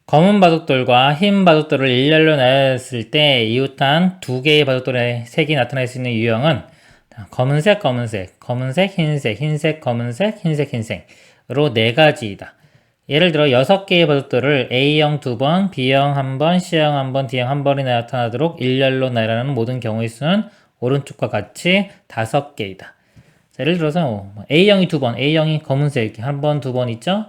검은 바둑돌과 흰 바둑돌을 일렬로 나눴을 때 이웃한 두 개의 바둑돌의 색이 나타날 수 있는 유형은 검은색, 검은색, 검은색, 흰색, 흰색, 검은색, 흰색, 흰색으로 네 가지이다. 예를 들어 6개의 바둑돌을 A형 2번, B형 1번, C형 1번, D형 1번이 나타나도록 일렬로 나열하는 모든 경우의 수는 오른쪽과 같이 5개이다. 예를 들어서 A형이 2번, A형이 검은색 이렇게 1번, 2번 있죠?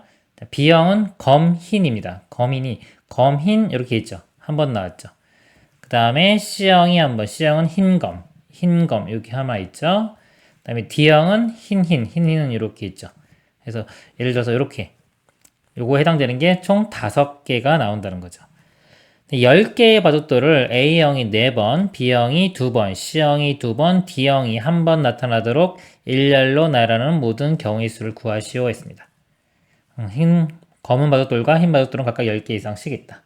B형은 검흰입니다. 검흰이 검흰 이렇게 있죠. 한 번 나왔죠. 그 다음에 C형이 한 번, C형은 흰검, 흰검 이렇게 하나 있죠. 그 다음에 D형은 흰흰은 이렇게 있죠. 그래서 예를 들어서 이렇게 요거 해당되는 게 총 5개가 나온다는 거죠. 10개의 바둑돌을 A형이 4번, B형이 2번, C형이 2번, D형이 1번 나타나도록 일렬로 나열하는 모든 경우의 수를 구하시오 했습니다. 검은 바둑돌과 흰 바둑돌은 각각 10개 이상씩 있다.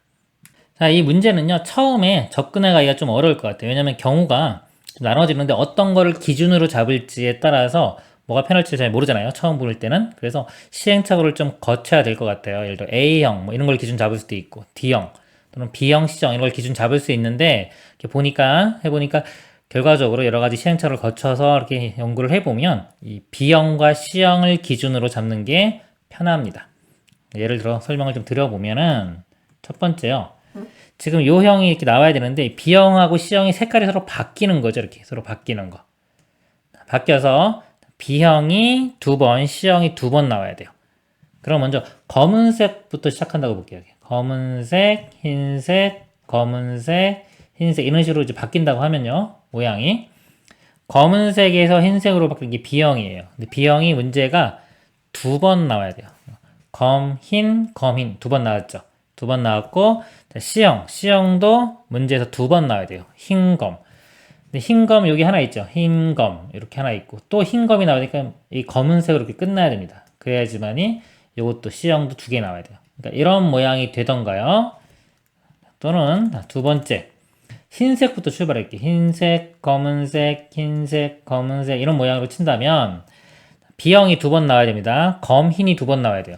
자, 이 문제는요, 처음에 접근하기가 좀 어려울 것 같아요. 왜냐면 경우가 나눠지는데 어떤 거를 기준으로 잡을지에 따라서 뭐가 편할지 잘 모르잖아요. 처음 보일 때는. 그래서 시행착오를 좀 거쳐야 될 것 같아요. 예를 들어 A형 뭐 이런 걸 기준 잡을 수도 있고 D형 또는 B형, C형 이런 걸 기준 잡을 수 있는데 이렇게 해보니까 결과적으로 여러 가지 시행착오를 거쳐서 이렇게 연구를 해보면 이 B형과 C형을 기준으로 잡는 게 편합니다. 예를 들어 설명을 좀 드려보면은 첫 번째요. 지금 요 형이 이렇게 나와야 되는데 B형하고 C형이 색깔이 서로 바뀌는 거죠. 이렇게 서로 바뀌는 거. 바뀌어서 B형이 2번, C형이 2번 나와야 돼요. 그럼 먼저 검은색부터 시작한다고 볼게요. 검은색, 흰색, 검은색, 흰색 이런 식으로 이제 바뀐다고 하면요. 모양이 검은색에서 흰색으로 바뀐 게 B형이에요. 근데 B형이 문제가 2번 나와야 돼요. 검흰 2번 나왔죠. 2번 나왔고 C형도 문제에서 2번 나와야 돼요. 흰검. 근데 흰검 여기 하나 있죠. 흰검 이렇게 하나 있고 또 흰검이 나오니까 이 검은색으로 이렇게 끝나야 됩니다. 그래야지만이 이것도 C형도 2개 나와야 돼요. 그러니까 이런 모양이 되던가요. 또는 두 번째 흰색부터 출발할게요. 흰색, 검은색, 흰색, 검은색 이런 모양으로 친다면 B형이 2번 나와야 됩니다. 검흰이 2번 나와야 돼요.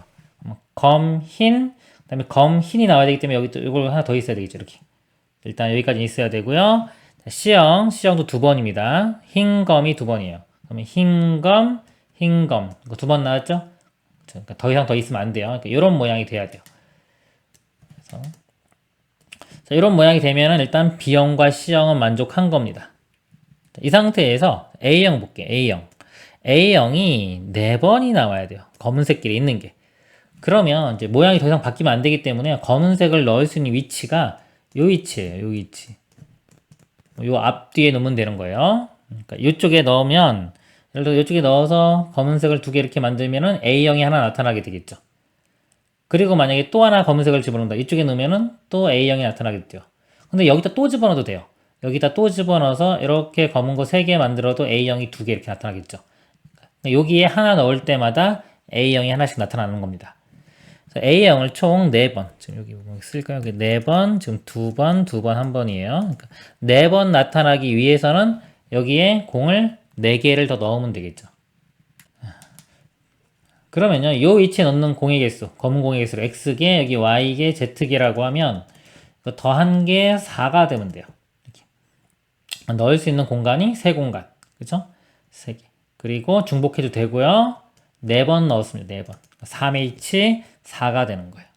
검흰, 그 다음에 검흰이 나와야 되기 때문에 여기 또 이걸 하나 더 있어야 되겠죠. 이렇게. 일단 여기까지 있어야 되고요. C형도 2번입니다. 흰검이 2번이에요. 그러면 흰검, 흰검. 이거 2번 나왔죠? 그러니까 더 이상 더 있으면 안 돼요. 그러니까 이런 모양이 돼야 돼요. 그래서 자, 이런 모양이 되면은 일단 B형과 C형은 만족한 겁니다. 이 상태에서 A형 볼게요. A형이 4번이 나와야 돼요. 검은색끼리 있는 게. 그러면 이제 모양이 더 이상 바뀌면 안 되기 때문에 검은색을 넣을 수 있는 위치가 요 위치예요. 요 위치. 요 앞뒤에 놓으면 되는 거예요. 그러니까 이쪽에 넣으면 예를 들어 이쪽에 넣어서 검은색을 2개 이렇게 만들면은 A형이 하나 나타나게 되겠죠. 그리고 만약에 또 하나 검은색을 집어넣는다. 이쪽에 넣으면은 또 A형이 나타나겠죠. 근데 여기다 또 집어넣어도 돼요. 여기다 또 집어넣어서 이렇게 검은 거 3개 만들어도 A형이 2개 이렇게 나타나겠죠. 여기에 하나 넣을 때마다 A형이 하나씩 나타나는 겁니다. A형을 총 4번, 지금 여기 뭐 쓸까요? 4번, 지금 2번, 2번, 1번이에요. 그러니까 4번 나타나기 위해서는 여기에 공을 4개를 더 넣으면 되겠죠. 그러면요, 이 위치에 넣는 공의 개수, 검은 공의 개수를 X개, 여기 Y개, Z개라고 하면 더한 게 4가 되면 돼요. 이렇게. 넣을 수 있는 공간이 3공간. 그죠? 3개. 그리고 중복해도 되고요. 4번 넣었습니다. 4번. 3H 4가 되는 거예요.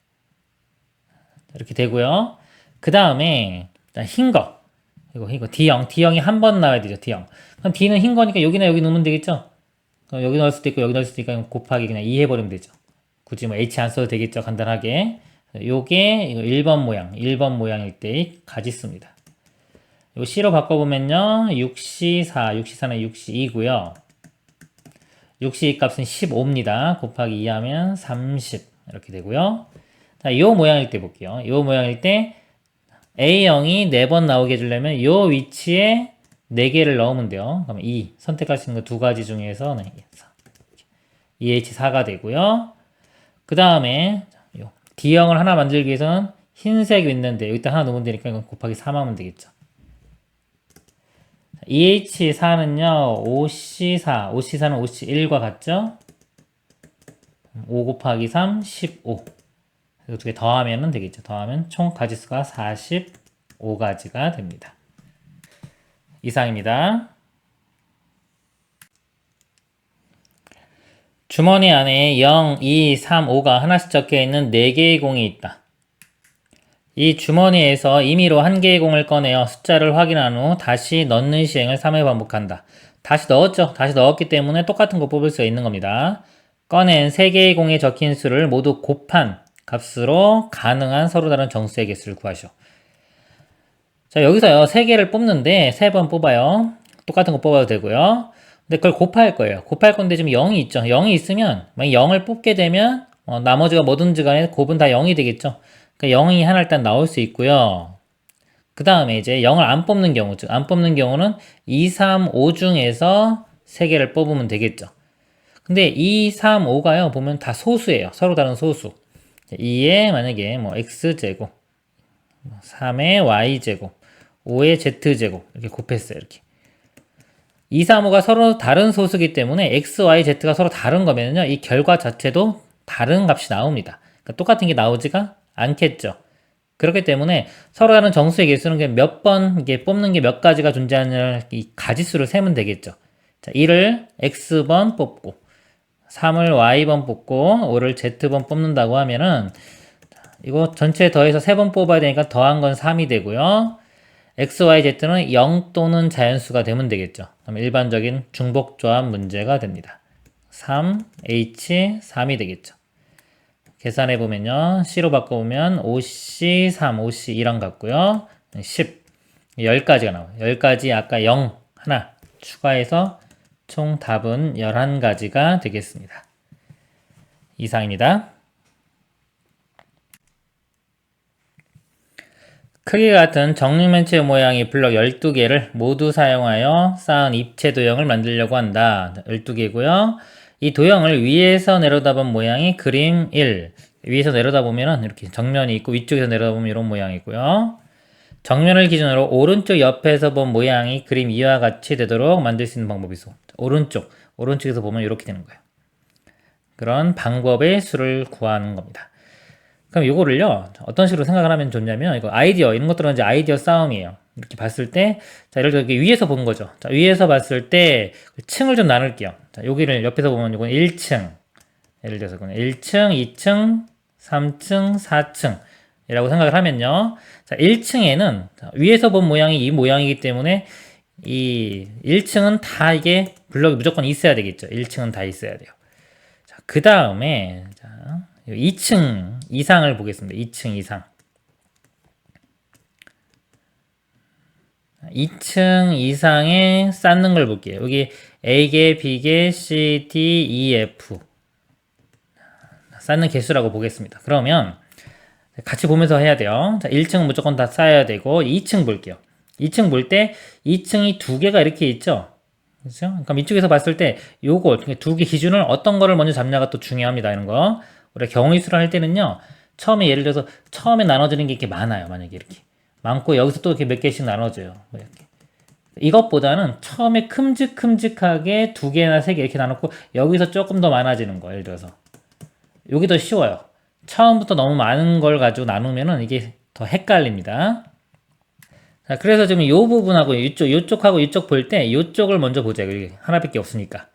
이렇게 되고요. 그 다음에 흰 거. 이거 D형이 한 번 나와야 되죠. D형. 그럼 D는 흰 거니까 여기나 여기 넣으면 되겠죠? 여기 넣을 수도 있고 여기 넣을 수도 있으니까 곱하기 그냥 2 해버리면 되죠. 굳이 뭐 H 안 써도 되겠죠. 간단하게. 요게 이거 1번 모양일 때 가지수입니다. 이거 C로 바꿔보면요. 6C4, 6C4는 6C2고요. 6C2 값은 15입니다. 곱하기 2 하면 30 이렇게 되고요. 자, 요 모양일 때 볼게요. 요 모양일 때 A형이 4번 나오게 해주려면 요 위치에 4개를 넣으면 돼요. 그러면 2 선택할 수 있는 거 2가지 중에서 2H4가 되고요. 그 다음에 D형을 하나 만들기 위해서는 흰색이 있는데 여기다 하나 넣으면 되니까 이건 곱하기 3 하면 되겠죠. 2H4는요 5C4는 5C1과 같죠? 5 곱하기 3 15 이 두 개 더하면 되겠죠. 더하면 총 가지수가 45가지가 됩니다. 이상입니다. 주머니 안에 0, 2, 3, 5가 하나씩 적혀있는 4개의 공이 있다. 이 주머니에서 임의로 1개의 공을 꺼내어 숫자를 확인한 후 다시 넣는 시행을 3회 반복한다. 다시 넣었죠. 다시 넣었기 때문에 똑같은 거 뽑을 수 있는 겁니다. 꺼낸 3개의 공에 적힌 수를 모두 곱한 값으로 가능한 서로 다른 정수의 개수를 구하시오. 자, 여기서요, 3개를 뽑는데 3번 뽑아요. 똑같은 거 뽑아도 되고요. 근데 그걸 곱할 거예요. 곱할 건데 지금 0이 있죠. 0이 있으면, 만약 0을 뽑게 되면, 나머지가 뭐든지 간에 곱은 다 0이 되겠죠. 그러니까 0이 하나 일단 나올 수 있고요. 그 다음에 이제 0을 안 뽑는 경우, 즉, 안 뽑는 경우는 2, 3, 5 중에서 3개를 뽑으면 되겠죠. 근데 2, 3, 5가요, 보면 다 소수예요. 서로 다른 소수. 2에 만약에 뭐 x제곱, 3에 y제곱, 5에 z제곱, 이렇게 곱했어요. 이렇게. 2, 3, 5가 서로 다른 소수기 때문에 x, y, z가 서로 다른 거면요, 이 결과 자체도 다른 값이 나옵니다. 그러니까 똑같은 게 나오지가 않겠죠. 그렇기 때문에 서로 다른 정수의 개수는 몇 번 이게 뽑는 게 몇 가지가 존재하는 이 가지수를 세면 되겠죠. 자, 1을 x번 뽑고 3을 y번 뽑고 5를 z번 뽑는다고 하면은 이거 전체 더해서 3번 뽑아야 되니까 더한 건 3이 되고요. x, y, z는 0 또는 자연수가 되면 되겠죠. 그럼 일반적인 중복조합 문제가 됩니다. 3, h, 3이 되겠죠. 계산해보면요. C로 바꿔보면 5C, 3, 5C 2랑 같고요. 10, 10가지가 나와요. 10가지 아까 0 하나 추가해서 총 답은 11가지가 되겠습니다. 이상입니다. 크기 같은 정육면체 모양의 블럭 12개를 모두 사용하여 쌓은 입체 도형을 만들려고 한다. 12개고요. 이 도형을 위에서 내려다본 모양이 그림 1. 위에서 내려다보면 이렇게 정면이 있고 위쪽에서 내려다보면 이런 모양이고요. 정면을 기준으로 오른쪽 옆에서 본 모양이 그림 2와 같이 되도록 만들 수 있는 방법이 있어. 오른쪽에서 보면 이렇게 되는 거예요. 그런 방법의 수를 구하는 겁니다. 그럼 이거를요, 어떤 식으로 생각을 하면 좋냐면, 이거 아이디어, 이런 것들은 이제 아이디어 싸움이에요. 이렇게 봤을 때, 자, 예를 들어 이렇게 위에서 본 거죠. 자, 위에서 봤을 때, 층을 좀 나눌게요. 자, 여기를 옆에서 보면 이건 1층. 예를 들어서 이건 1층, 2층, 3층, 4층. 이라고 생각을 하면요. 자, 1층에는, 위에서 본 모양이 이 모양이기 때문에, 이 1층은 다 이게 블럭이 무조건 있어야 되겠죠. 1층은 다 있어야 돼요. 자, 그 다음에, 자, 2층 이상을 보겠습니다. 2층 이상. 2층 이상에 쌓는 걸 볼게요. 여기 A개, B개, C, D, E, F 쌓는 개수라고 보겠습니다. 그러면 같이 보면서 해야 돼요. 자, 1층은 무조건 다 쌓아야 되고 2층 볼게요. 2층 볼 때 2층이 2개가 이렇게 있죠. 그렇죠? 그럼 이쪽에서 봤을 때 요거 2개 기준을 어떤 거를 먼저 잡냐가 또 중요합니다. 이런 거. 우리가 경우의 수를 할 때는요, 처음에 예를 들어서 처음에 나눠지는 게 이렇게 많아요. 만약에 이렇게 많고 여기서 또 이렇게 몇 개씩 나눠져요. 뭐 이렇게. 이것보다는 처음에 큼직큼직하게 2개나 3개 이렇게 나눴고 여기서 조금 더 많아지는 거. 예를 들어서 여기 더 쉬워요. 처음부터 너무 많은 걸 가지고 나누면은 이게 더 헷갈립니다. 자, 그래서 지금 이 부분하고 이쪽하고 이쪽 볼 때 이쪽을 먼저 보자. 여기 하나밖에 없으니까.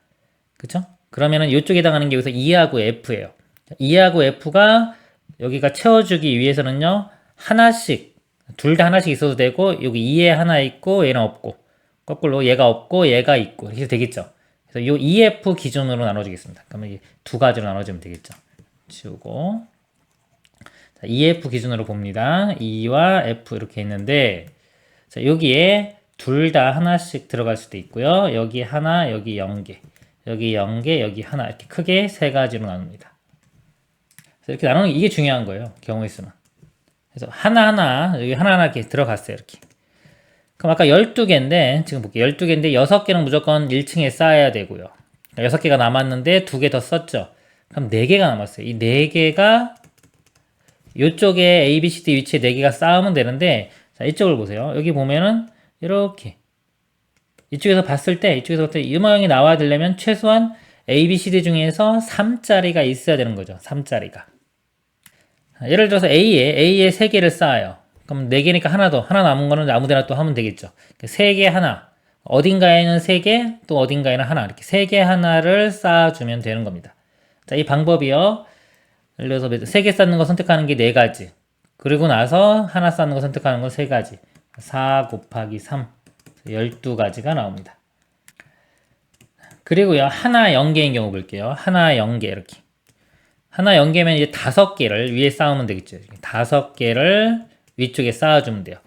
그쵸? 그러면은 이쪽에 해당하는 게 여기서 E하고 F예요. E하고 F가 여기가 채워주기 위해서는요, 하나씩, 둘 다 하나씩 있어도 되고, 여기 E에 하나 있고, 얘는 없고, 거꾸로 얘가 없고, 얘가 있고, 이렇게 되겠죠. 그래서 요 EF 기준으로 나눠주겠습니다. 그러면 이게 두 가지로 나눠주면 되겠죠. 지우고. 자, EF 기준으로 봅니다. E와 F 이렇게 있는데, 자, 여기에 둘 다 하나씩 들어갈 수도 있고요. 여기 하나, 여기 0개, 여기 0개, 여기 하나, 이렇게 크게 세 가지로 나눕니다. 이렇게 나누는 게 이게 중요한 거예요. 경우의 수는. 그래서 하나하나, 여기 하나하나 이렇게 들어갔어요. 이렇게. 그럼 아까 12개인데, 지금 볼게요. 12개인데 6개는 무조건 1층에 쌓아야 되고요. 6개가 남았는데 2개 더 썼죠. 그럼 4개가 남았어요. 이 4개가 이쪽에 A, B, C, D 위치에 4개가 쌓으면 되는데, 자, 이쪽을 보세요. 여기 보면은 이렇게. 이쪽에서 봤을 때 이 모양이 나와야 되려면 최소한 A, B, C, D 중에서 3짜리가 있어야 되는 거죠. 3짜리가. 예를 들어서 A에 3개를 쌓아요. 그럼 4개니까 하나 남은 거는 아무데나 또 하면 되겠죠. 3개 하나. 어딘가에는 3개, 또 어딘가에는 하나. 이렇게 3개 하나를 쌓아주면 되는 겁니다. 자, 이 방법이요. 예를 들어서 3개 쌓는 거 선택하는 게 4가지. 그리고 나서 하나 쌓는 거 선택하는 건 3가지. 4 곱하기 3. 12가지가 나옵니다. 그리고요, 하나 0개인 경우 볼게요. 하나 0개, 이렇게. 하나 0개면 이제 5개를 위에 쌓으면 되겠죠. 5개를 위쪽에 쌓아주면 돼요.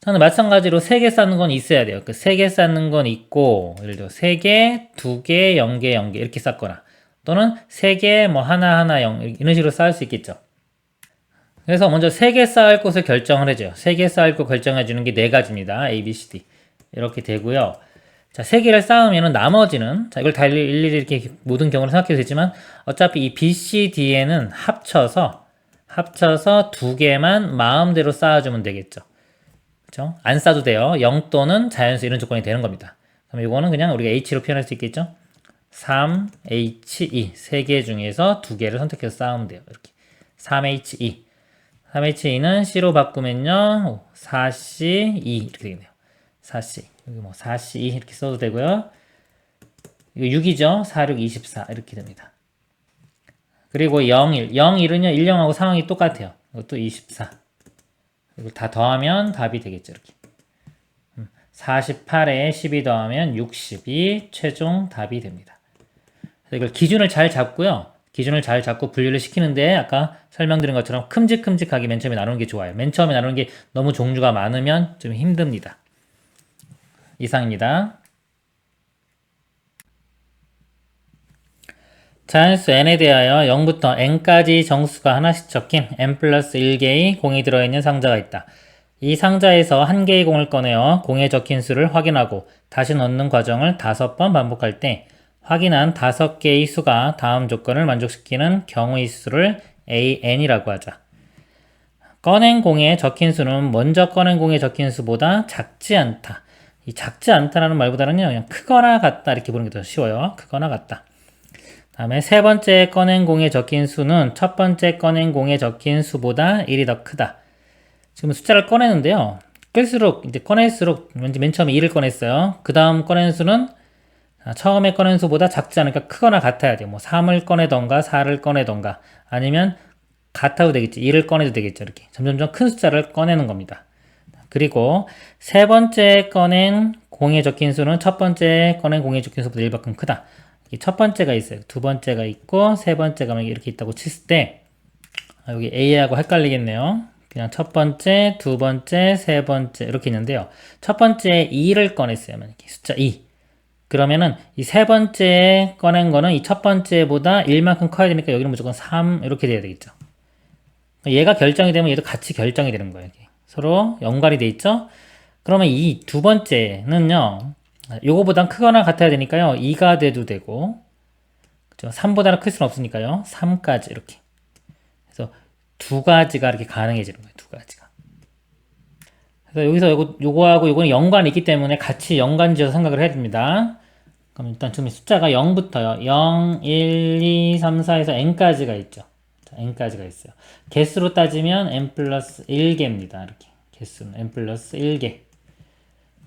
저는 마찬가지로 3개 쌓는 건 있어야 돼요. 그 3개 쌓는 건 있고, 예를 들어 3개, 2개, 0개, 0개 이렇게 쌓거나, 또는 3개, 뭐 하나, 0 이런 식으로 쌓을 수 있겠죠. 그래서 먼저 3개 쌓을 곳을 결정을 해줘요. 3개 쌓을 곳 결정해주는 게 4가지입니다. A, B, C, D. 이렇게 되고요. 자, 3개를 쌓으면은 나머지는, 자, 이걸 다 일일이 이렇게 모든 경우를 생각해도 되지만, 어차피 이 B, C, D에는 합쳐서 2개만 마음대로 쌓아주면 되겠죠. 그죠? 안 쌓아도 돼요. 0 또는 자연수 이런 조건이 되는 겁니다. 그럼 이거는 그냥 우리가 H로 표현할 수 있겠죠? 3H2. 3개 중에서 2개를 선택해서 쌓으면 돼요. 이렇게. 3H2. 3H2는 C로 바꾸면요. 4C2 이렇게 되겠네요. 4C. 여기 뭐 4C2 이렇게 써도 되고요. 이거 6이죠. 4, 6, 24 이렇게 됩니다. 그리고 0, 1. 0, 1은요. 1, 0하고 상황이 똑같아요. 이것도 24. 이걸 다 더하면 답이 되겠죠. 이렇게. 48에 12 더하면 62 최종 답이 됩니다. 그래서 이걸 기준을 잘 잡고요. 기준을 잘 잡고 분류를 시키는데 아까 설명드린 것처럼 큼직큼직하게 맨 처음에 나누는 게 좋아요. 맨 처음에 나누는 게 너무 종류가 많으면 좀 힘듭니다. 이상입니다. 자연수 n에 대하여 0부터 n까지 정수가 하나씩 적힌 n 플러스 1개의 공이 들어있는 상자가 있다. 이 상자에서 한 개의 공을 꺼내어 공에 적힌 수를 확인하고 다시 넣는 과정을 5번 반복할 때 확인한 5개의 수가 다음 조건을 만족시키는 경우의 수를 AN이라고 하자. 꺼낸 공에 적힌 수는 먼저 꺼낸 공에 적힌 수보다 작지 않다. 이 작지 않다라는 말보다는요, 그냥 크거나 같다 이렇게 보는 게 더 쉬워요. 크거나 같다. 다음에 세 번째 꺼낸 공에 적힌 수는 첫 번째 꺼낸 공에 적힌 수보다 1이 더 크다. 지금 숫자를 꺼내는데요. 끌수록, 이제 꺼낼수록, 왠지 맨 처음에 2를 꺼냈어요. 그 다음 꺼낸 수는 처음에 꺼낸 수보다 작지 않으니까 크거나 같아야 돼요. 뭐 3을 꺼내던가 4를 꺼내던가 아니면 같아도 되겠지. 2를 꺼내도 되겠죠. 이렇게 점점점 큰 숫자를 꺼내는 겁니다. 그리고 세 번째 꺼낸 공에 적힌 수는 첫 번째 꺼낸 공에 적힌 수보다 1만큼 크다. 첫 번째가 있어요. 두 번째가 있고 세 번째가 이렇게 있다고 쳤을 때 여기 A하고 헷갈리겠네요. 그냥 첫 번째, 두 번째, 세 번째 이렇게 있는데요. 첫 번째 2를 꺼냈어요. 이렇게 숫자 2. 그러면은 이 세 번째 꺼낸 거는 이 첫 번째보다 1만큼 커야 되니까 여기는 무조건 3 이렇게 돼야 되겠죠. 얘가 결정이 되면 얘도 같이 결정이 되는 거예요. 서로 연관이 돼 있죠. 그러면 이 두 번째는요. 요거보단 크거나 같아야 되니까요. 2가 돼도 되고 그죠? 3보다는 클 수는 없으니까요. 3까지 이렇게. 그래서 두 가지가 이렇게 가능해지는 거예요. 두 가지가. 그래서 여기서 요거하고 요거는 연관이 있기 때문에 같이 연관지어서 생각을 해야 됩니다. 그럼 일단 지금 숫자가 0부터요. 0, 1, 2, 3, 4에서 n까지가 있죠. 자, n까지가 있어요. 개수로 따지면 n 플러스 1개입니다. 이렇게. 개수는 n 플러스 1개.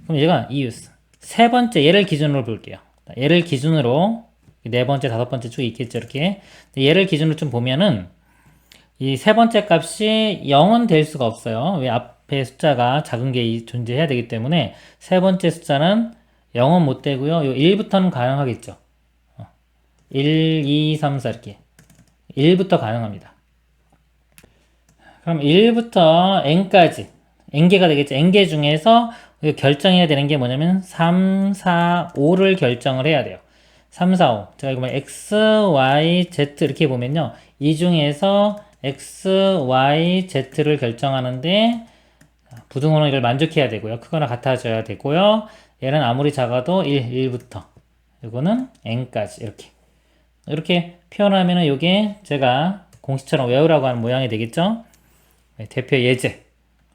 그럼 얘가 이유스. 세 번째 얘를 기준으로 볼게요. 얘를 기준으로 네 번째, 다섯 번째 축이 있겠죠. 이렇게. 얘를 기준으로 좀 보면은 이 세 번째 값이 0은 될 수가 없어요. 왜 앞에 숫자가 작은 게 존재해야 되기 때문에 세 번째 숫자는 0은 못 되고요. 요 1부터는 가능하겠죠. 1, 2, 3, 4 이렇게. 1부터 가능합니다. 그럼 1부터 n까지 n개가 되겠죠. n개 중에서 결정해야 되는 게 뭐냐면 3, 4, 5를 결정을 해야 돼요. 3, 4, 5. 제가 이거 X, Y, Z 이렇게 보면요. 이 중에서 X, Y, Z를 결정하는데 부등호는 이걸 만족해야 되고요. 크거나 같아져야 되고요. 얘는 아무리 작아도 1부터 이거는 n까지 이렇게 표현하면은 이게 제가 공식처럼 외우라고 하는 모양이 되겠죠. 대표 예제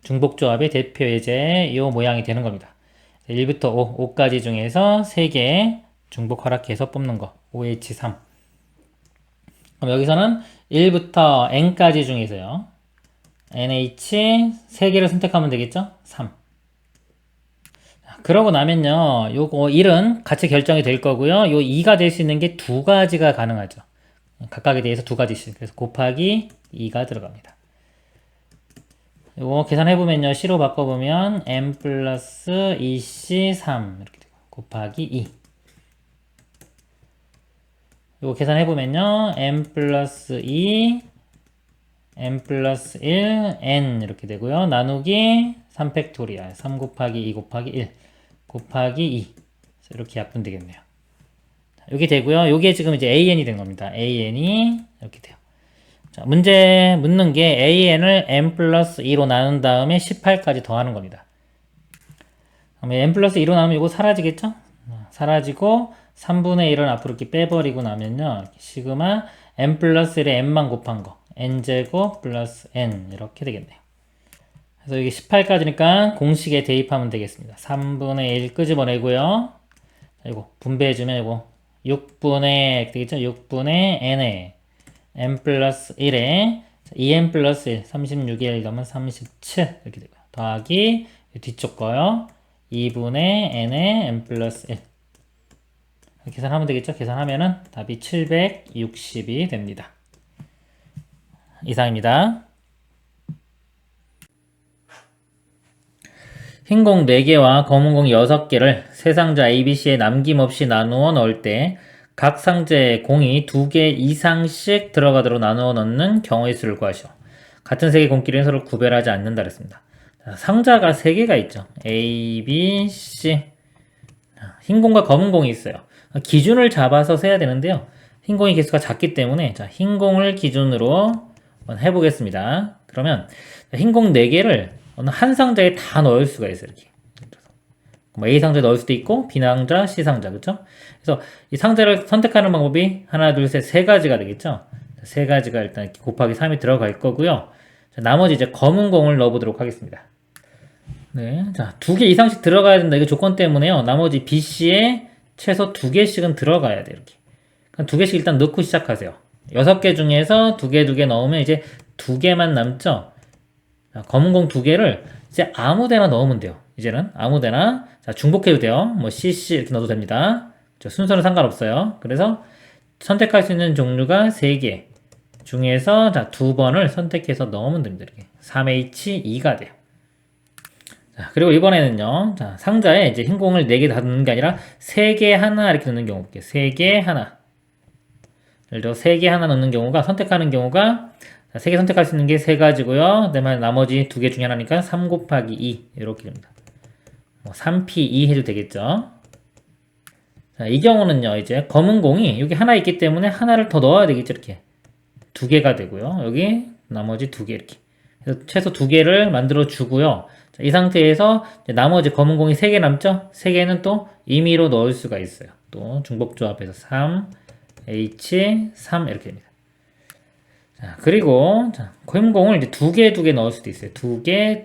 중복조합의 대표 예제 이 모양이 되는 겁니다. 1부터 5, 5까지 중에서 3개 중복 허락해서 뽑는 거 OH3. 그럼 여기서는 1부터 n까지 중에서요. NH 3개를 선택하면 되겠죠? 3. 그러고 나면요, 요거 1은 같이 결정이 될 거고요. 요 2가 될 수 있는 게 두 가지가 가능하죠. 각각에 대해서 두 가지씩. 그래서 곱하기 2가 들어갑니다. 요거 계산해보면요, C로 바꿔보면 M 플러스 2C3 이렇게 되고, 곱하기 2. 요거 계산해보면요, M 플러스 2, M 플러스 1, N 이렇게 되고요. 나누기 3팩토리알, 3 곱하기 2 곱하기 1 곱하기 2. 이렇게 약분 되겠네요. 여기 되고요. 요게 지금 이제 AN이 된 겁니다. AN이 이렇게 돼요. 자, 문제 묻는 게 AN을 M 플러스 2로 나눈 다음에 18까지 더하는 겁니다. 그러면 M 플러스 2로 나누면 이거 사라지겠죠? 사라지고 3분의 1은 앞으로 이렇게 빼버리고 나면요. 시그마 M 플러스 1에 N만 곱한 거. N제곱 플러스 N 이렇게 되겠네요. 그래서 여기 18까지니까 공식에 대입하면 되겠습니다. 3분의 1 끄집어내고요. 자, 이거 분배해주면 이거 6분의 되겠죠? 6분의 N에 N 플러스 1에 2N 플러스 1, 36에 1 더하면 37 이렇게 되고요. 더하기 뒤쪽 거요. 2분의 N에 N 플러스 1 계산하면 되겠죠? 계산하면은 답이 760이 됩니다. 이상입니다. 흰 공 4개와 검은 공 6개를 세 상자 ABC에 남김없이 나누어 넣을 때 각 상자에 공이 2개 이상씩 들어가도록 나누어 넣는 경우의 수를 구하시오. 같은 색의 공끼리는 서로 구별하지 않는다 그랬습니다. 자, 상자가 3개가 있죠. A, B, C. 흰 공과 검은 공이 있어요. 기준을 잡아서 세야 되는데요. 흰 공의 개수가 작기 때문에 자, 흰 공을 기준으로 한번 해보겠습니다. 그러면 흰 공 4개를 어느 한 상자에 다 넣을 수가 있어요. 이렇게. 뭐 A 상자에 넣을 수도 있고 B 상자, C 상자, 그렇죠? 그래서 이 상자를 선택하는 방법이 하나, 둘, 셋, 세 가지가 되겠죠? 세 가지가 일단 이렇게 곱하기 3이 들어갈 거고요. 자, 나머지 이제 검은 공을 넣어보도록 하겠습니다. 네, 자, 2개 이상씩 들어가야 된다. 이거 조건 때문에요. 나머지 B, C에 최소 2개씩은 들어가야 돼 이렇게. 그럼 2개씩 일단 넣고 시작하세요. 6개 중에서 2개 넣으면 이제 2개만 남죠? 자, 검은 공 2개를 이제 아무데나 넣으면 돼요. 이제는 아무데나. 자, 중복해도 돼요. 뭐 CC 이렇게 넣어도 됩니다. 순서는 상관없어요. 그래서 선택할 수 있는 종류가 3개 중에서 자, 2번을 선택해서 넣으면 됩니다. 이렇게 3H2가 돼요. 자, 그리고 이번에는요. 자, 상자에 이제 흰 공을 4개 다 넣는 게 아니라 3개 하나 이렇게 넣는 경우 볼게요. 3개 하나. 예를 들어 3개 하나 넣는 경우가 선택하는 경우가 3개 선택할 수 있는 게 3가지고요. 그다음에 나머지 2개 중에 하나니까 3 곱하기 2 이렇게 됩니다. 뭐 3P2 해도 되겠죠. 자, 이 경우는요. 이제 검은 공이 여기 하나 있기 때문에 하나를 더 넣어야 되겠죠. 이렇게 2개가 되고요. 여기 나머지 2개 이렇게. 그래서 최소 2개를 만들어 주고요. 자, 이 상태에서 나머지 검은 공이 3개 남죠? 3개는 또 임의로 넣을 수가 있어요. 또 중복조합해서 3, H, 3 이렇게 됩니다. 자, 그리고 자, 검은 공을 이제 2개 넣을 수도 있어요. 2개.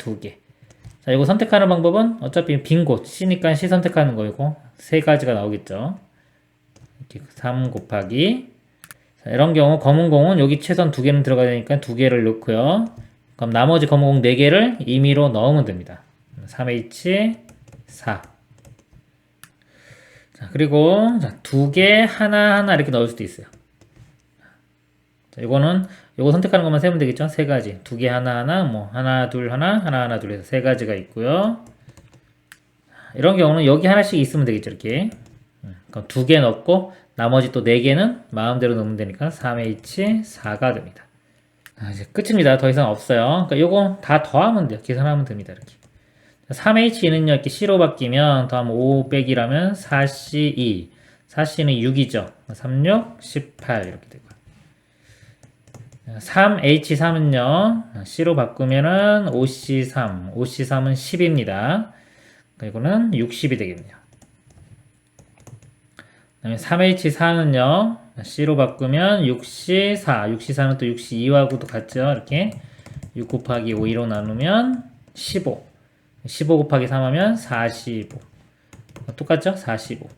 자, 이거 선택하는 방법은 어차피 빈 곳, C니까 C 선택하는 거이고, 3가지가 나오겠죠. 이렇게 3 곱하기. 자, 이런 경우 검은 공은 여기 최소한 2개는 들어가야 되니까 2개를 넣고요. 그럼 나머지 검은 공 4개를 임의로 넣으면 됩니다. 3H4. 자, 그리고 자, 2개, 하나 이렇게 넣을 수도 있어요. 자, 요거 선택하는 것만 세면 되겠죠? 3가지. 2개, 하나, 뭐, 하나, 둘 해서 3가지가 있고요. 이런 경우는 여기 하나씩 있으면 되겠죠, 이렇게. 그럼 2개 넣고, 나머지 또 4개는 마음대로 넣으면 되니까 3H4가 됩니다. 이제 끝입니다. 더 이상 없어요. 그러니까 요거 다 더하면 돼요. 계산하면 됩니다, 이렇게. 3H는요, 이렇게 C로 바뀌면, 더하면 5 빼기라면 4C2. 4C는 6이죠. 3, 6, 18 이렇게 되고. 3H3은요, C로 바꾸면은 5C3, 5C3은 10입니다. 이거는 60이 되겠네요. 그 다음에 3H4는요, C로 바꾸면 6C4, 6C4는 또 6C2하고도 같죠. 이렇게 6 곱하기 5, 2로 나누면 15. 15 곱하기 3 하면 45. 똑같죠? 45.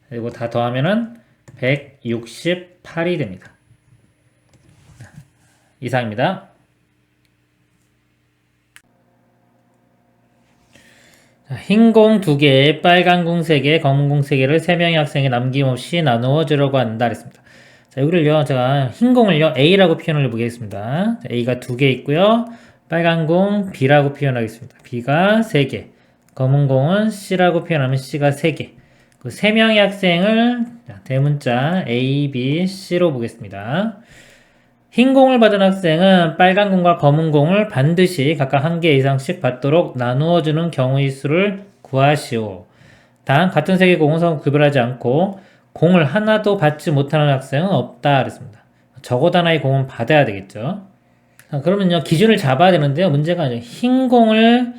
그리고 다 더하면은 168이 됩니다. 이상입니다. 흰 공 2개, 빨간 공 3개, 검은 공 3개를 3명의 학생에 남김없이 나누어 주려고 한다 그랬습니다. 자, 여기를요, 제가 흰 공을요, A라고 표현을 해보겠습니다. A가 2개 있고요. 빨간 공 B라고 표현하겠습니다. B가 3개. 검은 공은 C라고 표현하면 C가 3개. 그 3명의 학생을 대문자 A, B, C로 보겠습니다. 흰 공을 받은 학생은 빨간 공과 검은 공을 반드시 각각 1개 이상씩 받도록 나누어 주는 경우의 수를 구하시오. 단 같은 색의 공은 서로 구별하지 않고 공을 하나도 받지 못하는 학생은 없다 그랬습니다. 적어도 하나의 공은 받아야 되겠죠. 그러면요, 기준을 잡아야 되는데요. 문제가 흰 공을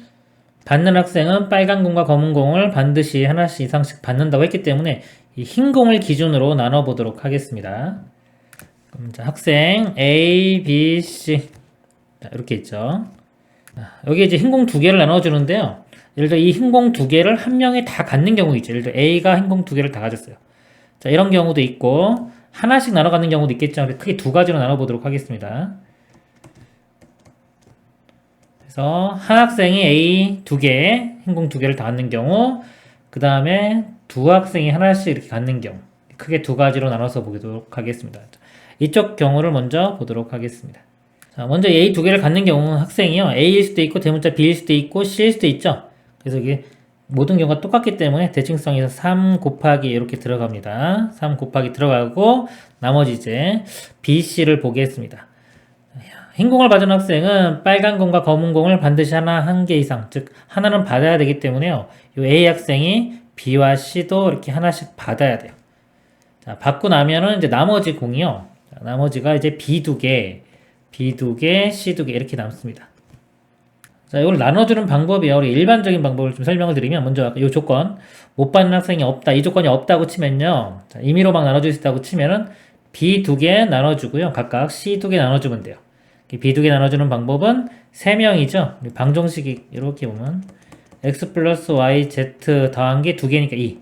받는 학생은 빨간 공과 검은 공을 반드시 하나씩 이상씩 받는다고 했기 때문에 이 흰 공을 기준으로 나눠 보도록 하겠습니다. 그럼 학생 A, B, C 이렇게 있죠. 여기 이제 흰 공 2개를 나눠주는데요. 예를 들어 이 흰 공 2개를 한 명이 다 갖는 경우 있죠. 예를 들어 A가 흰 공 2개를 다 가졌어요. 자, 이런 경우도 있고 하나씩 나눠 갖는 경우도 있겠죠. 크게 2가지로 나눠보도록 하겠습니다. 그래서 한 학생이 A 2개, 흰 공 2개를 다 갖는 경우, 그 다음에 두 학생이 하나씩 이렇게 갖는 경우, 크게 2가지로 나눠서 보도록 하겠습니다. 이쪽 경우를 먼저 보도록 하겠습니다. 자, 먼저 A 2개를 갖는 경우는 학생이요, A일 수도 있고 대문자 B일 수도 있고 C일 수도 있죠. 그래서 이게 모든 경우가 똑같기 때문에 대칭성에서 3 곱하기 이렇게 들어갑니다. 3 곱하기 들어가고 나머지 이제 B, C를 보겠습니다. 흰 공을 받은 학생은 빨간 공과 검은 공을 반드시 하나 1개 이상, 즉 하나는 받아야 되기 때문에요. 이 A 학생이 B와 C도 이렇게 하나씩 받아야 돼요. 자, 받고 나면은 이제 나머지 공이요. 자, 나머지가 이제 B 2개, B 2개, C 2개 이렇게 남습니다. 자, 이걸 나눠주는 방법이요. 우리 일반적인 방법을 좀 설명을 드리면, 먼저 이 조건, 못 받는 학생이 없다. 이 조건이 없다고 치면요. 자, 임의로 막 나눠줄 수 있다고 치면은 B 2개 나눠주고요. 각각 C 2개 나눠주면 돼요. B 2개 나눠주는 방법은 3명이죠. 방정식이 이렇게 보면 x 플러스 y, z 더한 게 2개니까 2.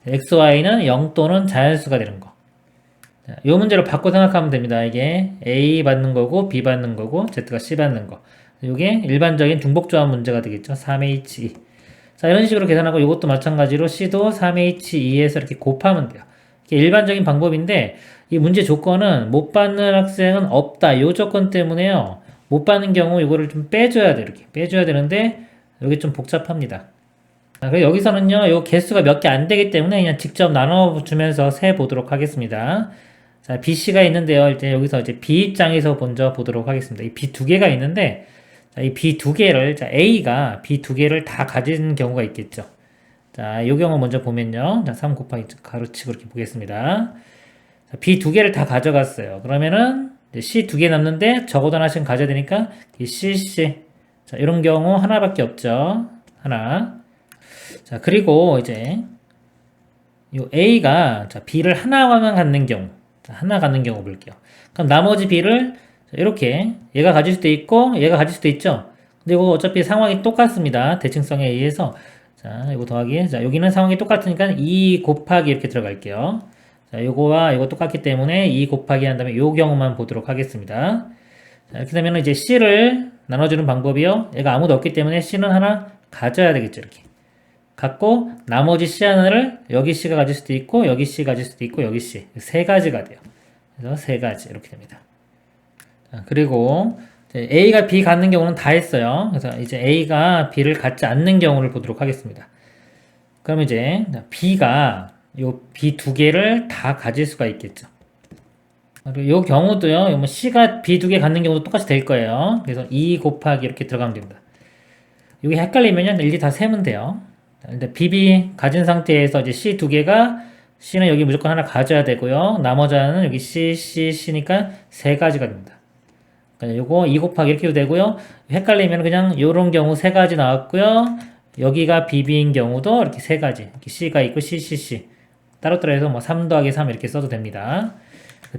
x, y는 0 또는 자연수가 되는 거. 이 문제로 바꿔 생각하면 됩니다. 이게 a 받는 거고 b 받는 거고 z가 c 받는 거. 이게 일반적인 중복조합 문제가 되겠죠. 3h2. 자, 이런 식으로 계산하고 이것도 마찬가지로 c도 3h2에서 이렇게 곱하면 돼요. 이게 일반적인 방법인데 이 문제 조건은 못 받는 학생은 없다. 이 조건 때문에요. 못 받는 경우 이거를 좀 빼줘야 돼. 이렇게 빼줘야 되는데 여기 좀 복잡합니다. 자, 그래서 여기서는요. 요 개수가 몇 개 안 되기 때문에 그냥 직접 나눠주면서 세 보도록 하겠습니다. 자, BC가 있는데요. 이제 여기서 이제 B 입장에서 먼저 보도록 하겠습니다. 이 B 2개가 있는데 자, 이 B 2개를 자, A가 B 2개를 다 가진 경우가 있겠죠. 자, 이 경우 먼저 보면요. 자, 3 곱하기 가로치고 이렇게 보겠습니다. 자, B 2개를 다 가져갔어요. 그러면은 C 2개 남는데 적어도 하나씩 가져야 되니까 이 CC. 자, 이런 경우 하나밖에 없죠. 하나. 자, 그리고 이제 이 A가 자, B를 하나만 갖는 경우. 자, 하나 갖는 경우 볼게요. 그럼 나머지 B를 이렇게 얘가 가질 수도 있고 얘가 가질 수도 있죠. 근데 이거 어차피 상황이 똑같습니다. 대칭성에 의해서. 자, 이거 더하기. 자, 여기는 상황이 똑같으니까 2 곱하기 이렇게 들어갈게요. 자, 요거와 이거 똑같기 때문에 2 곱하기 한 다음에 요 경우만 보도록 하겠습니다. 자, 이렇게 되면 이제 C를 나눠주는 방법이요. 얘가 아무도 없기 때문에 C는 하나 가져야 되겠죠. 이렇게. 갖고 나머지 C 하나를 여기 C가 가질 수도 있고 여기 C 가질 수도 있고 여기 C. 3가지가 돼요. 그래서 3가지 이렇게 됩니다. 자, 그리고 A가 B 갖는 경우는 다 했어요. 그래서 이제 A가 B를 갖지 않는 경우를 보도록 하겠습니다. 그럼 이제 B가 요 B 2개를 다 가질 수가 있겠죠. 그리고 요 경우도요, 뭐 C가 B 2개 갖는 경우도 똑같이 될 거예요. 그래서 2 곱하기 이렇게 들어가면 됩니다. 이게 헷갈리면요, 일일이 다 세면 돼요. 근데 BB 가진 상태에서 이제 C 2개가 C는 여기 무조건 하나 가져야 되고요. 나머지 하나는 여기 C, C, C니까 3가지가 됩니다. 그러니까 요거 2 곱하기 이렇게 해도 되고요. 헷갈리면 그냥 요런 경우 3가지 나왔고요. 여기가 BB인 경우도 이렇게 3가지. 이렇게 C가 있고 C, C, C. 따로따로 해서 뭐 3 더하기 3 이렇게 써도 됩니다.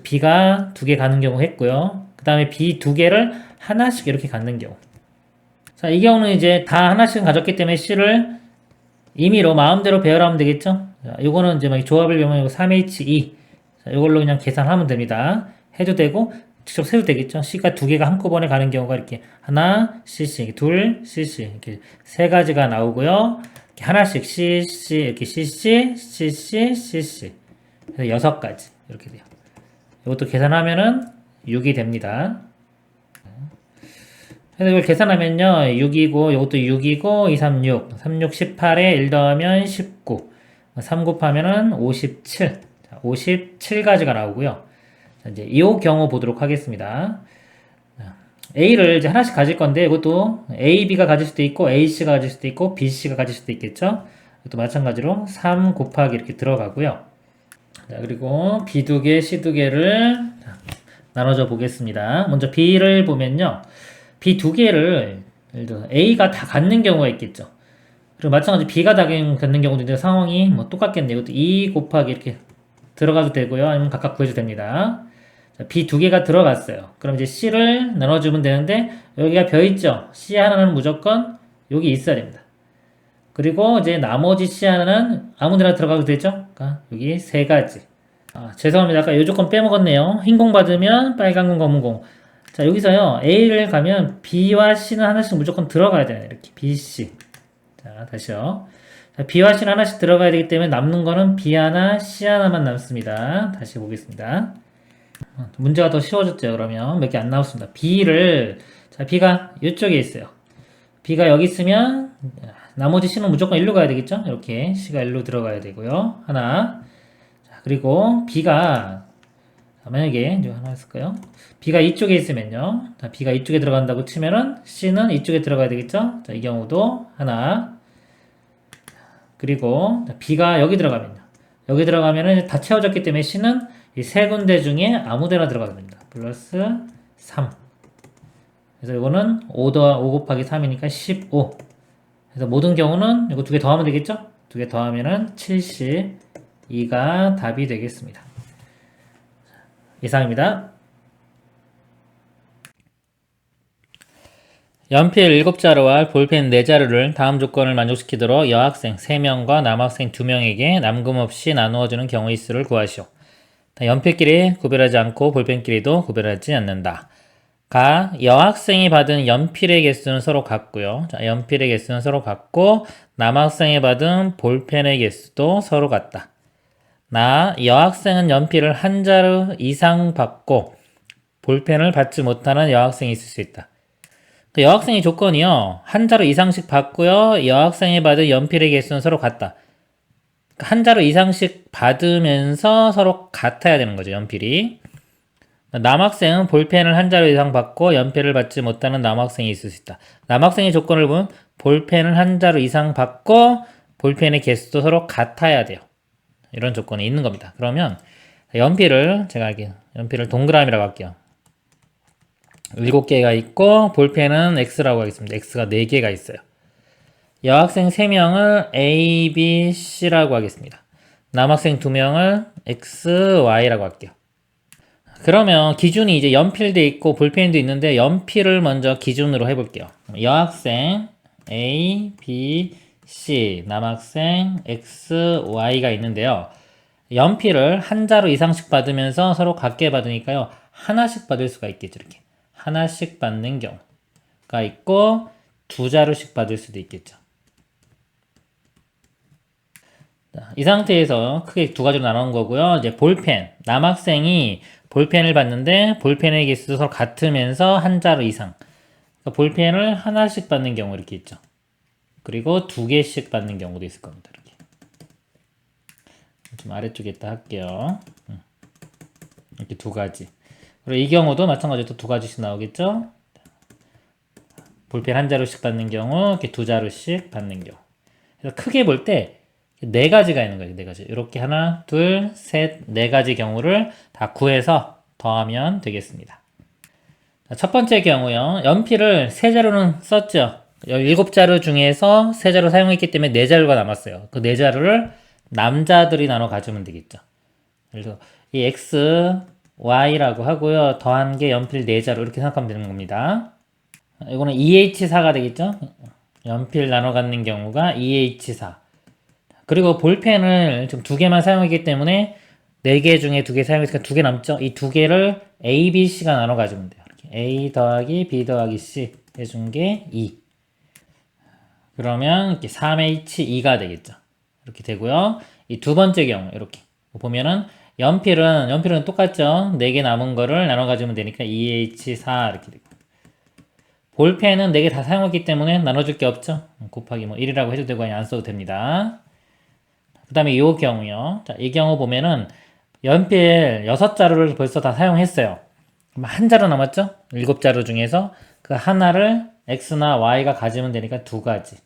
B가 2개 가는 경우 했고요. 그 다음에 B 2개를 하나씩 이렇게 갖는 경우. 자, 이 경우는 이제 다 하나씩 가졌기 때문에 C를 임의로 마음대로 배열하면 되겠죠? 자, 요거는 이제 막 조합을 배우면 이거 3H2. 자, 요걸로 그냥 계산하면 됩니다. 해도 되고, 직접 세도 되겠죠? C가 2개가 한꺼번에 가는 경우가 이렇게 하나, CC, 둘, CC. 이렇게 3가지가 나오고요. 이렇게 하나씩 CC, 이렇게 CC, CC, CC. 그래서 6가지. 이렇게 돼요. 이것도 계산하면은 6이 됩니다. 그래서 이걸 계산하면요. 6이고, 이것도 6이고, 2, 3, 6. 3, 6, 18에 1 더하면 19. 3 곱하면은 57. 57가지가 나오고요. 자, 이제 이 경우 보도록 하겠습니다. A를 이제 하나씩 가질 건데, 이것도 A, B가 가질 수도 있고, A, C가 가질 수도 있고, B, C가 가질 수도 있겠죠? 이것도 마찬가지로 3 곱하기 이렇게 들어가고요. 자, 그리고 B 2개, C 2개를 나눠줘 보겠습니다. 먼저 B를 보면요. B 2개를, 예를 들어 A가 다 갖는 경우가 있겠죠. 그리고 마찬가지로 B가 다 갖는 경우도 있는데 상황이 뭐 똑같겠네요. 이것도 2 곱하기 이렇게 들어가도 되고요. 아니면 각각 구해도 됩니다. 자, B 2개가 들어갔어요. 그럼 이제 C를 나눠주면 되는데 여기가 벼 있죠. C 하나는 무조건 여기 있어야 됩니다. 그리고 이제 나머지 C 하나는 아무데나 들어가도 되죠. 그러니까 여기 3가지. 죄송합니다. 아까 요 조건 빼먹었네요. 흰 공 받으면 빨간 공, 검은 공. 자, 여기서요. A를 가면 B와 C는 하나씩 무조건 들어가야 되네. 이렇게 B, C. 자, 다시요. 자, B와 C는 하나씩 들어가야 되기 때문에 남는 거는 B 하나, C 하나만 남습니다. 다시 보겠습니다. 문제가 더 쉬워졌죠. 그러면 몇 개 안 나왔습니다. B를, 자, B가 이쪽에 있어요. B가 여기 있으면 나머지 C는 무조건 일로 가야 되겠죠. 이렇게 C가 일로 들어가야 되고요. 하나. 자, 그리고 B가 만약에 이제 하나 했을까요? B가 이쪽에 있으면요. 자, B가 이쪽에 들어간다고 치면은 C는 이쪽에 들어가야 되겠죠. 자, 이 경우도 하나. 그리고 B가 여기 들어가면요. 여기 들어가면은 다 채워졌기 때문에 C는 이 세 군데 중에 아무 데나 들어가도 됩니다. 플러스 3. 그래서 이거는 5 곱하기 3이니까 15. 그래서 모든 경우는 이거 2개 더하면 되겠죠? 2개 더하면은 72가 답이 되겠습니다. 이상입니다. 연필 7자루와 볼펜 4자루를 다음 조건을 만족시키도록 여학생 3명과 남학생 2명에게 남김없이 나누어주는 경우의 수를 구하시오. 연필끼리 구별하지 않고 볼펜끼리도 구별하지 않는다. 가, 여학생이 받은 연필의 개수는 서로 같고요. 자, 연필의 개수는 서로 같고 남학생이 받은 볼펜의 개수도 서로 같다. 나, 여학생은 연필을 1자루 이상 받고 볼펜을 받지 못하는 여학생이 있을 수 있다. 그 여학생의 조건이요. 1자루 이상씩 받고요. 여학생이 받은 연필의 개수는 서로 같다. 1자루 이상씩 받으면서 서로 같아야 되는 거죠. 연필이. 남학생은 볼펜을 1자루 이상 받고 연필을 받지 못하는 남학생이 있을 수 있다. 남학생의 조건을 보면 볼펜을 1자루 이상 받고 볼펜의 개수도 서로 같아야 돼요. 이런 조건이 있는 겁니다. 그러면 연필을 제가 할게요. 연필을 동그라미라고 할게요. 7개가 있고 볼펜은 X라고 하겠습니다. X가 4개가 있어요. 여학생 3명을 A, B, C라고 하겠습니다. 남학생 2명을 X, Y라고 할게요. 그러면 기준이 이제 연필도 있고 볼펜도 있는데 연필을 먼저 기준으로 해볼게요. 여학생 A, B, C, 남학생 X, Y가 있는데요. 연필을 1자루 이상씩 받으면서 서로 같게 받으니까요. 하나씩 받을 수가 있겠죠. 이렇게 하나씩 받는 경우가 있고 2자루씩 받을 수도 있겠죠. 이 상태에서 크게 2가지로 나눈 거고요. 이제 볼펜, 남학생이 볼펜을 받는데 볼펜의 개수도 서로 같으면서 1자루 이상. 그러니까 볼펜을 하나씩 받는 경우 이렇게 있죠. 그리고 2개씩 받는 경우도 있을 겁니다. 이렇게. 좀 아래쪽에다 할게요. 이렇게 2가지. 그리고 이 경우도 마찬가지로 또 2가지씩 나오겠죠. 볼펜 1자루씩 받는 경우, 이렇게 2자루씩 받는 경우. 그래서 크게 볼 때 4가지가 있는 거예요. 4가지. 이렇게 하나, 둘, 셋, 4가지 경우를 다 구해서 더하면 되겠습니다. 첫 번째 경우요. 연필을 3자루는 썼죠. 7자루 중에서 3자루 사용했기 때문에 4자루가 남았어요. 그 4자루를 남자들이 나눠 가지면 되겠죠. 그래서 이 X, Y라고 하고요. 더한 게 연필 4자루 이렇게 생각하면 되는 겁니다. 이거는 EH4가 되겠죠. 연필 나눠 갖는 경우가 EH4. 그리고 볼펜을 지금 2개만 사용했기 때문에 4개 중에 2개 사용했으니까 2개 남죠? 이 2개를 A, B, C가 나눠 가지면 돼요. 이렇게 A 더하기 B 더하기 C 해준 게 2. 그러면 이렇게 3H2가 되겠죠. 이렇게 되고요. 이 두 번째 경우 이렇게 보면은 연필은 똑같죠. 4개 남은 거를 나눠 가지면 되니까 2H4 이렇게 되고, 볼펜은 4개 다 사용했기 때문에 나눠줄 게 없죠. 곱하기 뭐 1이라고 해도 되고 안 써도 됩니다. 그 다음에 이 경우요. 자, 이 경우 보면은 연필 6자루를 벌써 다 사용했어요. 그럼 한 자루 남았죠? 7자루 중에서 그 하나를 X나 Y가 가지면 되니까 2가지.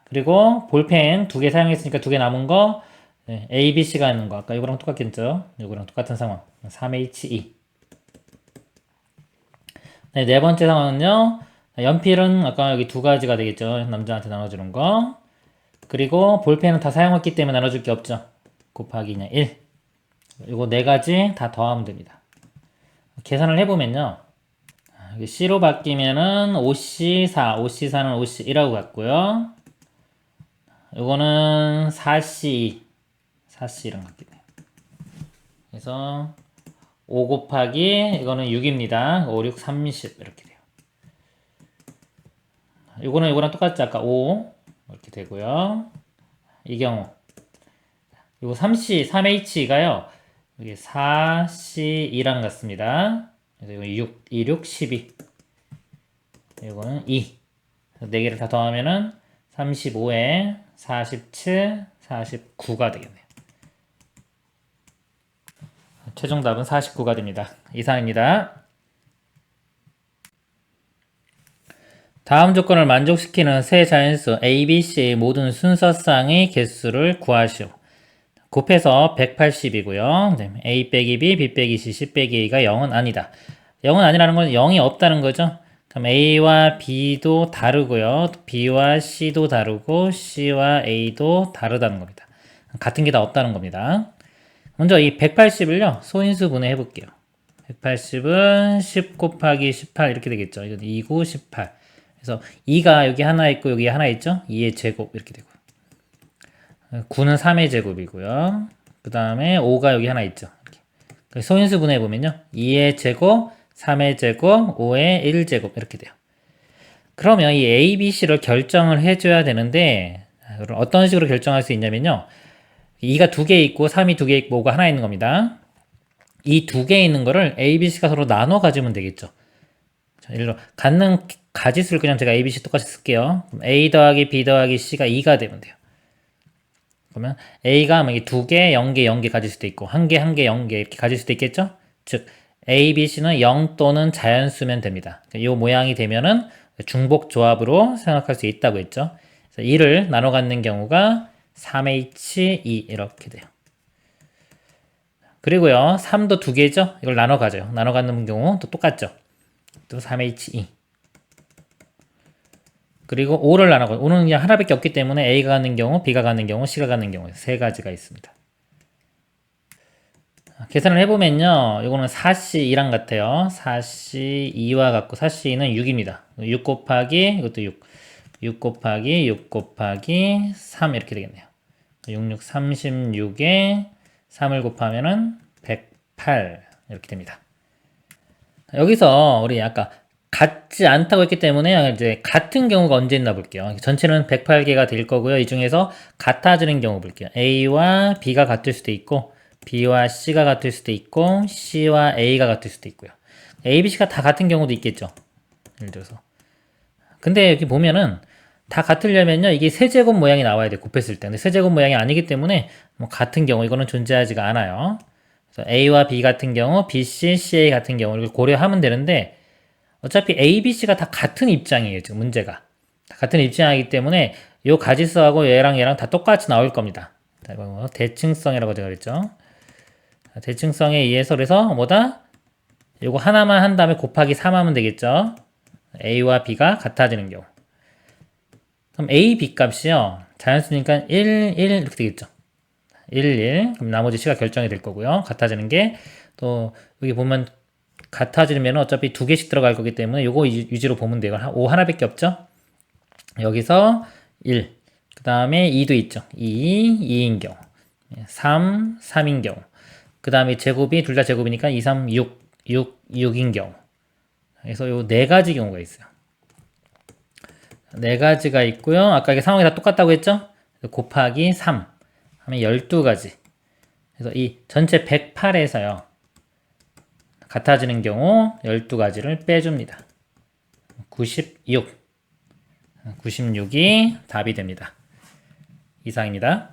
그리고 볼펜 2개 사용했으니까 2개 남은 거 A, B, C가 있는 거. 아까 이거랑 똑같겠죠? 이거랑 똑같은 상황. 3H2. 네, 네 번째 상황은요. 연필은 아까 여기 2가지가 되겠죠? 남자한테 나눠주는 거. 그리고 볼펜은 다 사용했기 때문에 나눠줄 게 없죠. 곱하기 그냥 1. 이거 4가지 다 더하면 됩니다. 계산을 해보면요. C로 바뀌면은 5C4, 5C4는 5C1하고 같고요. 이거는 4C2, 4C랑 같게 돼요. 그래서 5 곱하기 이거는 6입니다. 5, 6, 30 이렇게 돼요. 이거는 이거랑 똑같지? 아까 5 이렇게 되고요. 이 경우 이거 3H가요. 여기 4C2랑 같습니다. 그래서 이거 6, 2, 6, 12. 이거는 2. 4개를 다 더하면은 35에 47, 49가 되겠네요. 최종 답은 49가 됩니다. 이상입니다. 다음 조건을 만족시키는 세 자연수 A, B, C의 모든 순서쌍의 개수를 구하시오. 곱해서 180이고요. A 빼기 B, B 빼기 C, C 빼기 A가 0은 아니다. 0은 아니라는 건 0이 없다는 거죠. 그럼 A와 B도 다르고요. B와 C도 다르고 C와 A도 다르다는 겁니다. 같은 게 다 없다는 겁니다. 먼저 이 180을요. 소인수 분해해 볼게요. 180은 10 곱하기 18 이렇게 되겠죠. 이건 2, 9, 18. 그래서 2가 여기 하나 있고 여기 하나 있죠. 2의 제곱 이렇게 되고, 9는 3의 제곱이고요. 그 다음에 5가 여기 하나 있죠. 이렇게. 소인수 분해해 보면요. 2의 제곱, 3의 제곱, 5의 1제곱 이렇게 돼요. 그러면 이 A, B, C를 결정을 해줘야 되는데, 어떤 식으로 결정할 수 있냐면요. 2가 2개 있고 3이 2개 있고 5가 하나 있는 겁니다. 이 2개 있는 거를 A, B, C가 서로 나눠 가지면 되겠죠. 자, 예를 들어 갖는 가지수를 그냥 제가 A, B, C 똑같이 쓸게요. 그럼 A 더하기 B 더하기 C가 2가 되면 돼요. 그러면 A가 2개, 0개, 0개 가질 수도 있고 1개, 1개, 0개 이렇게 가질 수도 있겠죠? 즉 A, B, C는 0 또는 자연수면 됩니다. 이 모양이 되면은 중복 조합으로 생각할 수 있다고 했죠. 그래서 2를 나눠 갖는 경우가 3H2 이렇게 돼요. 그리고요 3도 2개죠? 이걸 나눠 가져요. 나눠 갖는 경우 또 똑같죠? 또 3H2. 그리고 5를 나눠 가요. 5는 그냥 하나밖에 없기 때문에 A가 갖는 경우, B가 갖는 경우, C가 갖는 경우 3가지가 있습니다. 계산을 해보면요. 이거는 4C2랑 같아요. 4C2와 같고 4C2는 6입니다. 6 곱하기 이것도 6. 6 곱하기 6 곱하기 3 이렇게 되겠네요. 66, 36에 3을 곱하면은 108 이렇게 됩니다. 여기서 우리 아까 같지 않다고 했기 때문에 이제 같은 경우가 언제 있나 볼게요. 전체는 108개가 될 거고요. 이 중에서 같아지는 경우 볼게요. A와 B가 같을 수도 있고 B와 C가 같을 수도 있고 C와 A가 같을 수도 있고요. A, B, C가 다 같은 경우도 있겠죠. 예를 들어서. 근데 여기 보면은 다 같으려면요. 이게 세제곱 모양이 나와야 돼. 곱했을 때. 근데 세제곱 모양이 아니기 때문에 뭐 같은 경우 이거는 존재하지가 않아요. 그래서 A와 B 같은 경우, B, C, CA 같은 경우를 고려하면 되는데 어차피 A, B, C가 다 같은 입장이에요. 지금 문제가. 다 같은 입장이기 때문에 요 가지수하고 얘랑 다 똑같이 나올 겁니다. 자, 이거 뭐 대칭성이라고 제가 그랬죠. 대칭성에 의해서 그래서 뭐다? 요거 하나만 한 다음에 곱하기 3 하면 되겠죠. A와 B가 같아지는 경우. 그럼 A, B 값이요. 자연수니까 1, 1 이렇게 되겠죠. 1, 1. 그럼 나머지 C가 결정이 될 거고요. 같아지는 게 또 여기 보면 같아지면 어차피 2개씩 들어갈 거기 때문에 요거 유지로 보면 돼요. 5 하나밖에 없죠. 여기서 1. 그 다음에 2도 있죠. 2, 2인 경우. 3, 3인 경우. 그 다음에 제곱이 둘 다 제곱이니까 2, 3, 6, 6, 6인 경우. 그래서 요 4가지 경우가 있어요. 네 가지가 있고요. 아까 이게 상황이 다 똑같다고 했죠? 곱하기 3 하면 12가지. 그래서 이 전체 108에서요. 같아지는 경우 12가지를 빼줍니다. 96. 96이 답이 됩니다. 이상입니다.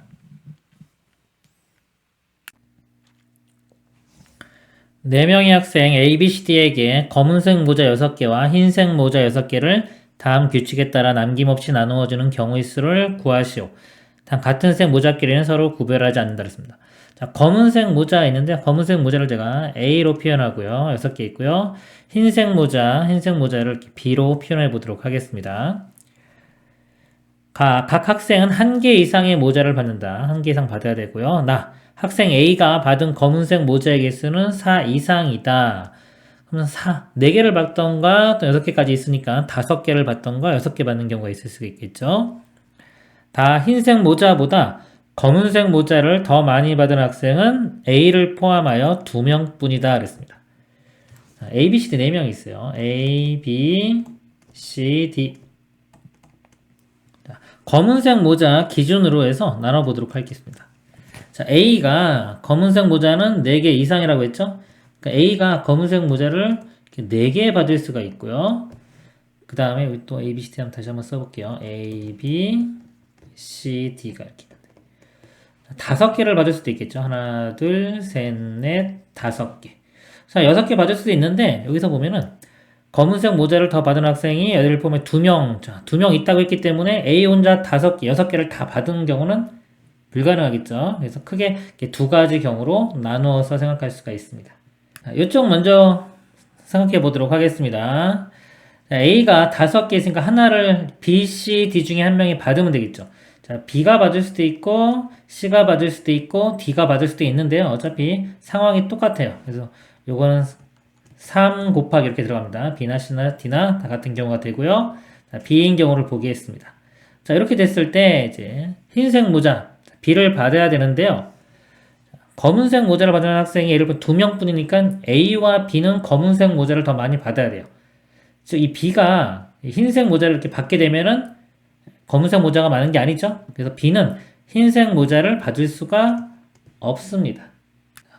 네 명의 학생 A, B, C, D에게 검은색 모자 6개와 흰색 모자 6개를 다음 규칙에 따라 남김없이 나누어주는 경우의 수를 구하시오. 단 같은 색 모자끼리는 서로 구별하지 않는다 그랬습니다. 자, 검은색 모자가 있는데 검은색 모자를 제가 A로 표현하고요. 6개 있고요. 흰색 모자를 이렇게 B로 표현해 보도록 하겠습니다. 각 학생은 1개 이상의 모자를 받는다. 1개 이상 받아야 되고요. 학생 A가 받은 검은색 모자의 개수는 4 이상이다. 그러면 4개를 받던가 또 6개까지 있으니까 5개를 받던가 6개 받는 경우가 있을 수 있겠죠. 다 흰색 모자보다 검은색 모자를 더 많이 받은 학생은 A를 포함하여 2명뿐이다 그랬습니다. A, B, C, D 4명이 있어요. A, B, C, D. 검은색 모자 기준으로 해서 나눠보도록 하겠습니다. 자, A가 검은색 모자는 4개 이상이라고 했죠? 그러니까 A가 검은색 모자를 4개 받을 수가 있고요. 그 다음에 또 A, B, C, D 다시 한번 써볼게요. A, B, C, D가 이렇게 5개를 받을 수도 있겠죠. 하나, 둘, 셋, 넷, 5개. 자, 6개 받을 수도 있는데 여기서 보면은 검은색 모자를 더 받은 학생이 여기를 보면 2명, 자, 2명 있다고 했기 때문에 A 혼자 5개, 6개를 다 받은 경우는 불가능하겠죠. 그래서 크게 2가지 경우로 나누어서 생각할 수가 있습니다. 자, 이쪽 먼저 생각해 보도록 하겠습니다. 자, A가 5개 있으니까 하나를 B, C, D 중에 한 명이 받으면 되겠죠. 자, B가 받을 수도 있고 C가 받을 수도 있고 D가 받을 수도 있는데요. 어차피 상황이 똑같아요. 그래서 요거는 3 곱하기 이렇게 들어갑니다. B나 C나 D나 다 같은 경우가 되고요. 자, B인 경우를 보겠습니다. 자, 이렇게 됐을 때 이제 흰색 모자 B를 받아야 되는데요. 검은색 모자를 받는 학생이 예를 들어 2명뿐이니까 A와 B는 검은색 모자를 더 많이 받아야 돼요. 즉, 이 B가 흰색 모자를 이렇게 받게 되면은 검은색 모자가 많은 게 아니죠? 그래서 B는 흰색 모자를 받을 수가 없습니다.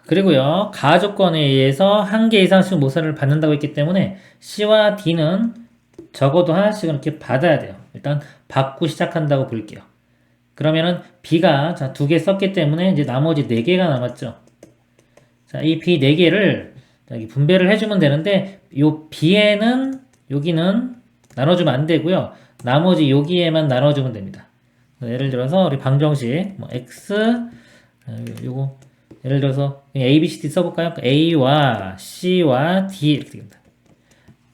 그리고요, 가조건에 의해서 1개 이상씩 모자를 받는다고 했기 때문에 C와 D는 적어도 하나씩은 이렇게 받아야 돼요. 일단 받고 시작한다고 볼게요. 그러면은 B가 자, 2개 썼기 때문에 이제 나머지 4개가 남았죠. 자, 이 B 4개를 여기 분배를 해주면 되는데, 요 B에는 여기는 나눠주면 안 되고요. 나머지 여기에만 나눠주면 됩니다. 예를 들어서 우리 방정식 뭐 X 요거 예를 들어서 A, B, C, D 써볼까요? A와 C와 D 이렇게 됩니다.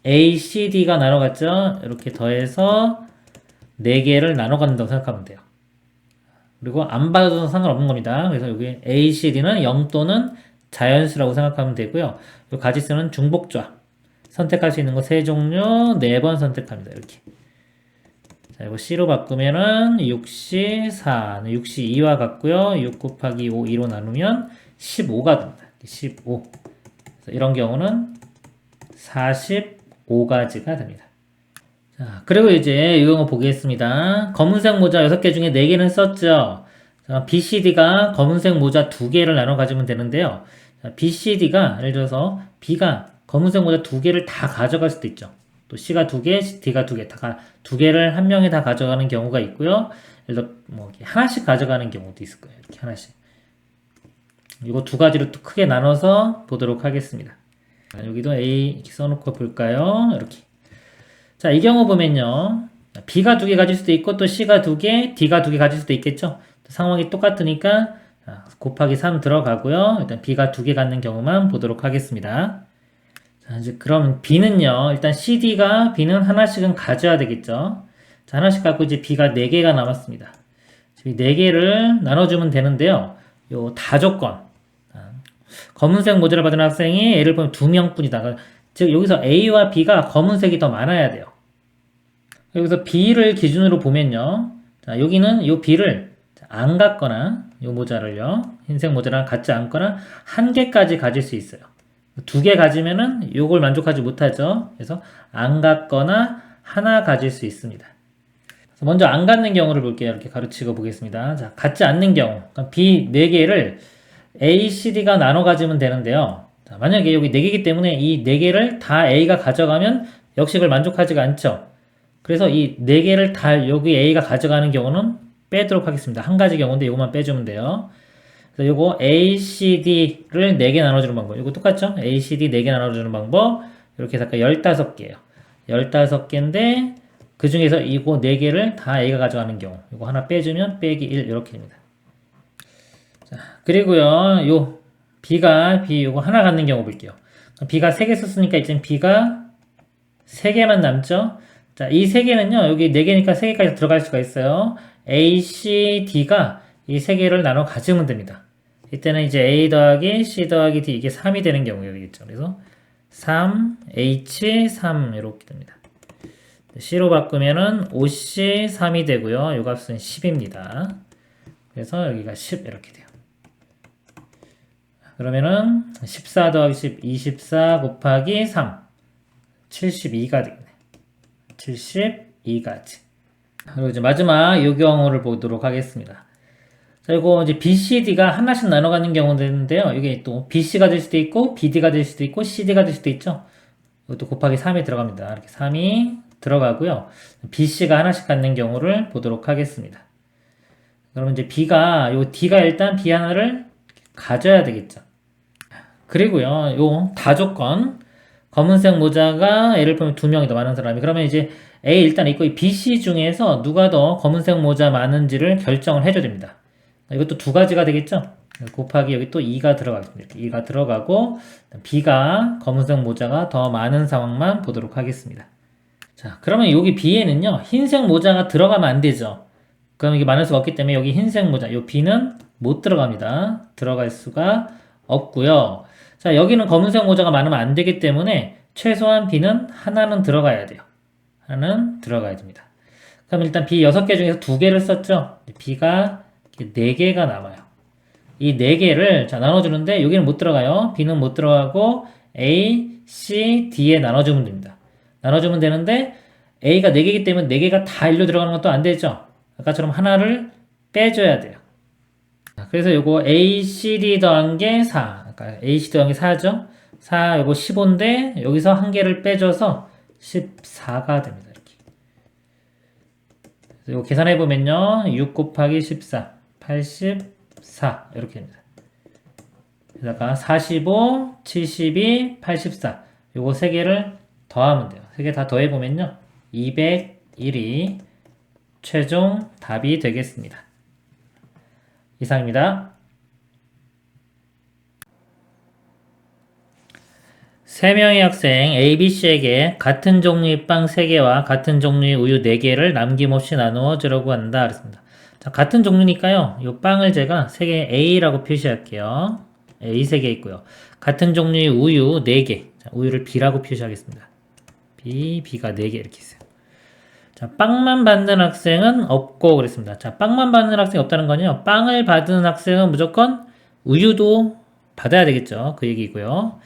A, C, D가 나눠갔죠? 이렇게 더해서 4개를 나눠간다고 생각하면 돼요. 그리고 안 받아도 상관없는 겁니다. 그래서 여기 A, C, D는 0 또는 자연수라고 생각하면 되고요. 이 가지수는 중복좌. 선택할 수 있는 거 3종류 4번 선택합니다. 이렇게. 자, 이거 C로 바꾸면은 6C 4, 6C 2와 같고요. 6 곱하기 5, 2로 나누면 15가 됩니다. 15. 이런 경우는 45가지가 됩니다. 자, 그리고 이제 이 경우 보겠습니다. 검은색 모자 6개 중에 4개는 썼죠. 자, BCD가 검은색 모자 2개를 나눠 가지면 되는데요. 자, BCD가 예를 들어서 B가 검은색 모자 2개를 다 가져갈 수도 있죠. 또 C가 2개, D가 2개, 다 2개를 한 명이 다 가져가는 경우가 있고요. 예를 들어 뭐 하나씩 가져가는 경우도 있을 거예요. 이렇게 하나씩. 이거 2가지로 또 크게 나눠서 보도록 하겠습니다. 자, 여기도 A 이렇게 써놓고 볼까요? 이렇게. 자, 이 경우 보면요. B가 2개 가질 수도 있고 또 C가 2개, D가 2개 가질 수도 있겠죠. 상황이 똑같으니까 곱하기 3 들어가고요. 일단 B가 2개 갖는 경우만 보도록 하겠습니다. 자, 이제 그럼 B는요. 일단 B는 하나씩은 가져야 되겠죠. 자, 하나씩 갖고 이제 B가 4개가 남았습니다. 이 4개를 나눠주면 되는데요. 요 다조건. 검은색 모자를 받은 학생이 예를 보면 2명뿐이다. 즉 여기서 A와 B가 검은색이 더 많아야 돼요. 여기서 B를 기준으로 보면요. 자, 여기는 요 B를 안 갖거나 요 모자를요. 흰색 모자랑 같지 않거나 1개까지 가질 수 있어요. 2개 가지면은 요걸 만족하지 못하죠. 그래서 안 갖거나 하나 가질 수 있습니다. 먼저 안 갖는 경우를 볼게요. 이렇게 가르치고 보겠습니다. 자, 갖지 않는 경우. 그러니까 B 4개를 A, C, D가 나눠 가지면 되는데요. 자, 만약에 여기 4개이기 때문에 이 4개를 다 A가 가져가면 역시 그걸 만족하지가 않죠. 그래서 이 4개를 다 여기 A가 가져가는 경우는 빼도록 하겠습니다. 한 가지 경우인데 이것만 빼주면 돼요. 그래서 요거 A, C, D를 4개 나눠주는 방법. 이거 똑같죠? A, C, D 4개 나눠주는 방법. 이렇게 해서 아까 15개예요. 15개인데 그 중에서 이거 4개를 다 A가 가져가는 경우. 이거 하나 빼주면 빼기 1 이렇게 됩니다. 자, 그리고요. 요 B가 B 요거 하나 갖는 경우 볼게요. B가 3개 썼으니까 이제 B가 3개만 남죠? 자, 이 3개는요. 여기 4개니까 3개까지 들어갈 수가 있어요. A, C, D가 이 3개를 나눠 가지면 됩니다. 이때는 이제 A 더하기 C 더하기 D 이게 3이 되는 경우가 되겠죠. 그래서 3, H, 3 이렇게 됩니다. C로 바꾸면은 5C, 3이 되고요. 요 값은 10입니다. 그래서 여기가 10 이렇게 돼요. 그러면은 14 더하기 10, 24 곱하기 3, 72가 되겠네. 72가지. 그리고 이제 마지막 이 경우를 보도록 하겠습니다. 자, 이거 이제 B, C, D가 하나씩 나눠 가는 경우도 있는데요. 이게 또 BC가 될 수도 있고, BD가 될 수도 있고, CD가 될 수도 있죠. 이것도 곱하기 3이 들어갑니다. 이렇게 3이 들어가고요. BC가 하나씩 갖는 경우를 보도록 하겠습니다. 그러면 이제 B가, 요 D가 일단 B 하나를 가져야 되겠죠. 그리고요, 요 다조건. 검은색 모자가 예를 들면 2명이 더 많은 사람이. 그러면 이제 A 일단 있고, 이 BC 중에서 누가 더 검은색 모자 많은지를 결정을 해줘야 됩니다. 이것도 두 가지가 되겠죠? 곱하기 여기 또 2가 들어가겠습니다. 2가 들어가고, B가 검은색 모자가 더 많은 상황만 보도록 하겠습니다. 자, 그러면 여기 B에는요, 흰색 모자가 들어가면 안 되죠. 그럼 이게 많을 수가 없기 때문에 여기 흰색 모자, 요 B는 못 들어갑니다. 들어갈 수가 없고요. 자, 여기는 검은색 모자가 많으면 안 되기 때문에 최소한 B는 하나는 들어가야 돼요. 하나는 들어가야 됩니다. 그럼 일단 B 6개 중에서 2개를 썼죠. B가 4개가 남아요. 이 4개를 자 나눠주는데 여기는 못 들어가요. B는 못 들어가고 A, C, D에 나눠주면 됩니다. 나눠주면 되는데 A가 4개이기 때문에 4개가 다 일로 들어가는 것도 안 되죠. 아까처럼 하나를 빼줘야 돼요. 그래서 요거 A, C, D 더한 게 4. 아까 A, C 더한 게 4죠. 4 요거 15인데 여기서 한 개를 빼줘서 14가 됩니다. 이렇게. 그래서 이거 계산해 보면요. 6 곱하기 14, 84 이렇게 됩니다. 그래서 45, 72, 84 요거 3개를 더하면 돼요. 3개 다 더해 보면요. 201이 최종 답이 되겠습니다. 이상입니다. 3명의 학생 A, B, C에게 같은 종류의 빵 3개와 같은 종류의 우유 4개를 남김없이 나누어 주려고 한다. 그랬습니다. 자, 같은 종류니까요. 이 빵을 제가 3개 A라고 표시할게요. A 3개 있고요. 같은 종류의 우유 4개. 자, 우유를 B라고 표시하겠습니다. B가 4개 이렇게 있어요. 자, 빵만 받는 학생은 없고 그랬습니다. 자, 빵만 받는 학생이 없다는 건요. 빵을 받은 학생은 무조건 우유도 받아야 되겠죠. 그 얘기고요.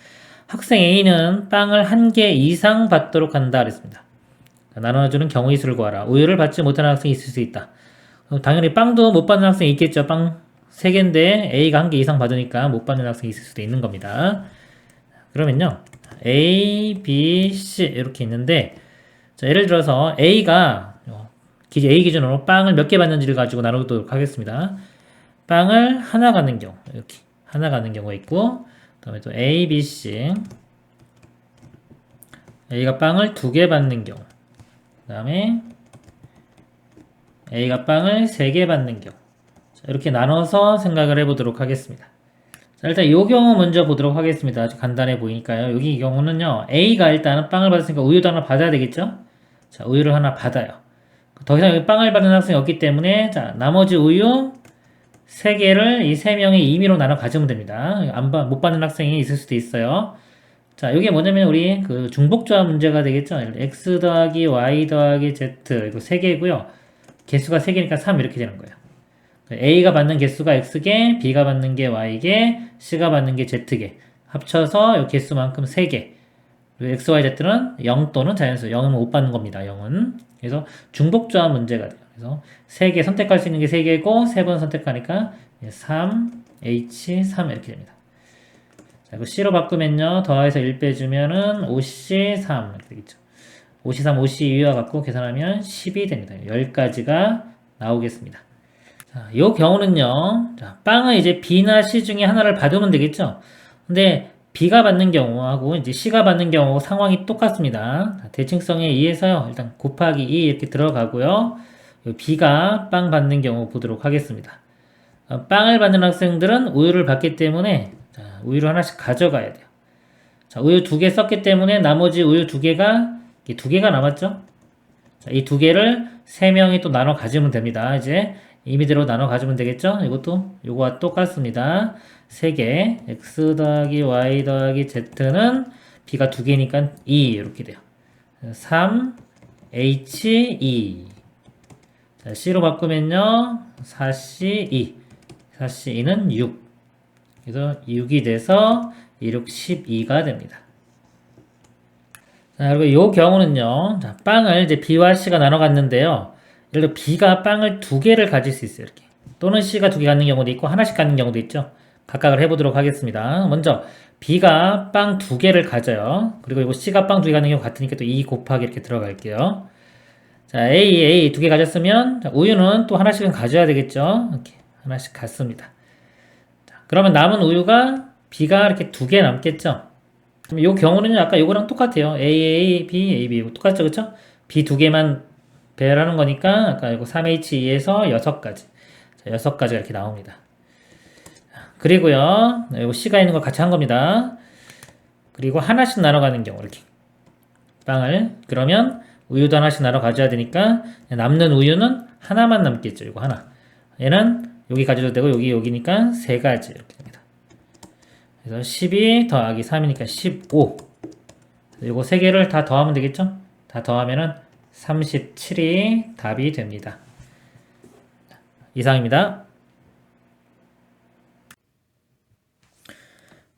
학생 A는 빵을 1개 이상 받도록 한다 그랬습니다. 나눠주는 경우의 수를 구하라. 우유를 받지 못하는 학생이 있을 수 있다. 당연히 빵도 못 받는 학생이 있겠죠. 빵 3개인데 A가 1개 이상 받으니까 못 받는 학생이 있을 수도 있는 겁니다. 그러면요. A, B, C 이렇게 있는데 자, 예를 들어서 A가 A 기준으로 빵을 몇 개 받는지를 가지고 나누도록 하겠습니다. 빵을 하나 갖는 경우 이렇게 하나 갖는 경우가 있고 그 다음에 또 A, B, C A가 빵을 2개 받는 경우 그 다음에 A가 빵을 3개 받는 경우 자, 이렇게 나눠서 생각을 해보도록 하겠습니다. 자, 일단 이 경우 먼저 보도록 하겠습니다. 아주 간단해 보이니까요. 여기 이 경우는요. A가 일단은 빵을 받았으니까 우유도 하나 받아야 되겠죠? 자, 우유를 하나 받아요. 더 이상 여기 빵을 받는 학생이 없기 때문에 자, 나머지 우유 3개를 이 3명의 임의로 나눠 가지면 됩니다. 못 받는 학생이 있을 수도 있어요. 자, 이게 뭐냐면 우리 그 중복조합 문제가 되겠죠. x 더하기 y 더하기 z 이거 3개고요. 개수가 3개니까 3 이렇게 되는 거예요. A가 받는 개수가 X개, B가 받는 게 Y개, C가 받는 게 Z개. 합쳐서 이 개수만큼 3개. X, Y, Z는 0 또는 자연수. 0은 못 받는 겁니다. 0은. 그래서 중복조합 문제가 돼요. 그래서 3개 선택할 수 있는 게 3개고 3번 선택하니까 3, H3 이렇게 됩니다. 자, 이거 C로 바꾸면요. 더해서 1 빼주면은 5C3 이렇게 되겠죠. 5C3, 5C2와 갖고 계산하면 10이 됩니다. 10가지가 나오겠습니다. 자, 이 경우는요. 자, 빵은 이제 B나 C 중에 하나를 받으면 되겠죠. 근데 B가 받는 경우하고 이제 C가 받는 경우 상황이 똑같습니다. 자, 대칭성에 의해서요. 일단 곱하기 2 이렇게 들어가고요. B가 빵 받는 경우 보도록 하겠습니다. 빵을 받는 학생들은 우유를 받기 때문에 자, 우유를 하나씩 가져가야 돼요. 자, 우유 2개 썼기 때문에 나머지 우유 2개가 2개가 남았죠. 자, 이 2개를 3명이 또 나눠 가지면 됩니다. 이제 임의대로 나눠 가지면 되겠죠. 이것도 요거와 똑같습니다. 3개 x 더하기 y 더하기 z는 b가 2개니까 2 이렇게 돼요. 3 h 2 자, c로 바꾸면요 4c 2 4c 2는 6 그래서 6이 돼서 2, 6, 12가 됩니다. 자, 그리고 이 경우는요 자, 빵을 이제 b와 c가 나눠 갔는데요 예를 들어 b가 빵을 2개를 가질 수 있어요. 이렇게 또는 c가 2개 갖는 경우도 있고 하나씩 갖는 경우도 있죠. 각각을 해보도록 하겠습니다. 먼저 B가 빵 2개를 가져요. 그리고 이거 C가 빵 2개 가는 경우 같으니까 또 2 곱하기 이렇게 들어갈게요. 자, A 2개 가졌으면 자, 우유는 또 하나씩은 가져야 되겠죠. 이렇게 하나씩 갖습니다. 자, 그러면 남은 우유가 B가 이렇게 2개 남겠죠. 그럼 이 경우는요, 아까 이거랑 똑같아요. A, B 똑같죠, 그쵸? B 2개만 배열하는 거니까 아까 이거 3H2에서 6가지. 자, 6가지가 이렇게 나옵니다. 그리고요, 이거 C가 있는 거 같이 한 겁니다. 그리고 하나씩 나눠가는 경우, 이렇게. 빵을. 그러면 우유도 하나씩 나눠 가져야 되니까, 남는 우유는 하나만 남겠죠. 이거 하나. 얘는 여기 가져도 되고, 여기니까 3가지. 이렇게 됩니다. 그래서 12 더하기 3이니까 15. 이거 3개를 다 더하면 되겠죠? 다 더하면은 37이 답이 됩니다. 이상입니다.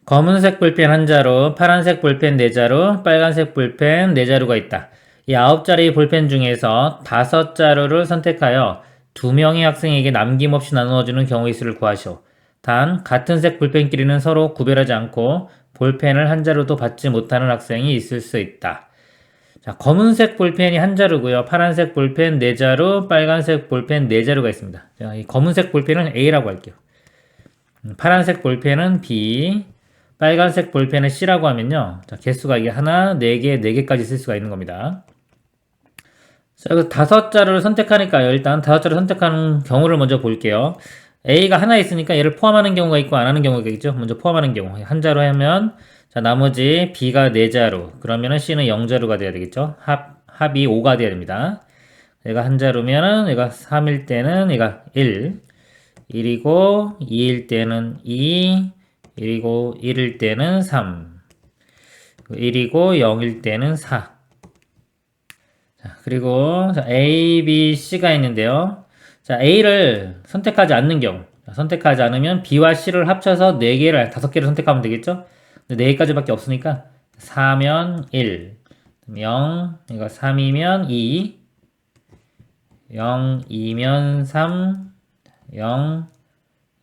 검은색 볼펜 1자루, 파란색 볼펜 4자루, 빨간색 볼펜 4자루가 있다. 이 9자리의 볼펜 중에서 5자루를 선택하여 2명의 학생에게 남김없이 나누어주는 경우의 수를 구하시오. 단, 같은 색 볼펜끼리는 서로 구별하지 않고 볼펜을 1자루도 받지 못하는 학생이 있을 수 있다. 자, 검은색 볼펜이 1자루고요. 파란색 볼펜 4자루, 빨간색 볼펜 4자루가 있습니다. 자, 이 검은색 볼펜은 A라고 할게요. 파란색 볼펜은 B, 빨간색 볼펜은 C라고 하면요. 자, 개수가 이게 하나, 4개, 4개까지 쓸 수가 있는 겁니다. 자, 그래서 5자루를 선택하니까요. 일단 5자루 선택하는 경우를 먼저 볼게요. A가 하나 있으니까 얘를 포함하는 경우가 있고 안 하는 경우가 있죠. 먼저 포함하는 경우. 1자루 하면 자, 나머지 B가 4자루. 그러면은 C는 0자루가 돼야 되겠죠. 합이 5가 돼야 됩니다. 얘가 1자루면은 얘가 3일 때는 얘가 1. 1이고 2일 때는 2. 1이고 1일 때는 3. 1이고 0일 때는 4. 자, 그리고 자, A, B, C가 있는데요. 자, A를 선택하지 않는 경우. 자, 선택하지 않으면 B와 C를 합쳐서 4개를, 5개를 선택하면 되겠죠? 4개까지 밖에 없으니까 4면 1, 0, 이거 3이면 2, 0, 2면 3, 0,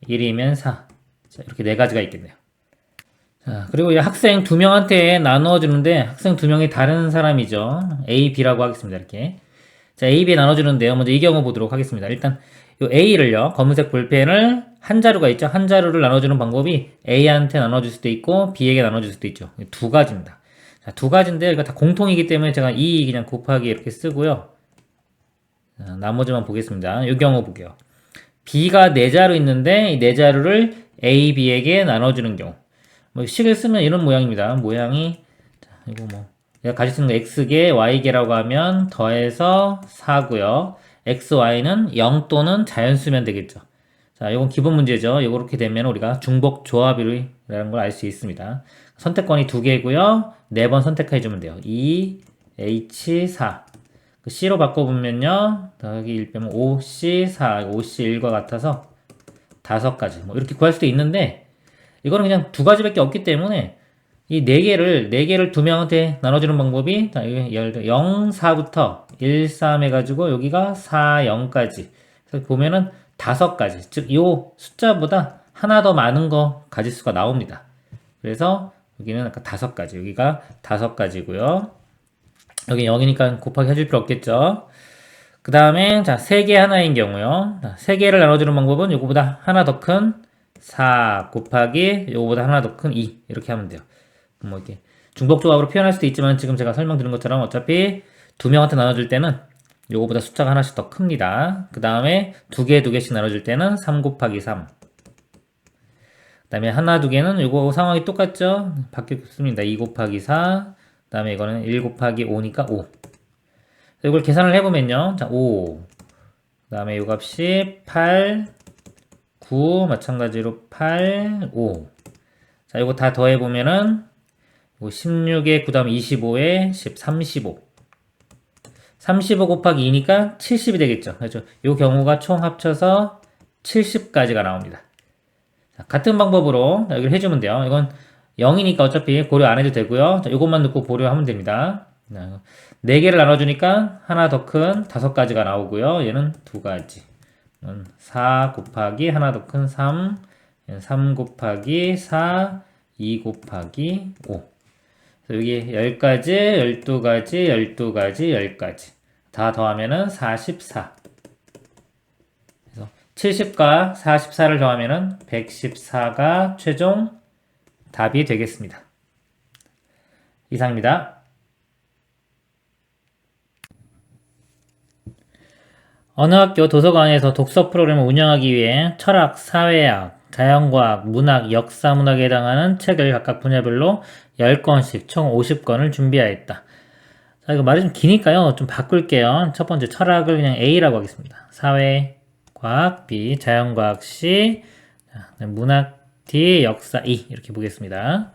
1이면 4. 자, 이렇게 4가지가 있겠네요. 자, 그리고 이 학생 2명한테 나누어 주는데 학생 2명이 다른 사람이죠. A, B라고 하겠습니다. 이렇게. 자, A, B 나눠주는데요. 먼저 이 경우 보도록 하겠습니다. 일단 요 A를요. 검은색 볼펜을 1자루가 있죠. 1자루를 나눠주는 방법이 A한테 나눠줄 수도 있고 B에게 나눠줄 수도 있죠. 2가지입니다. 자, 2가지인데 이거 다 공통이기 때문에 제가 2 그냥 곱하기 이렇게 쓰고요. 자, 나머지만 보겠습니다. 이 경우 볼게요. B가 4자루 있는데 이 4자루를 A, B에게 나눠주는 경우. 뭐 식을 쓰면 이런 모양입니다. 모양이 자, 이거 뭐 내가 가질 수 있는 거 x개, y개라고 하면 더해서 4고요. x, y는 0 또는 자연수면 되겠죠. 자, 이건 기본 문제죠. 이렇게 되면 우리가 중복 조합이라는 걸 알 수 있습니다. 선택권이 2개고요. 4번 선택해주면 돼요. 2, h, 4. C로 바꿔보면요. 더하기 1 빼면 5C, 4, 5C 1과 같아서 5가지. 뭐 이렇게 구할 수도 있는데 이거는 그냥 2가지밖에 없기 때문에 이 4개를 2명한테 나눠주는 방법이 예를 들어 0, 4부터 1, 3 해가지고 여기가 4, 0까지. 그래서 보면은 5가지. 즉, 요 숫자보다 하나 더 많은 거 가질 수가 나옵니다. 그래서 여기는 아까 5가지. 여기가 5가지고요. 여기 0이니까 곱하기 해줄 필요 없겠죠. 그 다음에 자 3개 하나인 경우요. 자, 3개를 나눠주는 방법은 요거보다 하나 더 큰 4 곱하기 요거보다 하나 더 큰 2 이렇게 하면 돼요. 뭐 이렇게 중복조합으로 표현할 수도 있지만 지금 제가 설명드린 것처럼 어차피 2명한테 나눠줄 때는 요거보다 숫자가 하나씩 더 큽니다. 그 다음에 2개, 2개씩 나눠줄 때는 3 곱하기 3. 그 다음에 하나, 2개는 요거 상황이 똑같죠? 바뀌었습니다. 2 곱하기 4. 그 다음에 이거는 1 곱하기 5니까 5. 이걸 계산을 해보면요. 자, 5. 그 다음에 요 값이 8, 9, 마찬가지로 8, 5. 자, 요거 다 더해보면은 16에 9 다음 25에 10, 35. 35 곱하기 2니까 70이 되겠죠. 그렇죠? 요 경우가 총 합쳐서 70가지가 나옵니다. 자, 같은 방법으로 여기를 해주면 돼요. 이건 0이니까 어차피 고려 안 해도 되고요. 자, 요것만 넣고 고려하면 됩니다. 4개를 나눠주니까 하나 더 큰 5가지가 나오고요. 얘는 2가지. 4 곱하기 하나 더 큰 3, 3 곱하기 4, 2 곱하기 5. 여기 10가지, 12가지, 12가지, 10가지. 다 더하면은 44. 그래서 70과 44를 더하면은 114가 최종 답이 되겠습니다. 이상입니다. 어느 학교 도서관에서 독서 프로그램을 운영하기 위해 철학, 사회학, 자연과학, 문학, 역사문학에 해당하는 책을 각각 분야별로 10권씩 총 50권을 준비하였다. 자, 이거 말이 좀 기니까요. 좀 바꿀게요. 첫 번째 철학을 그냥 A라고 하겠습니다. 사회과학 B, 자연과학 C, 문학 D, 역사 E 이렇게 보겠습니다.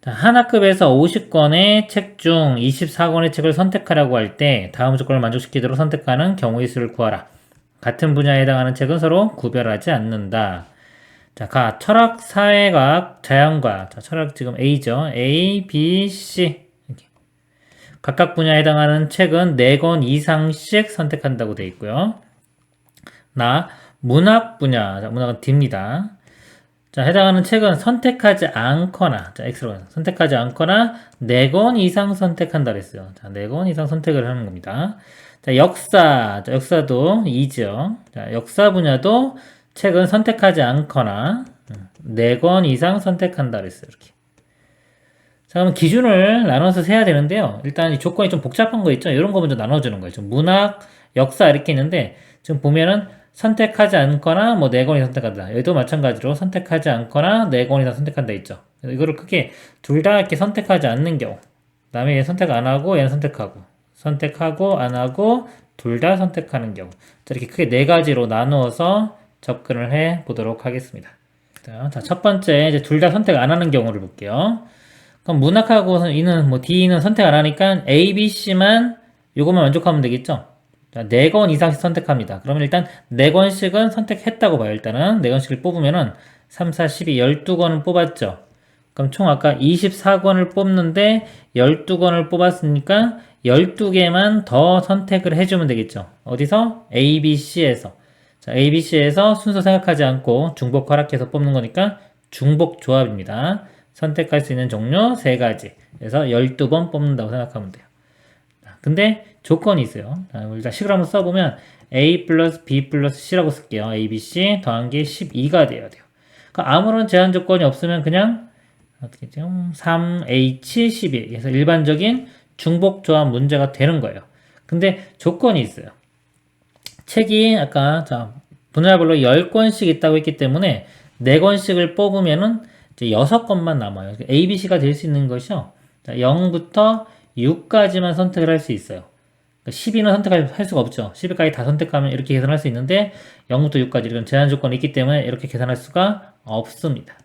자, 한 학급에서 50권의 책 중 24권의 책을 선택하라고 할 때 다음 조건을 만족시키도록 선택하는 경우의 수를 구하라. 같은 분야에 해당하는 책은 서로 구별하지 않는다. 자, 철학, 사회과학, 자연과학. 자, 철학 지금 A죠. A, B, C. 이렇게. 각각 분야에 해당하는 책은 4권 이상씩 선택한다고 되어 있고요. 문학 분야. 자, 문학은 D입니다. 자, 해당하는 책은 선택하지 않거나, 자, X로 선택하지 않거나 4권 이상 선택한다 그랬어요. 자, 4권 이상 선택을 하는 겁니다. 자, 역사. 자, 역사도 E죠. 자, 역사 분야도 책은 선택하지 않거나 4권 이상 선택한다 그랬어요. 이렇게. 자, 그럼 기준을 나눠서 세야 되는데요. 일단 이 조건이 좀 복잡한 거 있죠? 이런 거 먼저 나눠주는 거예요. 문학, 역사 이렇게 있는데 지금 보면은 선택하지 않거나 뭐 4권 이상 선택한다. 여기도 마찬가지로 선택하지 않거나 4권 이상 선택한다 있죠. 이거를 크게 둘 다 이렇게 선택하지 않는 경우. 그 다음에 얘 선택 안 하고 얘는 선택하고. 선택하고 안 하고 둘 다 선택하는 경우. 자, 이렇게 크게 4가지로 나누어서 접근을 해 보도록 하겠습니다. 자, 첫 번째 이제 둘 다 선택 안 하는 경우를 볼게요. 그럼 문학하고 E는 뭐 D는 선택 안 하니까 A, B, C만 요것만 만족하면 되겠죠? 자, 4권 이상씩 선택합니다. 그러면 일단 4권씩은 선택했다고 봐요. 일단은 4권씩을 뽑으면은 3, 4, 12, 12권을 뽑았죠. 그럼 총 아까 24권을 뽑는데 12권을 뽑았으니까 12개만 더 선택을 해주면 되겠죠. 어디서? A, B, C에서. 자, A, B, C에서 순서 생각하지 않고 중복 허락해서 뽑는 거니까 중복 조합입니다. 선택할 수 있는 종류 3가지. 그래서 12번 뽑는다고 생각하면 돼요. 근데 조건이 있어요. 일단 식을 한번 써보면 A 플러스 B 플러스 C라고 쓸게요. A, B, C 더한 게 12가 돼야 돼요. 그러니까 아무런 제한 조건이 없으면 그냥 어떻게 했죠? 3H, 12. 그래서 일반적인 중복 조합 문제가 되는 거예요. 근데 조건이 있어요. 책이 아까 분야별로 10권씩 있다고 했기 때문에 4권씩을 뽑으면은 이제 6권만 남아요. A, B, C가 될 수 있는 것이요. 0부터 6까지만 선택을 할 수 있어요. 12는 선택할 수가 없죠. 12까지 다 선택하면 이렇게 계산할 수 있는데 0부터 6까지 이런 제한 조건이 있기 때문에 이렇게 계산할 수가 없습니다.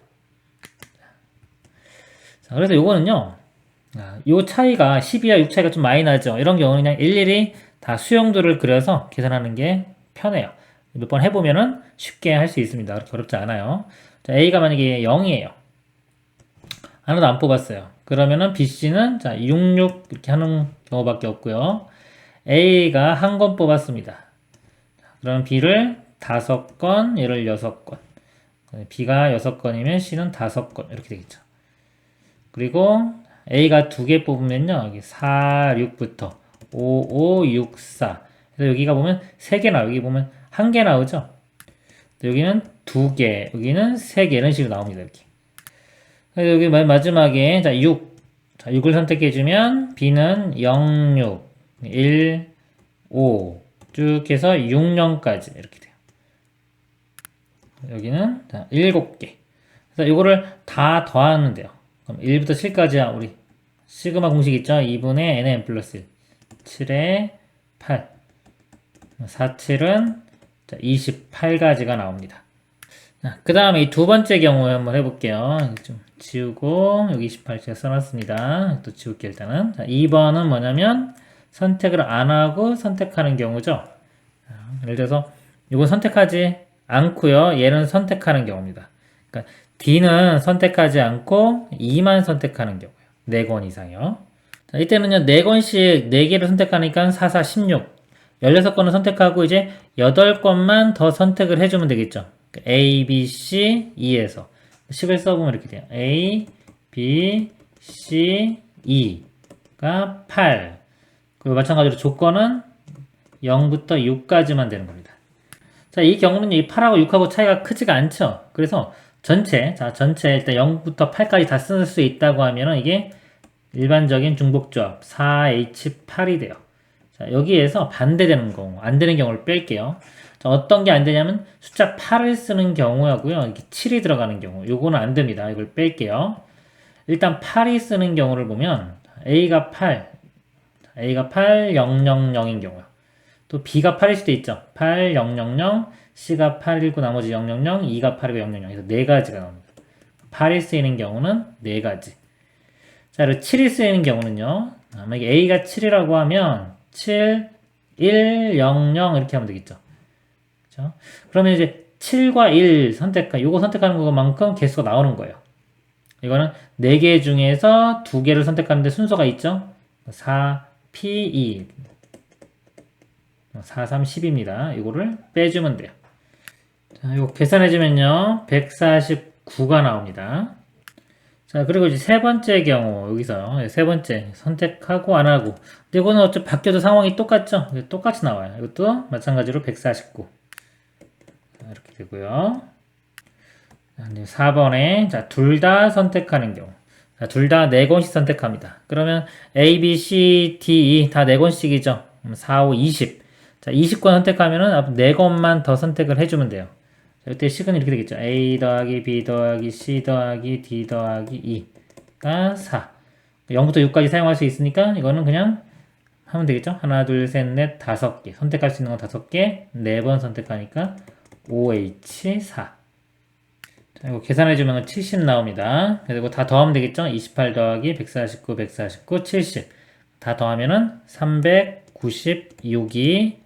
자, 그래서 요거는요. 요 차이가 12와 6 차이가 좀 많이 나죠. 이런 경우는 그냥 일일이 다 수용도를 그려서 계산하는 게 편해요. 몇 번 해보면은 쉽게 할 수 있습니다. 그렇게 어렵지 않아요. 자, A가 만약에 0이에요. 하나도 안 뽑았어요. 그러면은 BC는 6, 6 이렇게 하는 경우밖에 없고요. A가 한 건 뽑았습니다. 그럼 B를 5건, 얘를 6건. B가 6건이면 C는 5건. 이렇게 되겠죠. 그리고 A가 2개 뽑으면요. 여기 4, 6부터 5, 5, 6, 4. 그래서 여기가 보면 3개 나와요. 여기 보면 1개 나오죠. 여기는 2개, 여기는 3개 이런 식으로 나옵니다. 이렇게. 그래서 여기 마지막에 자 6. 자, 6을 선택해주면 B는 0, 6, 1, 5 쭉 해서 6, 0까지 이렇게 돼요. 여기는 7개. 그래서 이거를 다 더하는데요. 그럼 1부터 7까지야. 우리 시그마 공식 있죠? 2분의 nn 플러스 1. 7에 8. 4, 7은 28가지가 나옵니다. 그 다음에 이 두 번째 경우에 한번 해볼게요. 좀 지우고 여기 28 제가 써놨습니다. 또 지울게요 일단은. 자, 2번은 뭐냐면 선택을 안 하고 선택하는 경우죠. 예를 들어서 이거 선택하지 않고요. 얘는 선택하는 경우입니다. 그러니까 D는 선택하지 않고 E만 선택하는 경우예요. 4권 이상이요. 자, 이때는요 4권씩 4개를 선택하니까 4, 4, 16 16건을 선택하고 이제 8건만 더 선택을 해주면 되겠죠. A, B, C, E에서 식을 써보면 이렇게 돼요. A, B, C, E가 8. 그리고 마찬가지로 조건은 0부터 6까지만 되는 겁니다. 자, 이 경우는 이 8하고 6하고 차이가 크지가 않죠. 그래서 전체 일단 0부터 8까지 다 쓸 수 있다고 하면은 이게 일반적인 중복조합 4H8이 돼요. 자, 여기에서 반대되는 경우, 안 되는 경우를 뺄게요. 자, 어떤 게 안 되냐면 숫자 8을 쓰는 경우하고요. 이렇게 7이 들어가는 경우. 요거는 안 됩니다. 이걸 뺄게요. 일단 8이 쓰는 경우를 보면 A가 8, 0, 0, 0인 경우요. 또 B가 8일 수도 있죠. 8, 0, 0, 0, C가 8이고 나머지 0, 0, 0, E가 8이고 0, 0, 0. 그래서 4가지가 나옵니다. 8이 쓰이는 경우는 4가지. 자, 그리고 7이 쓰이는 경우는요. 만약에 A가 7이라고 하면 7, 1, 0, 0 이렇게 하면 되겠죠. 그렇죠? 그러면 이제 7과 1 요거 선택하는 것만큼 개수가 나오는 거예요. 이거는 4개 중에서 2개를 선택하는데 순서가 있죠. 4, P, 2. 4, 3, 10입니다. 이거를 빼주면 돼요. 자, 이거 계산해주면요. 149가 나옵니다. 자, 그리고 이제 세 번째 경우, 여기서요. 세 번째, 선택하고 안 하고. 근데 이거는 어차피 바뀌어도 상황이 똑같죠? 똑같이 나와요. 이것도 마찬가지로 149. 자, 이렇게 되고요. 4번에, 자, 둘 다 선택하는 경우. 자, 둘 다 4권씩 선택합니다. 그러면 A, B, C, D, E 다 4권씩이죠. 4, 5, 20. 자, 20권 선택하면은 4권만 더 선택을 해주면 돼요. 이때 식은 이렇게 되겠죠. A 더하기 B 더하기 C 더하기 D 더하기 E가 4. 0부터 6까지 사용할 수 있으니까 이거는 그냥 하면 되겠죠. 하나, 둘, 셋, 넷, 5개. 선택할 수 있는 건 5개. 4번 선택하니까 OH4. 자, 이거 계산해주면 70 나옵니다. 그리고 다 더하면 되겠죠. 28 더하기 149, 149, 70. 다 더하면은 396이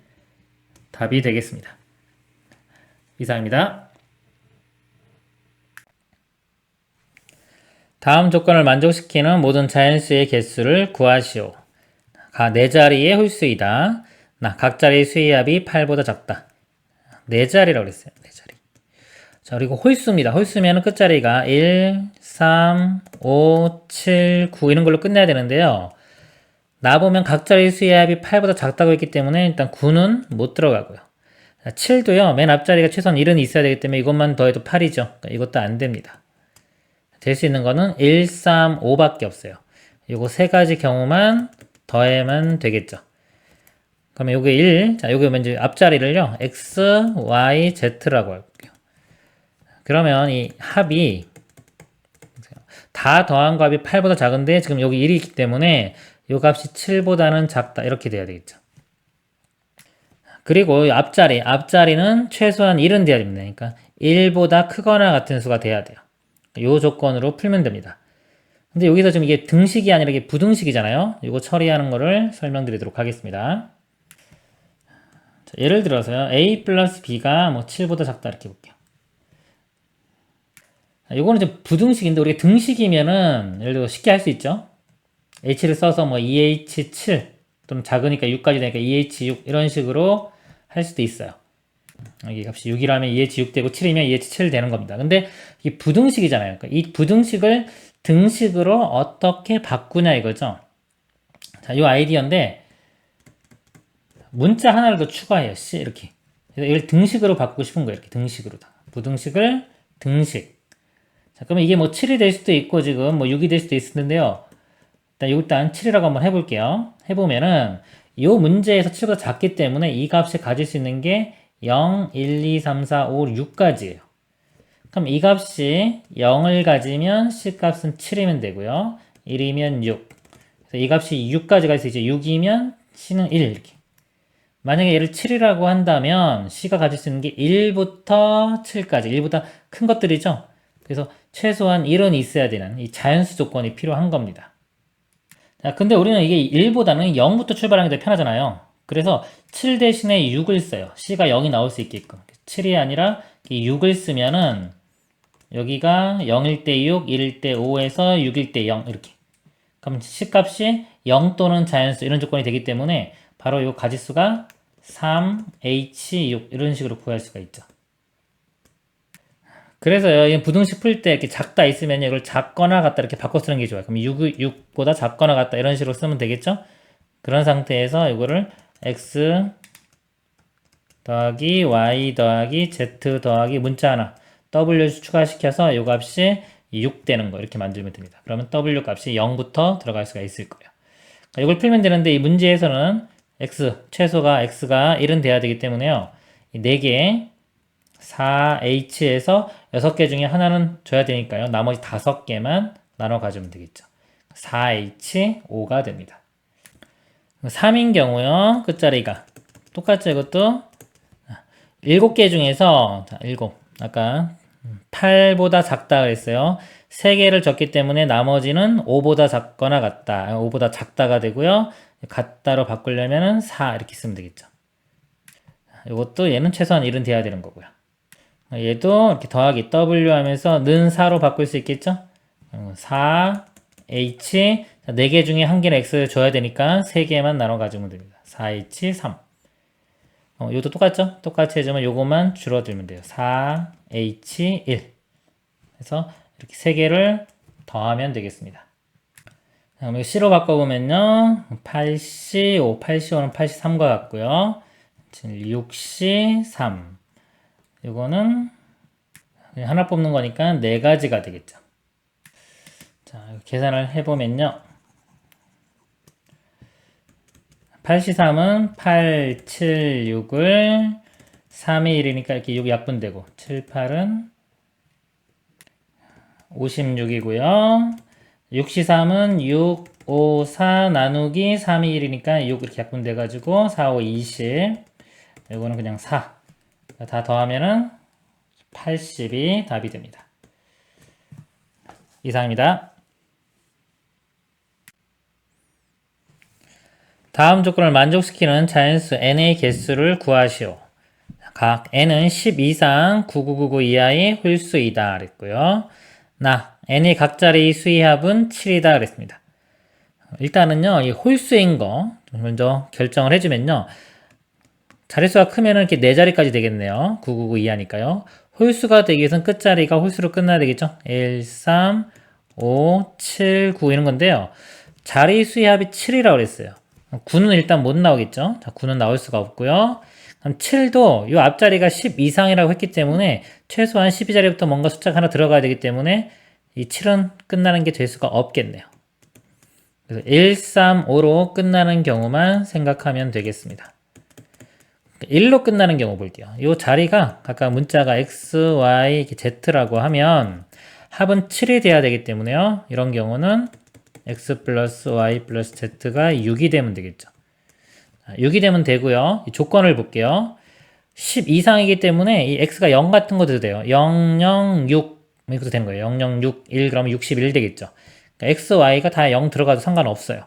답이 되겠습니다. 이상입니다. 다음 조건을 만족시키는 모든 자연수의 개수를 구하시오. 가 4자리의 홀수이다. 각 자리의 수의 합이 8보다 작다. 4자리라고 그랬어요. 4자리. 자, 그리고 홀수입니다. 홀수면 끝자리가 1, 3, 5, 7, 9 이런 걸로 끝내야 되는데요. 나보면 각 자리의 수의 합이 8보다 작다고 했기 때문에 일단 9는 못 들어가고요. 7도요. 맨 앞자리가 최소한 1은 있어야 되기 때문에 이것만 더해도 8이죠. 그러니까 이것도 안 됩니다. 될 수 있는 거는 1, 3, 5밖에 없어요. 요거 세 가지 경우만 더하면 되겠죠. 그러면 요게 1, 자, 요게 먼저 앞자리를요. X, Y, Z라고 할게요. 그러면 이 합이 다 더한 값이 8보다 작은데 지금 여기 1이 있기 때문에 요 값이 7보다는 작다. 이렇게 돼야 되겠죠. 그리고 앞자리는 최소한 1은 돼야 됩니다. 그러니까 1보다 크거나 같은 수가 돼야 돼요. 이 조건으로 풀면 됩니다. 근데 여기서 지금 이게 등식이 아니라 이게 부등식이잖아요. 이거 처리하는 거를 설명드리도록 하겠습니다. 자, 예를 들어서요. A 플러스 B가 뭐 7보다 작다 이렇게 볼게요. 이거는 좀 부등식인데 우리가 등식이면은 예를 들어 쉽게 할 수 있죠. H를 써서 뭐 2H7 또는 작으니까 6까지 되니까 2H6 이런 식으로 할 수도 있어요. 여기 값이 6이라면 2H6 되고 7이면 2H7 되는 겁니다. 근데 이게 부등식이잖아요. 그러니까 이 부등식을 등식으로 어떻게 바꾸냐 이거죠. 자, 이 아이디어인데 문자 하나를 더 추가해요. C 이렇게. 그래서 이걸 등식으로 바꾸고 싶은 거예요. 이렇게 등식으로. 부등식을 등식. 자, 그러면 이게 뭐 7이 될 수도 있고 지금 뭐 6이 될 수도 있는데요. 일단 7이라고 한번 해볼게요. 해보면은 이 문제에서 7보다 작기 때문에 이 값이 가질 수 있는 게 0, 1, 2, 3, 4, 5, 6까지예요. 그럼 이 값이 0을 가지면 C값은 7이면 되고요. 1이면 6. 그래서 이 값이 6까지 갈 수 있죠. 6이면 C는 1 이렇게. 만약에 얘를 7이라고 한다면 C가 가질 수 있는 게 1부터 7까지. 1보다 큰 것들이죠. 그래서 최소한 1은 있어야 되는 이 자연수 조건이 필요한 겁니다. 자, 근데 우리는 이게 1보다는 0부터 출발하는 게 더 편하잖아요. 그래서 7 대신에 6을 써요. C가 0이 나올 수 있게끔. 7이 아니라 6을 쓰면은 여기가 0일 때 6, 1일 때 5에서 6일 때 0 이렇게. 그럼 C 값이 0 또는 자연수 이런 조건이 되기 때문에 바로 이 가지수가 3H6 이런 식으로 구할 수가 있죠. 그래서요, 이 부등식 풀 때 이렇게 작다 있으면 이걸 작거나 같다 이렇게 바꿔 쓰는 게 좋아요. 그럼 6보다 작거나 같다 이런 식으로 쓰면 되겠죠? 그런 상태에서 이거를 x 더하기 y 더하기 z 더하기 문자 하나 w 추가시켜서 이 값이 6 되는 거 이렇게 만들면 됩니다. 그러면 w 값이 0부터 들어갈 수가 있을 거예요. 이걸 풀면 되는데 이 문제에서는 최소가 x가 1은 돼야 되기 때문에요. 이 4개 4h에서 6개 중에 하나는 줘야 되니까요. 나머지 5개만 나눠 가지면 되겠죠. 4h5가 됩니다. 3인 경우요. 끝자리가 똑같죠. 이것도 7개 중에서 7 아까 8보다 작다 그랬어요. 3개를 줬기 때문에 나머지는 5보다 작거나 같다. 5보다 작다가 되고요. 같다로 바꾸려면 4 이렇게 쓰면 되겠죠. 이것도 얘는 최소한 1은 돼야 되는 거고요. 얘도 이렇게 더하기 W 하면서 는 4로 바꿀 수 있겠죠? 4H 4개 중에 1개는 X를 줘야 되니까 3개만 나눠 가지면 됩니다. 4H3 이것도 똑같죠? 똑같이 해주면 요것만 줄어들면 돼요. 4H1 그래서 이렇게 3개를 더하면 되겠습니다. 그럼 C로 바꿔보면요. 8C5, 8C5는 83과 같고요. 6C3 이거는 하나 뽑는 거니까 4가지가 되겠죠. 자, 계산을 해보면요. 8C3은 8, 7, 6을 3이 1이니까 이렇게 6이 약분되고 7, 8은 56이고요. 6C3은 6, 5, 4 나누기 3이 1이니까 6 이렇게 약분돼가지고 4, 5, 20 이거는 그냥 4 다 더하면은 80이 답이 됩니다. 이상입니다. 다음 조건을 만족시키는 자연수 n의 개수를 구하시오. 각 n은 10 이상 9999 이하의 홀수이다 그랬고요. n의 각자리 수의 합은 7이다 그랬습니다. 일단은요, 이 홀수인 거 먼저 결정을 해주면요. 자릿수가 크면은 이렇게 4자리까지 되겠네요. 999 이하니까요. 홀수가 되기 위해서는 끝자리가 홀수로 끝나야 되겠죠. 1, 3, 5, 7, 9 이런 건데요. 자리 수의 합이 7이라고 그랬어요. 9는 일단 못 나오겠죠. 자, 9는 나올 수가 없고요. 그럼 7도 이 앞자리가 10 이상이라고 했기 때문에 최소한 12자리부터 뭔가 숫자가 하나 들어가야 되기 때문에 이 7은 끝나는 게 될 수가 없겠네요. 그래서 1, 3, 5로 끝나는 경우만 생각하면 되겠습니다. 1로 끝나는 경우 볼게요. 이 자리가 각각 문자가 x, y, z라고 하면 합은 7이 돼야 되기 때문에요. 이런 경우는 x 플러스 y 플러스 z가 6이 되면 되겠죠. 6이 되면 되고요. 이 조건을 볼게요. 10 이상이기 때문에 이 x가 0 같은 거 돼도 돼요. 0, 0, 6 이렇게 되는 거예요. 0, 0, 6, 1 그러면 61 되겠죠. 그러니까 x, y가 다 0 들어가도 상관없어요.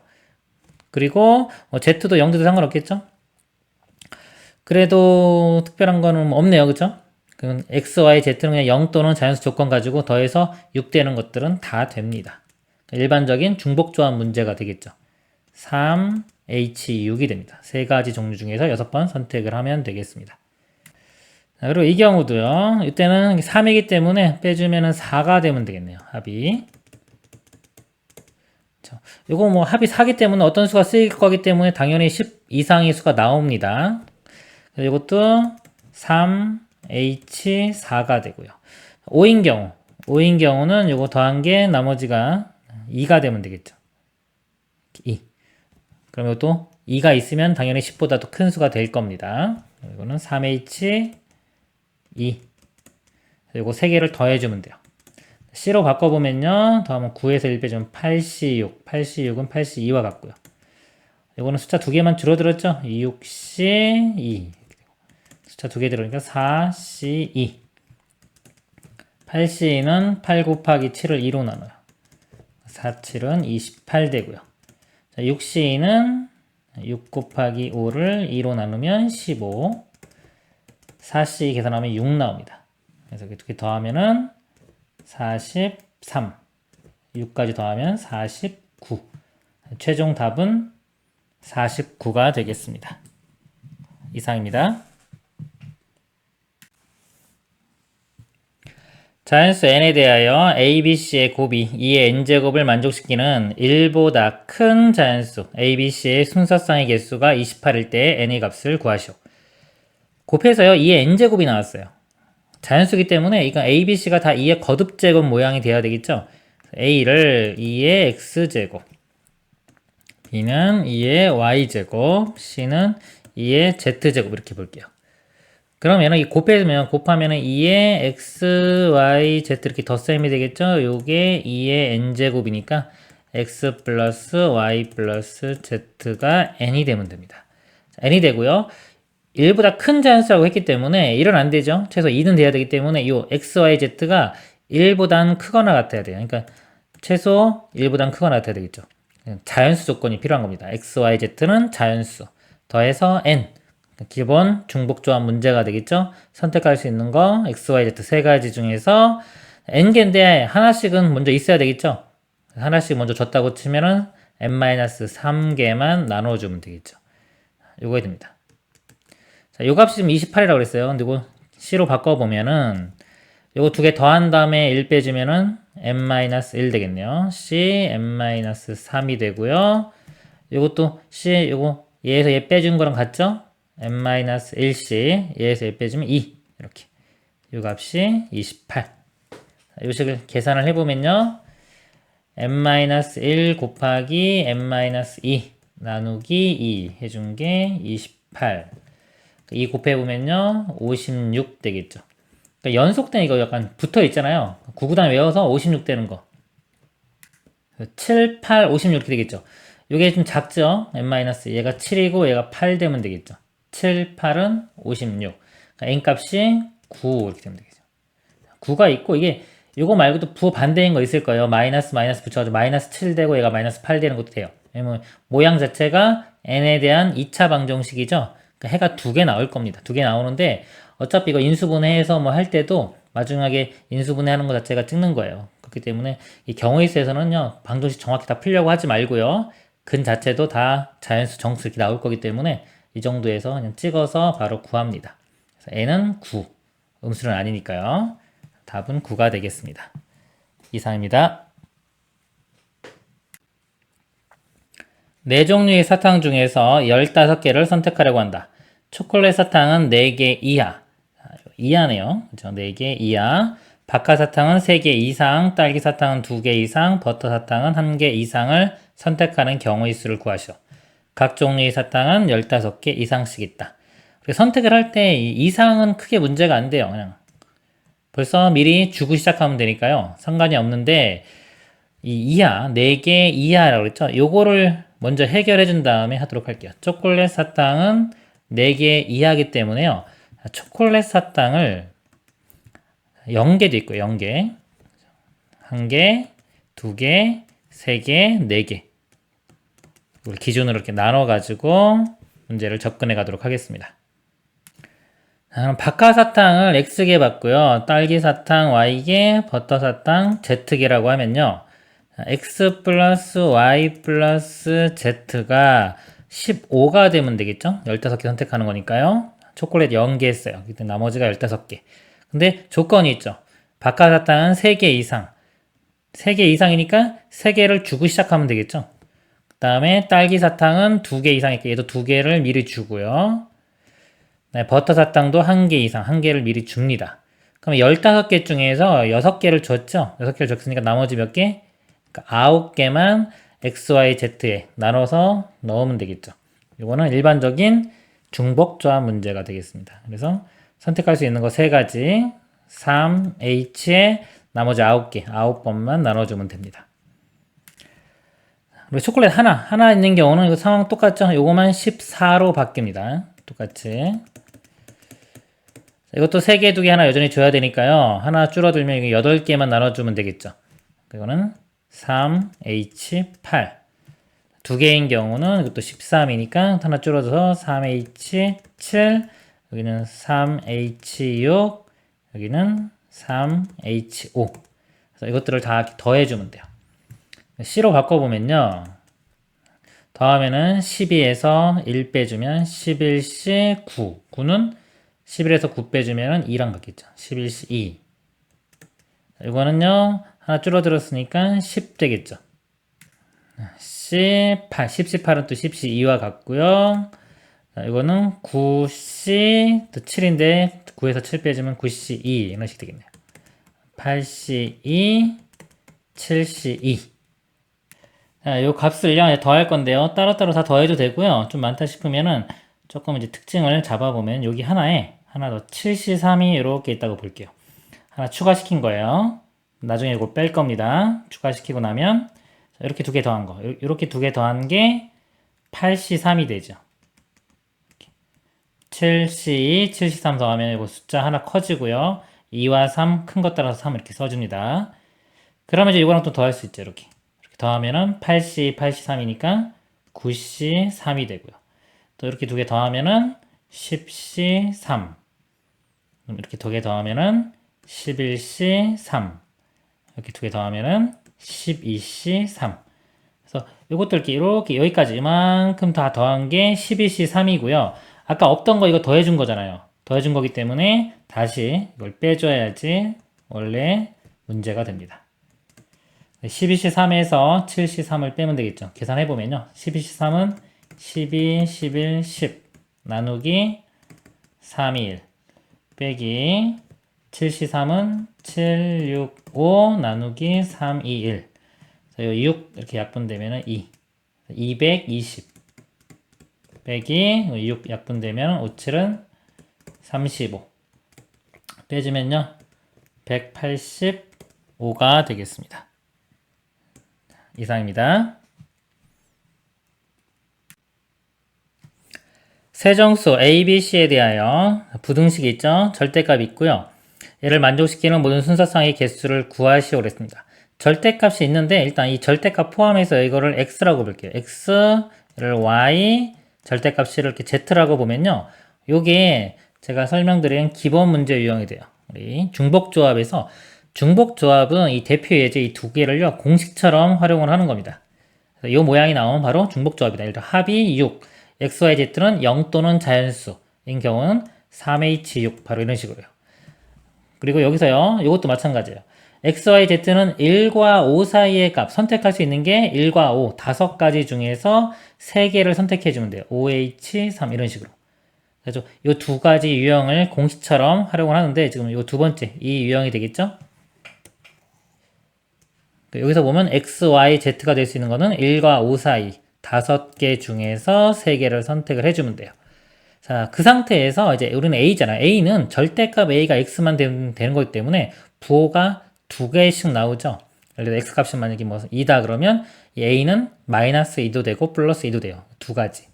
그리고 z도 0 돼도 상관없겠죠. 그래도 특별한 거는 없네요. 그죠? 그럼 x, y, z는 그냥 0 또는 자연수 조건 가지고 더해서 6 되는 것들은 다 됩니다. 일반적인 중복조합 문제가 되겠죠. 3, H6이 됩니다. 세 가지 종류 중에서 6번 선택을 하면 되겠습니다. 자, 그리고 이 경우도요. 이때는 3이기 때문에 빼주면은 4가 되면 되겠네요. 합이. 이거 뭐 합이 4기 때문에 어떤 수가 쓰일 거기 때문에 당연히 10 이상의 수가 나옵니다. 이것도 3H4가 되고요. 5인 경우는 이거 더한 게 나머지가 2가 되면 되겠죠. 2. 그럼 이것도 2가 있으면 당연히 10보다 더 큰 수가 될 겁니다. 이거는 3H2. 이거 3개를 더해주면 돼요. C로 바꿔보면요. 더하면 9에서 1 빼주면 8C6. 8C6은 8C2와 같고요. 이거는 숫자 2개만 줄어들었죠? 6C2. 숫자 2개 들어오니까 4C2. 8C는 8 곱하기 7을 2로 나눠요. 4, 7은 28 되고요. 자, 6C는 6 곱하기 5를 2로 나누면 15. 4C 계산하면 6 나옵니다. 그래서 이렇게 더하면은 43. 6까지 더하면 49. 최종 답은 49가 되겠습니다. 이상입니다. 자연수 n에 대하여 a, b, c의 곱이 2의 n제곱을 만족시키는 1보다 큰 자연수 a, b, c의 순서쌍의 개수가 28일 때 n의 값을 구하시오. 곱해서요 2의 n제곱이 나왔어요. 자연수기 때문에 이거 a, b, c가 다 2의 거듭제곱 모양이 되어야 되겠죠. a를 2의 x제곱, b는 2의 y제곱, c는 2의 z제곱 이렇게 볼게요. 그러면 이 곱하면은 2의 x, y, z 이렇게 덧셈이 되겠죠. 요게 2의 n제곱이니까 x 플러스 y 플러스 z가 n이 되면 됩니다. n이 되고요. 1보다 큰 자연수라고 했기 때문에 1은 안 되죠. 최소 2는 돼야 되기 때문에 요 x, y, z가 1보단 크거나 같아야 돼요. 그러니까 최소 1보단 크거나 같아야 되겠죠. 자연수 조건이 필요한 겁니다. x, y, z는 자연수 더해서 n. 기본 중복조합 문제가 되겠죠. 선택할 수 있는 거 x, y, z 세 가지 중에서 n개인데 하나씩은 먼저 있어야 되겠죠. 하나씩 먼저 줬다고 치면은 n-3개만 나눠주면 되겠죠. 요거 됩니다. 자, 요 값이 지금 28이라고 그랬어요. 근데 이거 c로 바꿔보면은 요거 2개 더한 다음에 1 빼주면은 n-1 되겠네요. c n-3이 되고요. 요것도 c 요거 얘에서 얘 빼준 거랑 같죠? n-1c 얘에서 얘 빼주면 2 이렇게 요 값이 28. 요 식을 계산을 해보면요. n-1 곱하기 n-2 나누기 2 해준 게 28. 2 곱해보면요 56 되겠죠. 그러니까 연속된 이거 약간 붙어 있잖아요. 9구단 외워서 56 되는 거 7, 8, 56 이렇게 되겠죠. 이게 좀 작죠. n- 얘가 7이고 얘가 8 되면 되겠죠. 7, 8은 56. 그러니까 n값이 9 이렇게 되면 되겠죠. 9가 있고 이게 이거 말고도 부반대인 거 있을 거예요. 마이너스 붙여가지고 마이너스 7 되고 얘가 마이너스 8 되는 것도 돼요. 왜냐면 모양 자체가 n에 대한 2차 방정식이죠. 그러니까 해가 2개 나올 겁니다. 2개 나오는데 어차피 이거 인수분해해서 뭐 할 때도 마지막에 인수분해하는 것 자체가 찍는 거예요. 그렇기 때문에 이 경우의 수에서는요 방정식 정확히 다 풀려고 하지 말고요 근 자체도 다 자연수 정수 이렇게 나올 거기 때문에 이 정도에서 그냥 찍어서 바로 구합니다. 그래서 n은 9 음수는 아니니까요. 답은 9가 되겠습니다. 이상입니다. 네 종류의 사탕 중에서 15개를 선택하려고 한다. 초콜릿 사탕은 4개 이하. 이하네요. 그렇죠? 4개 이하. 바카 사탕은 3개 이상, 딸기 사탕은 2개 이상, 버터 사탕은 1개 이상을 선택하는 경우의 수를 구하시오. 각 종류의 사탕은 15개 이상씩 있다. 선택을 할 때 이상은 크게 문제가 안 돼요. 그냥 벌써 미리 주고 시작하면 되니까요. 상관이 없는데 이 이하, 4개 이하라고 그랬죠. 요거를 먼저 해결해 준 다음에 하도록 할게요. 초콜릿 사탕은 4개 이하이기 때문에요. 초콜릿 사탕을 0개도 있고요. 0개. 1개, 2개, 3개, 4개. 이걸 기준으로 이렇게 나눠가지고 문제를 접근해 가도록 하겠습니다. 바카 사탕을 X개 받고요. 딸기 사탕 Y개, 버터 사탕 Z개라고 하면요. X 플러스 Y 플러스 Z가 15가 되면 되겠죠? 15개 선택하는 거니까요. 초콜릿 0개 했어요. 그때 나머지가 15개. 근데 조건이 있죠. 바카 사탕은 3개 이상. 3개 이상이니까 3개를 주고 시작하면 되겠죠? 그 다음에 딸기 사탕은 2개 이상이니까 얘도 2개를 미리 주고요. 네, 버터 사탕도 1개 이상, 1개를 미리 줍니다. 그럼 15개 중에서 6개를 줬죠? 6개를 줬으니까 나머지 몇 개? 그러니까 9개만 XYZ에 나눠서 넣으면 되겠죠. 이거는 일반적인 중복조합 문제가 되겠습니다. 그래서 선택할 수 있는 거 3가지, 3H에 나머지 9개, 9번만 나눠주면 됩니다. 그리고 초콜릿 하나 있는 경우는 이거 상황 똑같죠? 이거만 14로 바뀝니다. 똑같이. 이것도 3개, 2개 하나 여전히 줘야 되니까요. 하나 줄어들면 이거 8개만 나눠주면 되겠죠. 이거는 3H8. 2개인 경우는 이것도 13이니까 하나 줄어들어서 3H7. 여기는 3H6. 여기는 3H5. 그래서 이것들을 다 더해주면 돼요. C로 바꿔보면요. 더하면은 12에서 1 빼주면 11C 9. 9는 11에서 9 빼주면 2랑 같겠죠. 11C 2. 이거는요. 하나 줄어들었으니까 10 되겠죠. C8. 10C8은 또 10C 2와 같고요. 자, 이거는 9C 또 7인데 9에서 7 빼주면 9C 2 이런 식이 되겠네요. 8C 2, 7C 2. 자, 요 값을요, 더할 건데요. 따로따로 다 더해도 되고요. 좀 많다 싶으면은 조금 이제 특징을 잡아보면 여기 하나에 하나 더 7C3이 이렇게 있다고 볼게요. 하나 추가시킨 거예요. 나중에 이거 뺄 겁니다. 추가시키고 나면 이렇게 2개 더한 거. 이렇게 2개 더한 게 8C3이 되죠. 7C2, 7C3 더하면 이거 숫자 하나 커지고요. 2와 3, 큰 것 따라서 3 이렇게 써줍니다. 그러면 이제 이거랑 또 더할 수 있죠. 이렇게 더하면은 8C, 83이니까 9C3이 되고요. 또 이렇게 2개 더하면은 10C3. 이렇게 2개 더하면은 11C3. 이렇게 2개 더하면은 12C3. 그래서 이것들 이렇게 여기까지 이만큼 다 더한 게 12C3이고요. 아까 없던 거 이거 더해준 거잖아요. 더해준 거기 때문에 다시 이걸 빼줘야지 원래 문제가 됩니다. 12C3에서 7C3을 빼면 되겠죠. 계산해보면요. 12C3은 12, 11, 10 나누기 3, 2, 1 빼기 7C3은 7, 6, 5 나누기 3, 2, 1 6 이렇게 약분되면 2 220 빼기 6 약분되면 5, 7은 35 빼주면요 185가 되겠습니다. 이상입니다. 세정수 A, B, C에 대하여 부등식이 있죠. 절대값이 있고요. 얘를 만족시키는 모든 순서상의 개수를 구하시오 그랬습니다. 절대값이 있는데 일단 이 절대값 포함해서 이거를 X라고 볼게요. X를 Y, 절대값 C를 이렇게 Z라고 보면요. 요게 제가 설명드린 기본 문제 유형이 돼요. 우리 중복조합에서 중복조합은 이 대표 예제 이 2개를요 공식처럼 활용을 하는 겁니다. 이 모양이 나오면 바로 중복조합이다. 예를 들어 합이 6, XYZ는 0 또는 자연수인 경우는 3H6 바로 이런 식으로요. 그리고 여기서요 이것도 마찬가지예요. XYZ는 1과 5 사이의 값 선택할 수 있는 게 1과 5 5가지 중에서 3개를 선택해 주면 돼요. OH3 이런 식으로. 그래서 이 2가지 유형을 공식처럼 활용을 하는데 지금 이 2번째 이 유형이 되겠죠? 여기서 보면 X, Y, Z가 될 수 있는 거는 1과 5 사이 5개 중에서 3개를 선택을 해주면 돼요. 자, 그 상태에서 이제 우리는 A잖아요. A는 절대값 A가 X만 되는 거기 때문에 부호가 2개씩 나오죠. 예를 들어 X 값이 만약에 뭐 2다 그러면 이 A는 마이너스 2도 되고 플러스 2도 돼요. 2가지.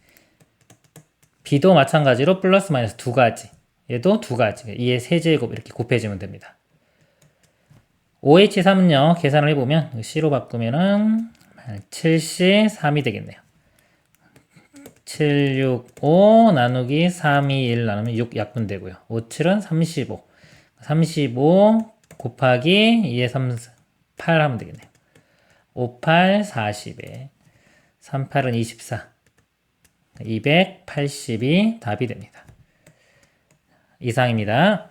B도 마찬가지로 플러스 마이너스 2가지. 얘도 2가지. 2의 세제곱 이렇게 곱해주면 됩니다. OH3은요, 계산을 해보면, C로 바꾸면은, 7C3이 되겠네요. 7, 6, 5 나누기 3, 2, 1 나누면 6 약분되고요. 5, 7은 35. 35 곱하기 2에 3, 8 하면 되겠네요. 5, 8, 40에 3, 8은 24. 280이 답이 됩니다. 이상입니다.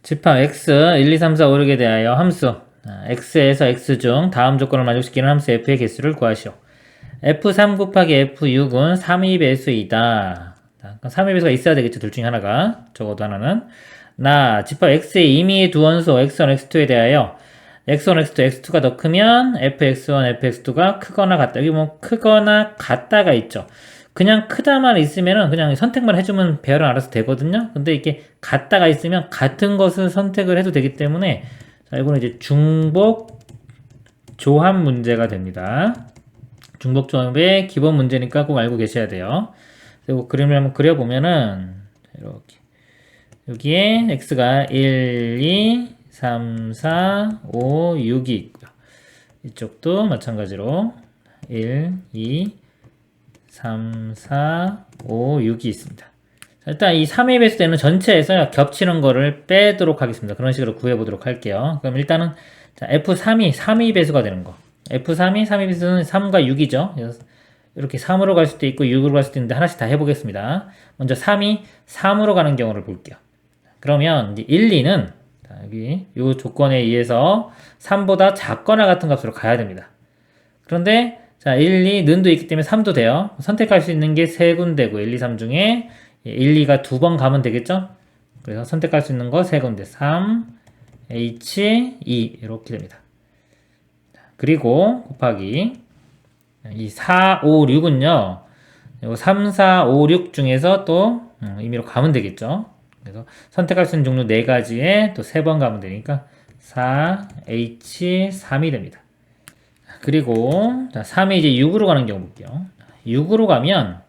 집합 x 1, 2, 3, 4, 5, 6에 대하여 함수 x에서 x 중 다음 조건을 만족시키는 함수 f의 개수를 구하시오. f3 곱하기 f6은 3의 배수이다. 3의 배수가 있어야 되겠죠. 둘 중에 하나가. 적어도 하나는. 집합 x의 임의의 두 원소 x1, x2에 대하여 x1, x2, x2가 더 크면 fx1, fx2가 크거나 같다. 여기 뭐 크거나 같다가 있죠. 그냥 크다만 있으면은 그냥 선택만 해주면 배열은 알아서 되거든요. 근데 이게 같다가 있으면 같은 것을 선택을 해도 되기 때문에 자, 이거는 이제 중복 조합 문제가 됩니다. 중복 조합의 기본 문제니까 꼭 알고 계셔야 돼요. 그리고 그림을 한번 그려보면은 이렇게 여기에 x가 1, 2, 3, 4, 5, 6이 있고요. 이쪽도 마찬가지로 1, 2, 3, 4, 5, 6이 있습니다. 자, 일단 이 3의 배수되는 전체에서 겹치는 거를 빼도록 하겠습니다. 그런 식으로 구해보도록 할게요. 그럼 일단은 자, F3이 3의 배수가 되는 거. F3이 3의 배수는 3과 6이죠. 이렇게 3으로 갈 수도 있고 6으로 갈 수도 있는데 하나씩 다 해보겠습니다. 먼저 3이 3으로 가는 경우를 볼게요. 그러면 이제 1, 2는 자, 여기 이 조건에 의해서 3보다 작거나 같은 값으로 가야 됩니다. 그런데 자, 1, 2, 는도 있기 때문에 3도 돼요. 선택할 수 있는 게 3군데고 1, 2, 3 중에 1, 2가 2번 가면 되겠죠? 그래서 선택할 수 있는 거 3군데 3, H, 2 이렇게 됩니다. 그리고 곱하기 이 4, 5, 6은요. 3, 4, 5, 6 중에서 또 임의로 가면 되겠죠? 그래서 선택할 수 있는 종류 4가지에 또 3번 가면 되니까 4, H, 3이 됩니다. 그리고 자, 3이 이제 6으로 가는 경우 볼게요. 6으로 가면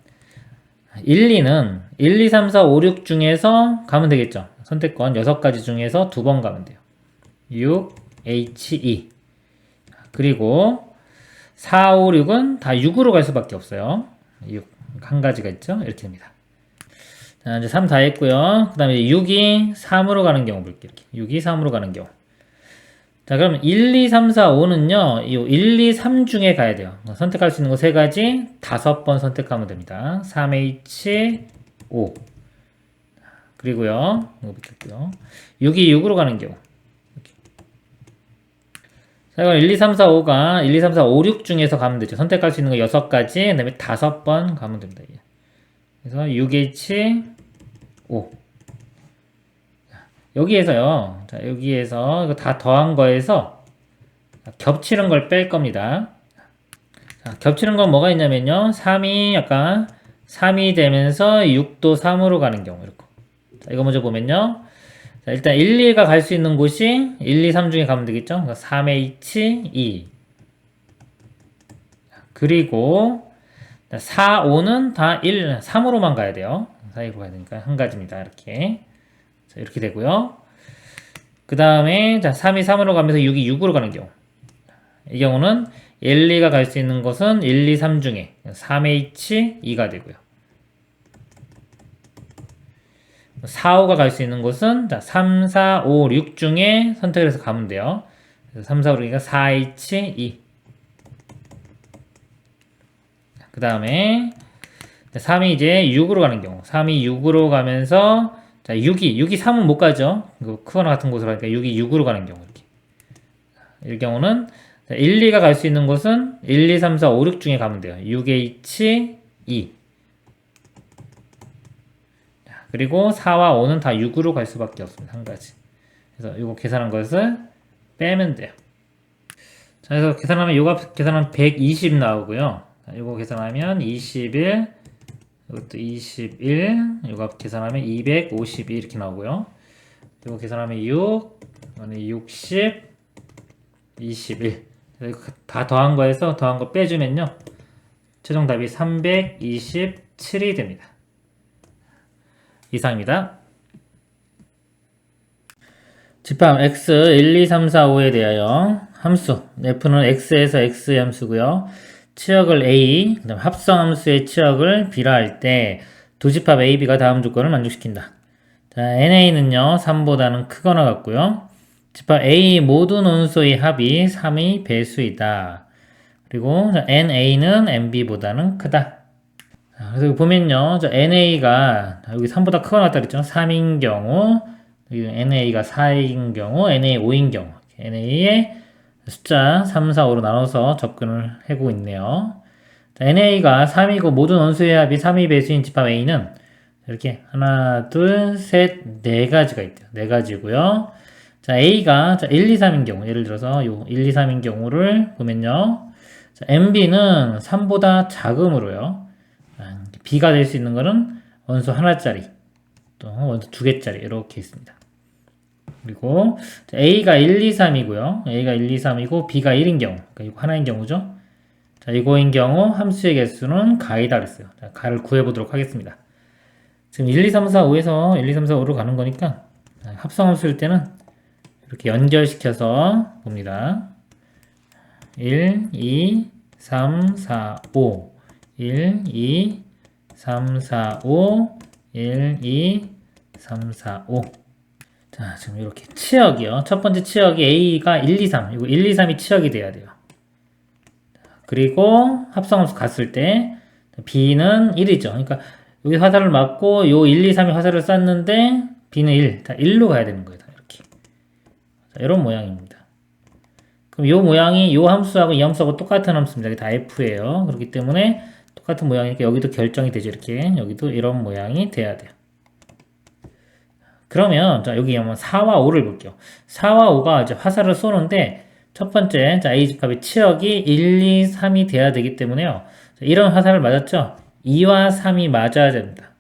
1, 2는 1, 2, 3, 4, 5, 6 중에서 가면 되겠죠. 선택권 6가지 중에서 2번 가면 돼요. 6, H, 2 그리고 4, 5, 6은 다 6으로 갈 수밖에 없어요. 6, 한 가지가 있죠. 이렇게 됩니다. 자, 이제 3 다 했고요. 그 다음에 6이 3으로 가는 경우 볼게요. 이렇게. 6이 3으로 가는 경우. 자, 그럼 1, 2, 3, 4, 5는요, 이 1, 2, 3 중에 가야 돼요. 선택할 수 있는 거 3가지, 5번 선택하면 됩니다. 3H, 5. 그리고요, 이거 붙였고요. 6이 6으로 가는 경우. 이렇게. 자, 이건 1, 2, 3, 4, 5가 1, 2, 3, 4, 5, 6 중에서 가면 되죠. 선택할 수 있는 거 6가지, 그 다음에 5번 가면 됩니다. 그래서 6H, 5. 여기에서요. 자, 여기에서 이거 다 더한 거에서 겹치는 걸 뺄 겁니다. 자, 겹치는 건 뭐가 있냐면요. 3이 약간 3이 되면서 6도 3으로 가는 경우 이렇게. 자, 이거 먼저 보면요. 자, 일단 1, 2가 갈 수 있는 곳이 1, 2, 3 중에 가면 되겠죠. 그러니까 3H, 2. 그리고 4, 5는 다 1, 3으로만 가야 돼요. 4, 2로 가야 되니까 한 가지입니다. 이렇게. 자, 이렇게 되고요. 그 다음에, 자, 3이 3으로 가면서 6이 6으로 가는 경우. 이 경우는 1, 2가 갈 수 있는 것은 1, 2, 3 중에 3H, 2가 되고요. 4, 5가 갈 수 있는 곳은 자, 3, 4, 5, 6 중에 선택을 해서 가면 돼요. 그래서 3, 4, 5, 6이니까 4H, 2. 그 다음에 3이 이제 6으로 가는 경우. 3이 6으로 가면서 자, 6이 3은 못 가죠. 크거나 같은 곳으로 하니까 6이 6으로 가는 경우 이렇게. 이 경우는 1, 2가 갈 수 있는 곳은 1, 2, 3, 4, 5, 6 중에 가면 돼요. 6H, 2. 그리고 4와 5는 다 6으로 갈 수밖에 없습니다. 한 가지. 그래서 이거 계산한 것을 빼면 돼요. 자, 그래서 계산하면 요거 계산하면 120 나오고요. 자, 요거 계산하면 21, 이것도 21, 요거 계산하면 252 이렇게 나오고요. 요거 계산하면 6, 이거는 60, 21. 다 더한 거에서 더한 거 빼주면요. 최종 답이 327이 됩니다. 이상입니다. 집합 x 1, 2, 3, 4, 5에 대하여 함수 f는 x에서 x의 함수고요. 치역을 a, 그다음 합성 함수의 치역을 b라 할 때 두 집합 a, b가 다음 조건을 만족시킨다. 자, na는요 3보다는 크거나 같고요. 집합 a 모든 원소의 합이 3의 배수이다. 그리고 자, NA는 MB보다는 크다. 자, 그래서 여기 보면요. 저 NA가 여기 3보다 크거나 같다 그랬죠. 3인 경우, 여기 NA가 4인 경우, NA 5인 경우. NA의 숫자 3, 4, 5로 나눠서 접근을 하고 있네요. 자, NA가 3이고 모든 원수의 합이 3이 배수인 집합 A는 이렇게 하나, 둘, 셋, 네 가지가 있대요. 네 가지고요. 자, A가 자, 1, 2, 3인 경우, 예를 들어서 요 1, 2, 3인 경우를 보면요. 자, MB는 3보다 작음으로요. B가 될 수 있는 거는 원수 하나짜리, 또 원수 두 개짜리 이렇게 있습니다. 그리고 자, A가 1, 2, 3이고요. A가 1, 2, 3이고 B가 1인 경우, 그러니까 이거 하나인 경우죠. 자, 이거인 경우 함수의 개수는 가이다 그랬어요. 자, 가를 구해보도록 하겠습니다. 지금 1, 2, 3, 4, 5에서 1, 2, 3, 4, 5로 가는 거니까 합성함수일 때는 이렇게 연결시켜서 봅니다. 1, 2, 3, 4, 5 1, 2, 3, 4, 5 1, 2, 3, 4, 5 자, 지금 이렇게 치역이요. 첫 번째 치역이 A가 1, 2, 3 이거 1, 2, 3이 치역이 돼야 돼요. 그리고 합성함수 갔을 때 B는 1이죠. 그러니까 여기 화살을 맞고 요 1, 2, 3이 화살을 쐈는데 B는 1. 다 1로 가야 되는 거예요. 이렇게. 자, 이런 모양입니다. 그럼 요 모양이 요 함수하고 이 함수하고 똑같은 함수입니다. 이게 다 F예요. 그렇기 때문에 똑같은 모양이니까 여기도 결정이 되죠. 이렇게. 여기도 이런 모양이 돼야 돼요. 그러면 자, 여기 한번 4와 5를 볼게요. 4와 5가 이제 화살을 쏘는데 첫 번째 자, A 집합의 치역이 1, 2, 3이 돼야 되기 때문에요. 자, 이런 화살을 맞았죠? 2와 3이 맞아야 됩니다.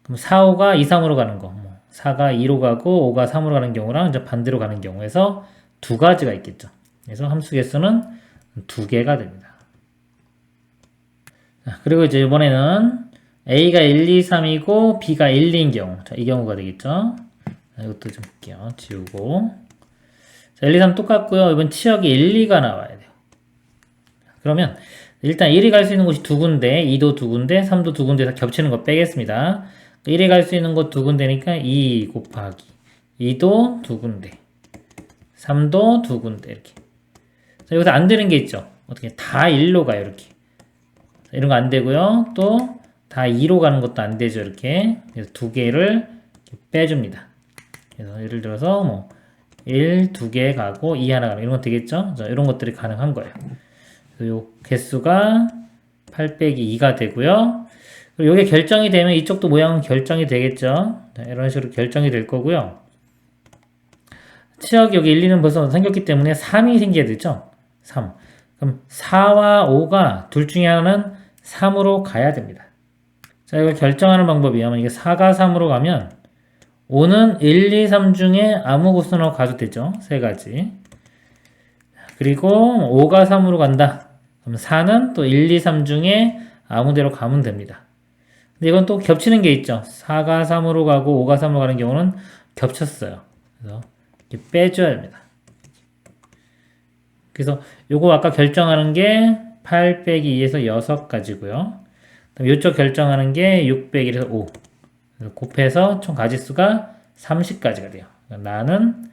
그럼 4, 5가 2, 3으로 가는 거, 4가 2로 가고 5가 3으로 가는 경우랑 이제 반대로 가는 경우에서 두 가지가 있겠죠. 그래서 함수 개수는 두 개가 됩니다. 자, 그리고 이제 이번에는 A가 1, 2, 3이고 B가 1, 2인 경우, 자, 이 경우가 되겠죠. 자, 이것도 좀 볼게요. 지우고. 자, 1, 2, 3 똑같고요. 이번 치역이 1, 2가 나와야 돼요. 그러면 일단 1이 갈 수 있는 곳이 두 군데, 2도 두 군데, 3도 두 군데에서 겹치는 거 빼겠습니다. 1이 갈 수 있는 곳 두 군데니까 2 곱하기 2도 두 군데, 3도 두 군데 이렇게. 자, 여기서 안 되는 게 있죠. 어떻게 다 1로 가요. 이렇게. 자, 이런 거 안 되고요. 또 다 2로 가는 것도 안 되죠. 이렇게. 그래서 두 개를 빼줍니다. 그래서 예를 들어서 뭐 1, 두 개 가고 2 하나 가고 이런 거 되겠죠? 자, 이런 것들이 가능한 거예요. 요 개수가 8 빼기 2가 되고요. 그리고 이게 결정이 되면 이쪽도 모양은 결정이 되겠죠. 자, 이런 식으로 결정이 될 거고요. 치역 여기 1, 2는 벌써 생겼기 때문에 3이 생겨야 되죠. 3. 그럼 4와 5가 둘 중에 하나는 3으로 가야 됩니다. 자, 이걸 결정하는 방법이요. 이게 4가 3으로 가면 5는 1, 2, 3 중에 아무 곳으로 가도 되죠. 세 가지. 그리고 5가 3으로 간다. 그럼 4는 또 1, 2, 3 중에 아무 데로 가면 됩니다. 근데 이건 또 겹치는 게 있죠. 4가 3으로 가고 5가 3으로 가는 경우는 겹쳤어요. 그래서 이렇게 빼줘야 합니다. 그래서 요거 아까 결정하는 게 8 빼기 2에서 6가지고요. 이쪽 결정하는 게 6 빼기 1에서 5. 곱해서 총 가지수가 30가지가 돼요. 나는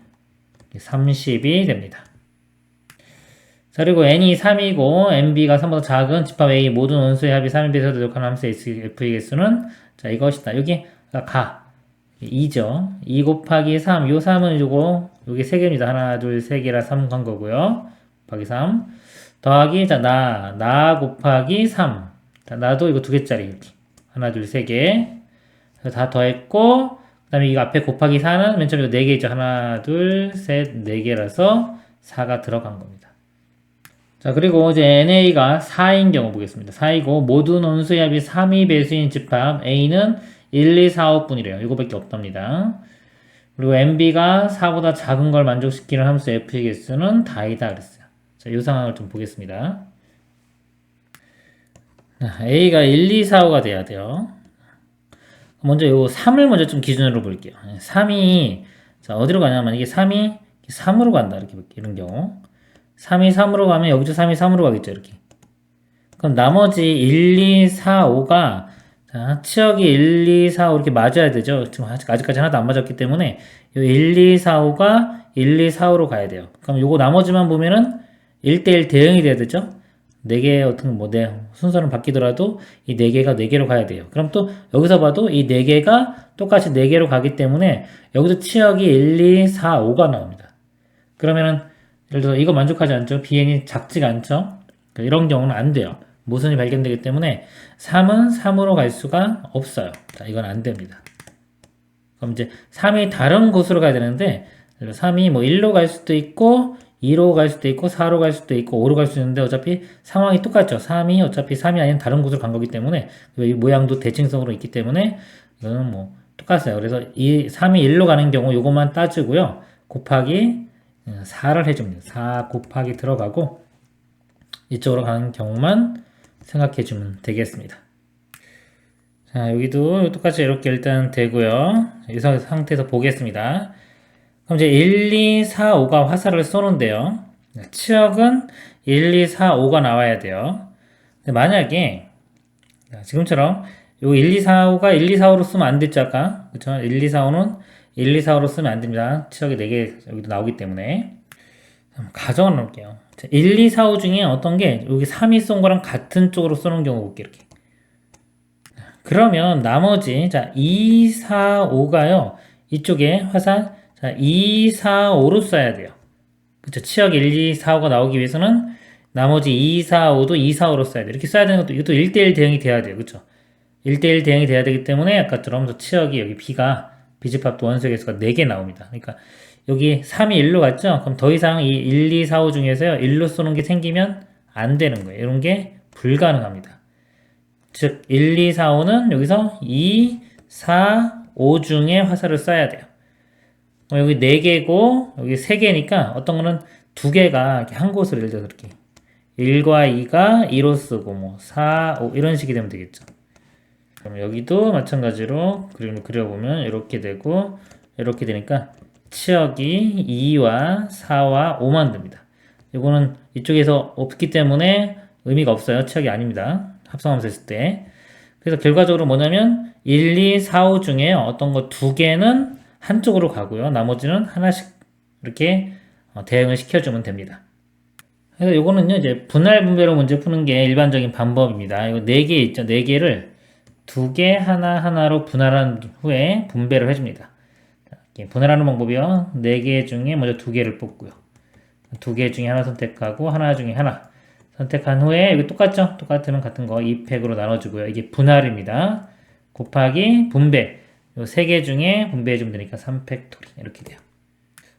30이 됩니다. 자, 그리고 n이 3이고 nb가 3보다 작은 집합 A 모든 원수의 합이 3에 비해서 대적하는 함수 f의 개수는 자, 이것이다. 여기 가 2죠. 2 곱하기 3. 요 3은 요게 3개입니다. 하나, 둘, 3개라 3 간 거고요. 곱하기 3. 더하기 자, 나 곱하기 3. 자, 나도 이거 2개짜리 이렇게. 하나, 둘, 3개. 다 더했고 그 다음에 이거 앞에 곱하기 4는 맨 처음에 4개 있죠. 하나, 둘, 셋, 4개라서 4가 들어간 겁니다. 자, 그리고 이제 NA가 4인 경우 보겠습니다. 4이고 모든 원수의 합이 3이 배수인 집합 A는 1, 2, 4, 5뿐이래요. 이거밖에 없답니다. 그리고 MB가 4보다 작은 걸 만족시키는 함수 F의 개수는 다이다 그랬어요. 자, 이 상황을 좀 보겠습니다. A가 1, 2, 4, 5가 돼야 돼요. 먼저 요 3을 먼저 좀 기준으로 볼게요. 3이 자, 어디로 가냐면 이게 3이 3으로 간다. 이렇게 볼게요. 이런 경우. 3이 3으로 가면 여기도 3이 3으로 가겠죠. 이렇게. 그럼 나머지 1, 2, 4, 5가 자, 치역이 1, 2, 4, 5 이렇게 맞아야 되죠. 지금 아직까지 하나도 안 맞았기 때문에 요 1, 2, 4, 5가 1, 2, 4, 5로 가야 돼요. 그럼 요거 나머지만 보면은 1대1 대응이 돼야 되죠. 4개의 어떤 순서는 바뀌더라도 이 4개가 4개로 가야 돼요. 그럼 또 여기서 봐도 이 4개가 똑같이 4개로 가기 때문에 여기도 치역이 1, 2, 4, 5가 나옵니다. 그러면은 예를 들어서 이거 만족하지 않죠? bn이 작지가 않죠? 이런 경우는 안 돼요. 모순이 발견되기 때문에 3은 3으로 갈 수가 없어요. 자, 이건 안 됩니다. 그럼 이제 3이 다른 곳으로 가야 되는데 3이 뭐 1로 갈 수도 있고 2로 갈 수도 있고 4로 갈 수도 있고 5로 갈 수 있는데 어차피 상황이 똑같죠. 3이 어차피 3이 아닌 다른 곳으로 간 거기 때문에 이 모양도 대칭성으로 있기 때문에 이거는 뭐 똑같아요. 그래서 이 3이 1로 가는 경우 요것만 따지고요. 곱하기 4를 해줍니다. 4 곱하기 들어가고 이쪽으로 가는 경우만 생각해 주면 되겠습니다. 자, 여기도 똑같이 이렇게 일단 되고요. 이 상태에서 보겠습니다. 그럼 이제 1, 2, 4, 5가 화살을 쏘는데요. 치역은 1, 2, 4, 5가 나와야 돼요. 근데 만약에 지금처럼 요 1, 2, 4, 5가 1, 2, 4, 5로 쓰면 안 됐죠, 아까? 그쵸? 1, 2, 4, 5는 1, 2, 4, 5로 쓰면 안 됩니다. 치역이 4개 여기도 나오기 때문에. 가정을 놓을게요. 1, 2, 4, 5 중에 어떤 게 여기 3이 쏜 거랑 같은 쪽으로 쏘는 경우 볼게요, 이렇게. 그러면 나머지, 자, 2, 4, 5가요. 이쪽에 화살, 자, 2, 4, 5로 쏴야 돼요. 그쵸? 치역 1, 2, 4, 5가 나오기 위해서는 나머지 2, 4, 5도 2, 4, 5로 쏴야 돼요. 이렇게 쏴야 되는 것도 이것도 1대1 대응이 돼야 돼요. 그쵸? 1대1 대응이 돼야 되기 때문에 아까처럼 치역이 여기 B가 비집합도 원소의 개수가 4개 나옵니다. 그러니까 여기 3이 1로 갔죠? 그럼 더 이상 이 1, 2, 4, 5 중에서요. 1로 쏘는 게 생기면 안 되는 거예요. 이런 게 불가능합니다. 즉 1, 2, 4, 5는 여기서 2, 4, 5 중에 화살을 쏴야 돼요. 여기 4개고 여기 3개니까 어떤 거는 2개가 이렇게 한 곳으로 예를 들어서 이렇게 1과 2가 2로 쓰고 뭐 4, 5 이런 식이 되면 되겠죠. 그럼 여기도 마찬가지로 그림을 그려보면 이렇게 되고 이렇게 되니까 치역이 2와 4와 5만 됩니다. 이거는 이쪽에서 없기 때문에 의미가 없어요. 치역이 아닙니다. 합성하면서 했을 때. 그래서 결과적으로 뭐냐면 1, 2, 4, 5 중에 어떤 거 2개는 한쪽으로 가고요. 나머지는 하나씩 이렇게 대응을 시켜주면 됩니다. 그래서 이거는요, 이제 분할 분배로 문제 푸는 게 일반적인 방법입니다. 이거 4개 있죠. 4개를 2개 하나하나로 분할한 후에 분배를 해줍니다. 분할하는 방법이요. 4개 중에 먼저 2개를 뽑고요. 2개 중에 하나 선택하고 하나 중에 하나 선택한 후에 여기 똑같죠? 똑같으면 같은 거 2팩으로 나눠주고요. 이게 분할입니다. 곱하기 분배. 요 3개 중에 분배해주면 되니까 3팩토리 이렇게 돼요.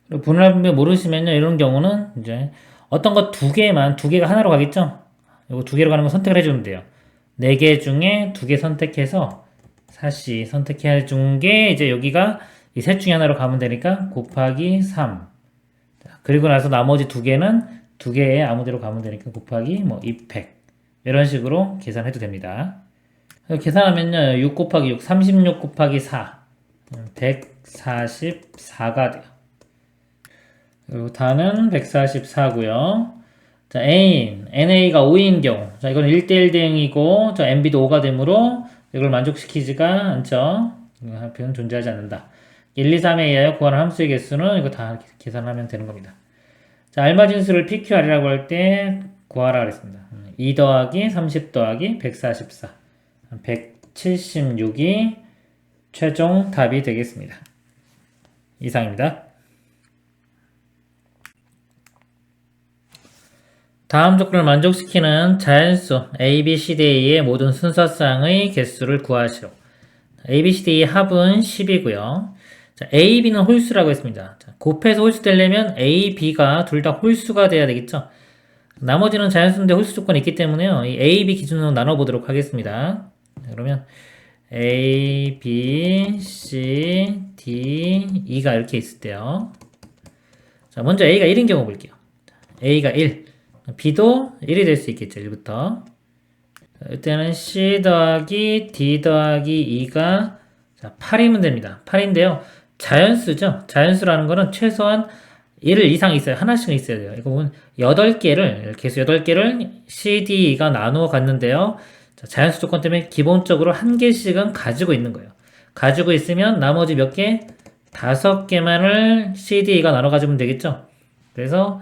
그리고 분할 분배 모르시면요. 이런 경우는 이제 어떤 거 2개가 하나로 가겠죠? 요거 2개로 가는 거 선택을 해주면 돼요. 4개 중에 2개 선택해서 사시 선택해 준 게 이제 여기가 이 셋 중에 하나로 가면 되니까 곱하기 3. 그리고 나서 나머지 2개는 2개에 아무데로 가면 되니까 곱하기 뭐 2팩. 이런 식으로 계산해도 됩니다. 계산하면요. 6 곱하기 6, 36 곱하기 4. 144가 돼요. 그리고 다는 144고요. 자, NA가 5인 경우. 자, 이건 1대1 대응이고, 자, NB도 5가 되므로 이걸 만족시키지가 않죠. 합표는 존재하지 않는다. 1, 2, 3에 의하여 구하는 함수의 개수는 이거 다 계산하면 되는 겁니다. 자, 알맞은수를 PQR이라고 할 때 구하라 그랬습니다. 2 더하기 30 더하기 144. 176이 최종 답이 되겠습니다. 이상입니다. 다음 조건을 만족시키는 자연수 A, B, C, D, A의 모든 순서쌍의 개수를 구하시오. A, B, C, D, A의 합은 10이고요. 자, A, B는 홀수라고 했습니다. 자, 곱해서 홀수 되려면 A, B가 둘 다 홀수가 돼야 되겠죠. 나머지는 자연수인데 홀수 조건이 있기 때문에요. 이 A, B 기준으로 나눠보도록 하겠습니다. 자, 그러면 A, B, C, D, E가 이렇게 있을 때요. 자, 먼저 A가 1인 경우 볼게요. A가 1. B도 1이 될 수 있겠죠. 1부터. 이때는 C 더하기 D 더하기 2가 8이면 됩니다. 8인데요. 자연수죠. 자연수라는 거는 최소한 1 이상 있어요. 하나씩은 있어야 돼요. 이거 보면 8개를, 개수 8개를 C, D, E가 나누어 갔는데요. 자연수 조건 때문에 기본적으로 1개씩은 가지고 있는 거예요. 가지고 있으면 나머지 몇 개? 5개만을 C, D, E가 나눠 가지면 되겠죠. 그래서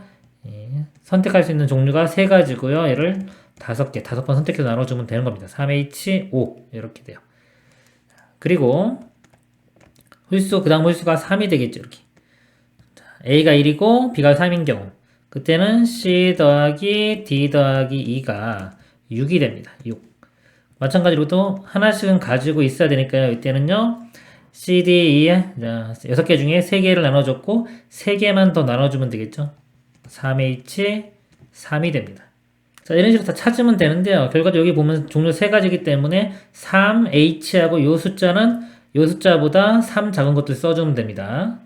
선택할 수 있는 종류가 3가지고요. 얘를 5개, 5번 선택해서 나눠주면 되는 겁니다. 3H5 이렇게 돼요. 그리고 홀수, 그 다음 홀수가 3이 되겠죠. 이렇게 A가 1이고 B가 3인 경우 그때는 C 더하기 D 더하기 2가 6이 됩니다. 6. 마찬가지로 또 하나씩은 가지고 있어야 되니까요. 이때는요. C, D, E에 6개 중에 3개를 나눠줬고 3개만 더 나눠주면 되겠죠. 3H, 3이 됩니다. 자, 이런 식으로 다 찾으면 되는데요. 결과적으로 여기 보면 종류 3가지이기 때문에 3H하고 요 숫자는 요 숫자보다 3 작은 것들 써주면 됩니다.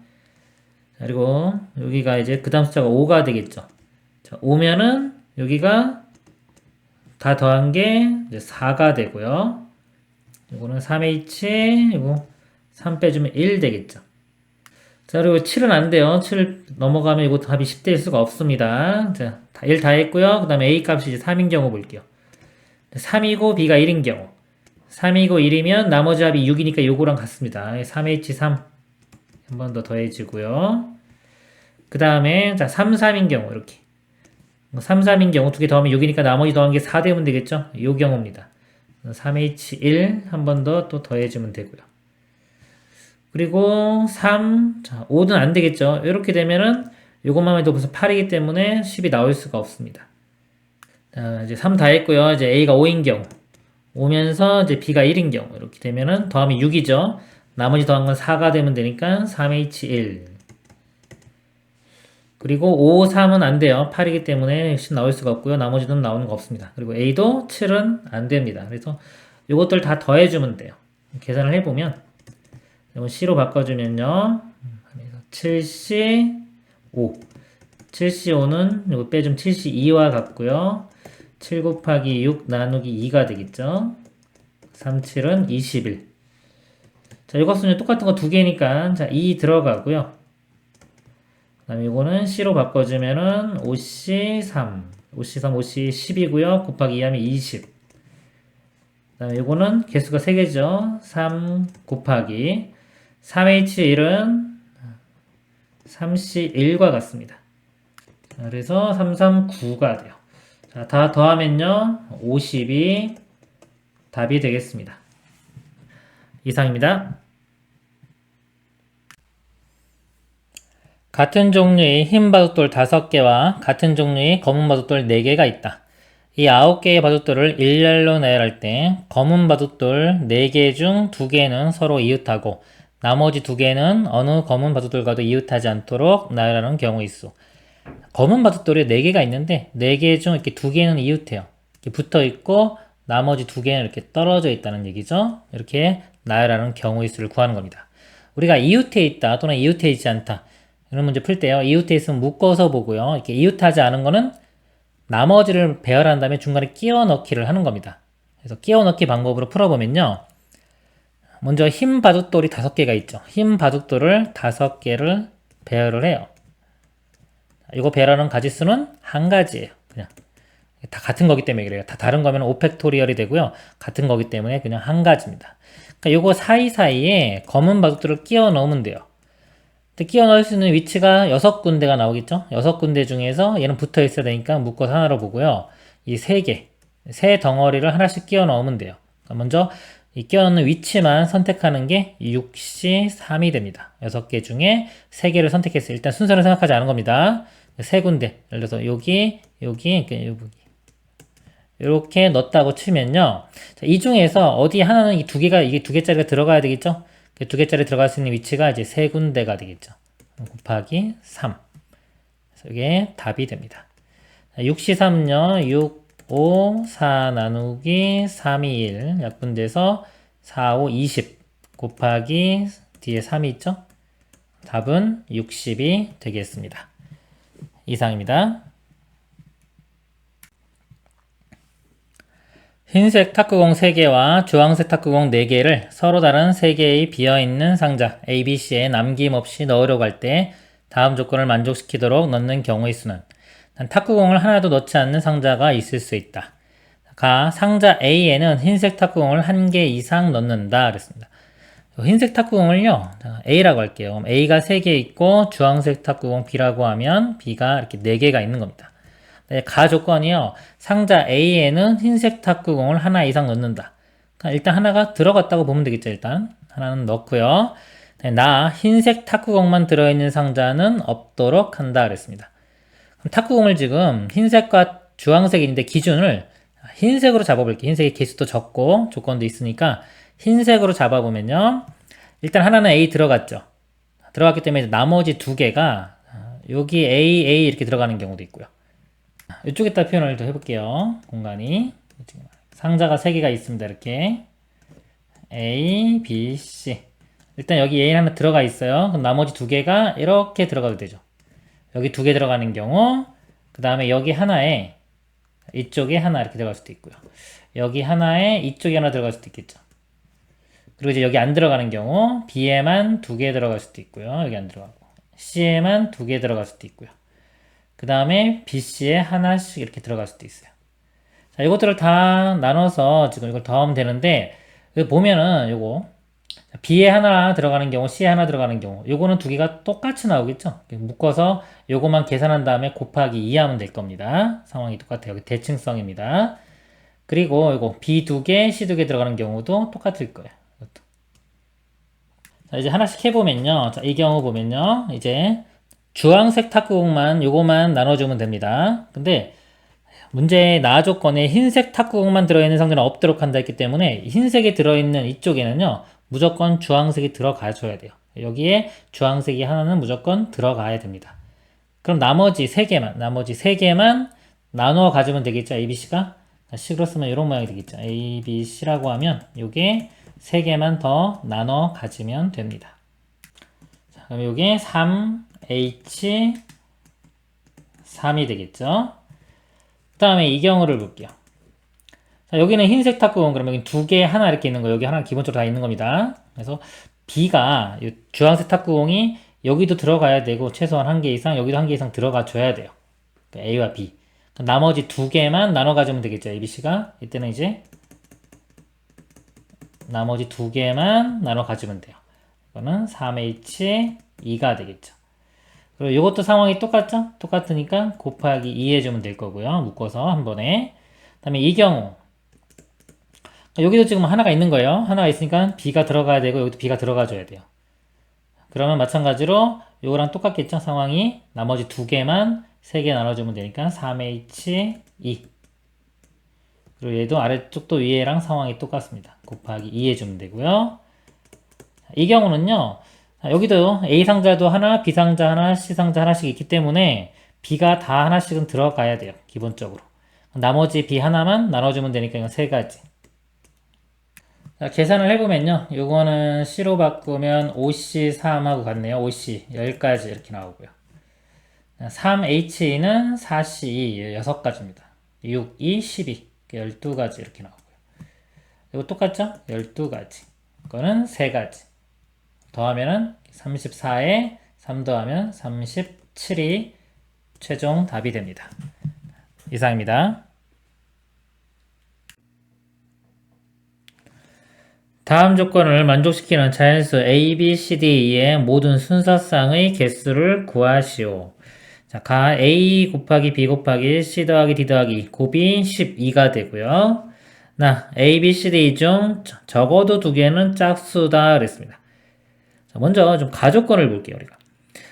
자, 그리고 여기가 이제 그 다음 숫자가 5가 되겠죠. 자, 5면은 여기가 다 더한 게 이제 4가 되고요. 이거는 3H, 이거 3 빼주면 1 되겠죠. 자, 그리고 7은 안 돼요. 7 넘어가면 이거 답이 10대일 수가 없습니다. 자, 1 다 했고요. 그 다음에 A 값이 이제 3인 경우 볼게요. 3이고 B가 1인 경우. 3이고 1이면 나머지 합이 6이니까 요거랑 같습니다. 3H3 한 번 더 더해지고요. 그 다음에 자 3, 3인 경우 이렇게 3, 3인 경우 두 개 더하면 6이니까 나머지 더한 게 4 되면 되겠죠? 요 경우입니다. 3H1 한 번 더 또 더해주면 되고요. 그리고 3, 자 5는 안 되겠죠? 이렇게 되면은 요것만 해도 벌써 8이기 때문에 10이 나올 수가 없습니다. 자, 이제 3 다 했고요. 이제 A가 5인 경우 오면서 이제 B가 1인 경우 이렇게 되면은 더하면 6이죠. 나머지 더한 건 4가 되면 되니까 3H1 그리고 5, 3은 안 돼요. 8이기 때문에 10 나올 수가 없고요. 나머지는 나오는 거 없습니다. 그리고 A도 7은 안 됩니다. 그래서 이것들 다 더해주면 돼요. 계산을 해보면 이건 C로 바꿔주면요. 7C5 7C5는 이거 빼주면 7C2와 같고요. 7 곱하기 6 나누기 2가 되겠죠. 3, 7은 21. 자, 이것은 똑같은 거 두 개니까, 자, 2 들어가고요. 그 다음에 이거는 C로 바꿔주면은 5C3. 5C3, 5C10이고요. 곱하기 2 하면 20. 그 다음에 이거는 개수가 3개죠. 3 곱하기 3H1은 3C1과 같습니다. 자, 그래서 339가 돼요. 자, 다 더하면요. 50이 답이 되겠습니다. 이상입니다. 같은 종류의 흰 바둑돌 5개와 같은 종류의 검은 바둑돌 4개가 있다. 이 9개의 바둑돌을 일렬로 나열할 때 검은 바둑돌 4개 중 2개는 서로 이웃하고 나머지 2개는 어느 검은 바둑돌과도 이웃하지 않도록 나열하는 경우일수. 검은 바둑돌이 4개가 있는데 4개 중 이렇게 2개는 이웃해요. 이렇게 붙어 있고 나머지 2개는 이렇게 떨어져 있다는 얘기죠. 이렇게 나열하는 경우일수를 구하는 겁니다. 우리가 이웃해 있다 또는 이웃해 있지 않다 이런 문제 풀 때요. 이웃해 있으면 묶어서 보고요. 이렇게 이웃하지 않은 거는 나머지를 배열한 다음에 중간에 끼워 넣기를 하는 겁니다. 그래서 끼워 넣기 방법으로 풀어보면요. 먼저 흰 바둑돌이 5개가 있죠. 흰 바둑돌을 5개를 배열을 해요. 이거 배열하는 가지수는 한 가지예요. 그냥 다 같은 거기 때문에 그래요. 다 다른 거면 5팩토리얼이 되고요. 같은 거기 때문에 그냥 한 가지입니다. 그러니까 요거 사이사이에 검은 바둑돌을 끼워 넣으면 돼요. 끼워 넣을 수 있는 위치가 6군데가 나오겠죠? 6군데 중에서 얘는 붙어 있어야 되니까 묶어서 하나로 보고요. 이 3개, 세 덩어리를 하나씩 끼워 넣으면 돼요. 그러니까 먼저 이 끼워 넣는 위치만 선택하는 게 6C3이 됩니다. 6개 중에 3개를 선택했어요. 일단 순서를 생각하지 않은 겁니다. 3군데, 예를 들어서 여기, 여기, 이렇게 넣었다고 치면요. 자, 이 중에서 어디 하나는 이 2개가, 이게 2개짜리가 들어가야 되겠죠? 2개짜리 들어갈 수 있는 위치가 이제 3군데가 되겠죠. 곱하기 3. 그래서 이게 답이 됩니다. 6C3요. 6, 5, 4 나누기 3, 2, 1. 약분돼서 4, 5, 20. 곱하기 뒤에 3이 있죠? 답은 60이 되겠습니다. 이상입니다. 흰색 탁구공 3개와 주황색 탁구공 4개를 서로 다른 3개의 비어있는 상자 ABC에 남김없이 넣으려고 할 때 다음 조건을 만족시키도록 넣는 경우의 수는 탁구공을 하나도 넣지 않는 상자가 있을 수 있다. 상자 A에는 흰색 탁구공을 1개 이상 넣는다 그랬습니다. 흰색 탁구공을요 A라고 할게요. 그럼 A가 3개 있고 주황색 탁구공 B라고 하면 B가 이렇게 4개가 있는 겁니다. 가 조건이요. 상자 A에는 흰색 탁구공을 하나 이상 넣는다. 그러니까 일단 하나가 들어갔다고 보면 되겠죠. 일단 하나는 넣고요. 나 흰색 탁구공만 들어있는 상자는 없도록 한다 그랬습니다. 그럼 탁구공을 지금 흰색과 주황색인데 기준을 흰색으로 잡아볼게요. 흰색의 개수도 적고 조건도 있으니까 흰색으로 잡아보면요. 일단 하나는 A 들어갔죠. 들어갔기 때문에 나머지 두 개가 여기 A 이렇게 들어가는 경우도 있고요. 이쪽에다 표현을 더 해볼게요. 공간이 상자가 3개가 있습니다. 이렇게 A, B, C. 일단 여기 A 하나 들어가 있어요. 그럼 나머지 두 개가 이렇게 들어가도 되죠. 여기 2개 들어가는 경우, 그 다음에 여기 하나에 이쪽에 하나 이렇게 들어갈 수도 있고요. 여기 하나에 이쪽에 하나 들어갈 수도 있겠죠. 그리고 이제 여기 안 들어가는 경우 B에만 2개 들어갈 수도 있고요. 여기 안 들어가고 C에만 2개 들어갈 수도 있고요. 그 다음에 BC에 하나씩 이렇게 들어갈 수도 있어요. 자, 이것들을 다 나눠서 지금 이걸 더하면 되는데 여기 보면은 요거 B에 하나 들어가는 경우, C에 하나 들어가는 경우 요거는 2개가 똑같이 나오겠죠. 묶어서 요거만 계산한 다음에 곱하기 2 하면 될 겁니다. 상황이 똑같아요. 여기 대칭성입니다. 그리고 요거 B 2개, C 2개 들어가는 경우도 똑같을 거예요. 이것도. 자, 이제 하나씩 해보면요. 자, 이 경우 보면요. 이제 주황색 탁구공만 요거만 나눠주면 됩니다. 근데 문제의 나 조건에 흰색 탁구공만 들어있는 상자는 없도록 한다 했기 때문에 흰색이 들어있는 이쪽에는요. 무조건 주황색이 들어가 줘야 돼요. 여기에 주황색이 하나는 무조건 들어가야 됩니다. 그럼 나머지 3개만 나누어 가지면 되겠죠. A, B, C가. 식으로 쓰면 이런 모양이 되겠죠. A, B, C라고 하면 요게 3개만 더 나눠 가지면 됩니다. 자, 그럼 요게 3H 3이 되겠죠. 그 다음에 이 경우를 볼게요. 자, 여기는 흰색 탁구공, 그러면 여기 2개 하나 이렇게 있는 거, 여기 하나 기본적으로 다 있는 겁니다. 그래서 B가 주황색 탁구공이 여기도 들어가야 되고 최소한 1개 이상, 여기도 1개 이상 들어가 줘야 돼요. 그러니까 A와 B. 나머지 2개만 나눠 가지면 되겠죠. A, B, C가. 이때는 이제 나머지 2개만 나눠 가지면 돼요. 이거는 3H2가 되겠죠. 그리고 이것도 상황이 똑같죠? 똑같으니까 곱하기 2 해주면 될 거고요. 묶어서 한 번에. 그 다음에 이 경우 여기도 지금 하나가 있는 거예요. 하나가 있으니까 B가 들어가야 되고 여기도 B가 들어가 줘야 돼요. 그러면 마찬가지로 이거랑 똑같겠죠? 상황이 나머지 2개만 3개 나눠주면 되니까 3H2. 그리고 얘도 아래쪽도 위에랑 상황이 똑같습니다. 곱하기 2 해주면 되고요. 이 경우는요. 여기도 A 상자도 하나, B 상자 하나, C 상자 하나씩 있기 때문에 B가 다 하나씩은 들어가야 돼요. 기본적으로. 나머지 B 하나만 나눠주면 되니까 이건 3가지. 자, 계산을 해보면요. 요거는 C로 바꾸면 5C3하고 같네요. 5C 10가지 이렇게 나오고요. 3H2는 4C 6가지입니다. 6, 2, 12 12가지 이렇게 나오고요. 이거 똑같죠? 12가지. 이거는 3가지. 더하면은 34에 3 더하면 37이 최종 답이 됩니다. 이상입니다. 다음 조건을 만족시키는 자연수 A, B, C, D의 모든 순서쌍의 개수를 구하시오. 자, 가 A 곱하기 B 곱하기 C 더하기 D 더하기 곱이 12가 되고요. 나 A, B, C, D 중 적어도 2개는 짝수다 그랬습니다. 자, 먼저 좀 가조건을 볼게요, 우리가.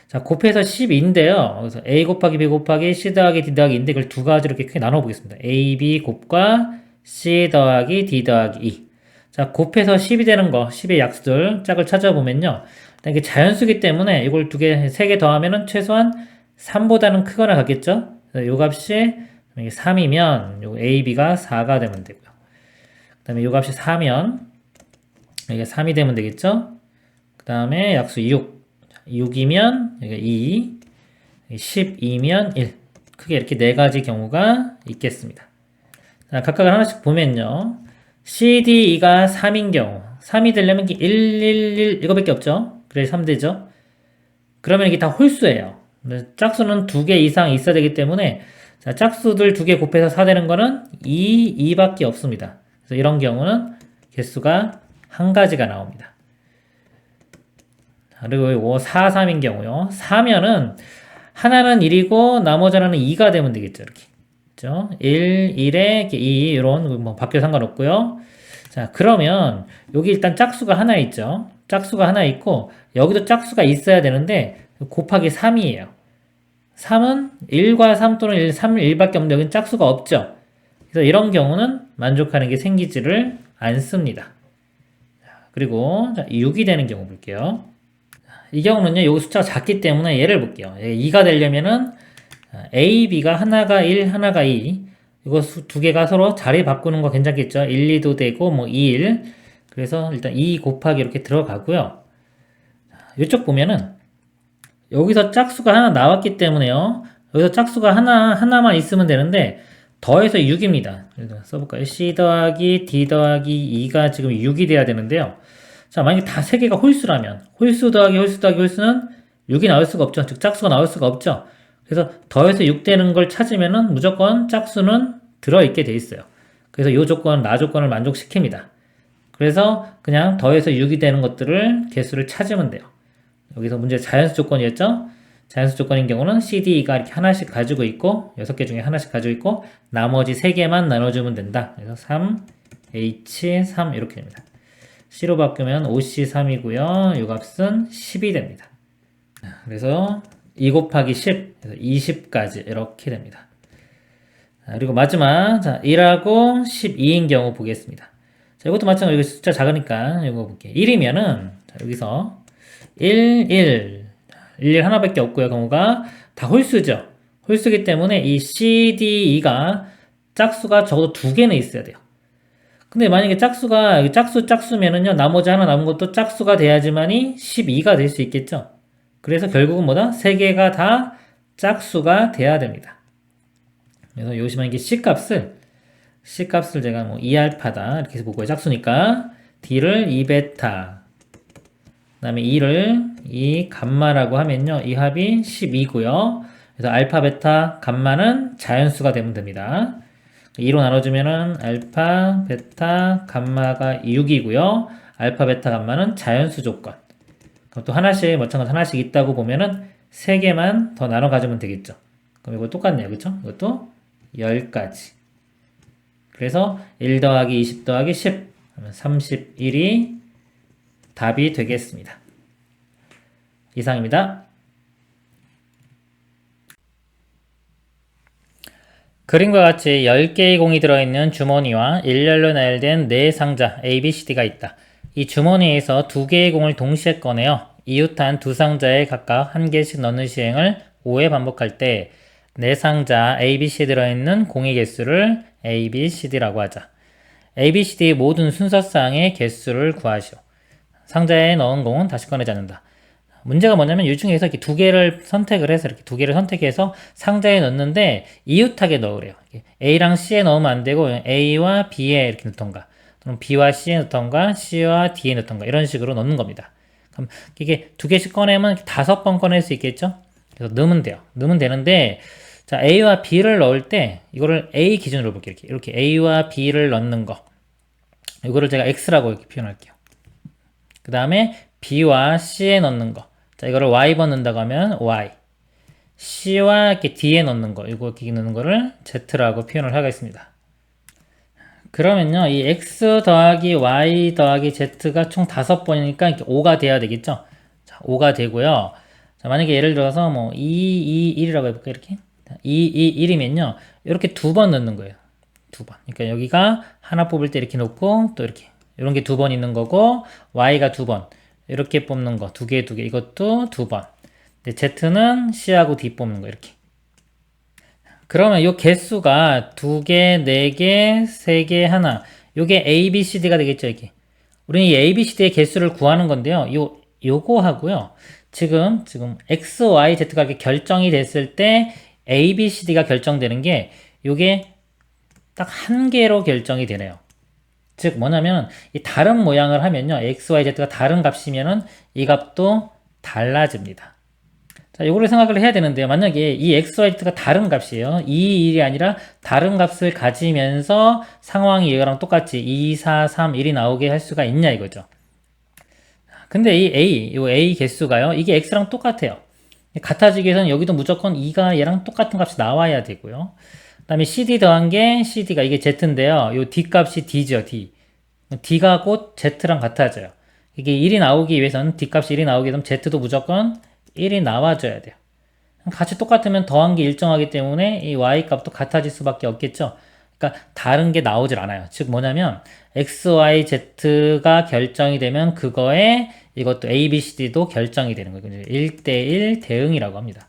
자, 곱해서 10인데요. 그래서 A 곱하기 B 곱하기 C 더하기 D 더하기 인데 그걸 2가지로 이렇게 크게 나눠 보겠습니다. A, B 곱과 C 더하기 D 더하기 2. 자, 곱해서 10이 되는 거, 10의 약수들 짝을 찾아보면요. 이게 자연수기 때문에 이걸 3개 더하면은 최소한 3보다는 크거나 같겠죠? 그래서 요 값이 3이면 요 A, B가 4가 되면 되고요. 그 다음에 요 값이 4면 여기가 3이 되면 되겠죠? 그 다음에 약수 6. 6이면 여기가 2, 12면 1. 크게 이렇게 4가지 경우가 있겠습니다. 자, 각각 하나씩 보면요. C, D, E가 3인 경우 3이 되려면 1, 1, 1 이거밖에 없죠. 그래서 3 되죠. 그러면 이게 다 홀수예요. 짝수는 2개 이상 있어야 되기 때문에 자, 짝수들 2개 곱해서 4 되는 거는 2, 2밖에 없습니다. 그래서 이런 경우는 개수가 1가지가 나옵니다. 그리고 이거 4, 3인 경우요. 4면은 하나는 1이고 나머지 하나는 2가 되면 되겠죠. 이렇게. 그죠? 1, 1에 2 이런 뭐 바뀌어 상관없고요. 자, 그러면 여기 일단 짝수가 하나 있죠. 짝수가 하나 있고 여기도 짝수가 있어야 되는데 곱하기 3이에요. 3은 1과 3 또는 1, 3, 1밖에 없는데 여기는 짝수가 없죠. 그래서 이런 경우는 만족하는 게 생기지를 않습니다. 그리고 6이 되는 경우 볼게요. 이 경우는요, 여기 숫자가 작기 때문에 얘를 볼게요. 2가 되려면은 A, B가 하나가 1, 하나가 2. 이거 두 개가 서로 자리 바꾸는 거 괜찮겠죠? 1, 2도 되고, 뭐 2, 1. 그래서 일단 2 곱하기 이렇게 들어가고요. 이쪽 보면은 여기서 짝수가 하나 나왔기 때문에요. 여기서 짝수가 하나만 있으면 되는데 더해서 6입니다. 써볼까요? C 더하기 D 더하기 2가 지금 6이 돼야 되는데요. 자, 만약에 다 세 개가 홀수라면 홀수 더하기 홀수 더하기 홀수는 6이 나올 수가 없죠. 즉 짝수가 나올 수가 없죠. 그래서 더해서 6 되는 걸 찾으면은 무조건 짝수는 들어있게 돼 있어요. 그래서 이 조건, 나 조건을 만족시킵니다. 그래서 그냥 더해서 6이 되는 것들을 개수를 찾으면 돼요. 여기서 문제 자연수 조건이었죠? 자연수 조건인 경우는 CDE가 이렇게 하나씩 가지고 있고 6개 중에 하나씩 가지고 있고 나머지 3개만 나눠주면 된다. 그래서 3, H, 3 이렇게 됩니다. C로 바꾸면 OC3이고요. 이 값은 10이 됩니다. 그래서 2 곱하기 10, 그래서 20까지 이렇게 됩니다. 그리고 마지막 1하고 12인 경우 보겠습니다. 자, 이것도 마찬가지로 숫자 작으니까 이거 볼게요. 1이면은 여기서 1, 1, 1 하나밖에 없고요. 경우가 다 홀수죠. 홀수기 때문에 이 C, D, E가 짝수가 적어도 2개는 있어야 돼요. 근데 만약에 짝수가 짝수면은요, 나머지 하나 남은 것도 짝수가 돼야지만이 12가 될 수 있겠죠. 그래서 결국은 뭐다? 3개가 다 짝수가 돼야 됩니다. 그래서 요시만 이게 C값을 제가 뭐 2알파다 이렇게 해서 보고요. 짝수니까 D를 2베타 그 다음에 2를 2 감마라고 하면요, 이 합이 12고요. 그래서 알파, 베타, 감마는 자연수가 되면 됩니다. 2로 나눠주면은 알파, 베타, 감마가 6이고요. 알파, 베타, 감마는 자연수 조건. 그럼 또 하나씩, 마찬가지 하나씩 있다고 보면은 3개만 더 나눠 가지면 되겠죠. 그럼 이거 똑같네요. 그쵸? 이것도 10까지. 그래서 1 더하기 20 더하기 10 하면 31이 답이 되겠습니다. 이상입니다. 그림과 같이 10개의 공이 들어있는 주머니와 일렬로 나열된 4상자 A, B, C, D가 있다. 이 주머니에서 2개의 공을 동시에 꺼내어 이웃한 2상자에 각각 1개씩 넣는 시행을 5회 반복할 때 4상자 A, B, C에 들어있는 공의 개수를 A, B, C, D라고 하자. A, B, C, D의 모든 순서상의 개수를 구하시오. 상자에 넣은 공은 다시 꺼내지 않는다. 문제가 뭐냐면 이 중에서 이렇게 2개를 선택을 해서 이렇게 2개를 선택해서 상자에 넣는데 이웃하게 넣으래요. A랑 C에 넣으면 안 되고 A와 B에 이렇게 넣던가 또는 B와 C에 넣던가 C와 D에 넣던가 이런 식으로 넣는 겁니다. 그럼 이게 2개씩 꺼내면 5번 꺼낼 수 있겠죠? 그래서 넣으면 돼요. 넣으면 되는데 자, A와 B를 넣을 때 이거를 A 기준으로 볼게요. 이렇게 A와 B를 넣는 거 이거를 제가 X라고 이렇게 표현할게요. 그 다음에 B와 C에 넣는 거. 자, 이거를 Y번 넣는다고 하면 Y. C와 이렇게 D에 넣는 거. 이거 이렇게 넣는 거를 Z라고 표현을 하겠습니다. 그러면요, 이 X 더하기 Y 더하기 Z가 총 5번이니까 이렇게 5가 돼야 되겠죠? 자, 5가 되고요. 자, 만약에 예를 들어서 뭐 2, 2, 1이라고 해볼까요? 이렇게? 2, 2, 1이면요, 이렇게 2번 넣는 거예요. 2번. 그러니까 여기가 하나 뽑을 때 이렇게 놓고 또 이렇게. 이런 게 2번 있는 거고 Y가 2번 이렇게 뽑는 거 2개 이것도 2번. 근데 Z는 C하고 D 뽑는 거 이렇게. 그러면 이 개수가 2개, 4개, 3개, 하나 요게 A, B, C, D가 되겠죠. 이게 우리는 이 A, B, C, D의 개수를 구하는 건데요. 요거 하고요. 지금 X, Y, Z가 이렇게 결정이 됐을 때 A, B, C, D가 결정되는 게 요게 딱 한 개로 결정이 되네요. 즉 뭐냐면 이 다른 모양을 하면요, x, y, z가 다른 값이면은 이 값도 달라집니다. 자, 요거를 생각을 해야 되는데요. 만약에 이 x, y, z가 다른 값이에요. 2, 1이 아니라 다른 값을 가지면서 상황이 이거랑 똑같이 2, 4, 3, 1이 나오게 할 수가 있냐 이거죠. 근데 이 A 개수가요, 이게 x랑 똑같아요. 같아지기 위해서는 여기도 무조건 2가 얘랑 똑같은 값이 나와야 되고요. 다음에 CD 더한 게 CD가 이게 Z인데요. 요 D 값이 D죠, D. D가 곧 Z랑 같아져요. 이게 1이 나오기 위해서는 D 값이 1이 나오게 되면 Z도 무조건 1이 나와줘야 돼요. 같이 똑같으면 더한 게 일정하기 때문에 이 Y 값도 같아질 수밖에 없겠죠. 그러니까 다른 게 나오질 않아요. 즉 뭐냐면 X, Y, Z가 결정이 되면 그거에 이것도 A, B, C, D도 결정이 되는 거예요. 1대1 대응이라고 합니다.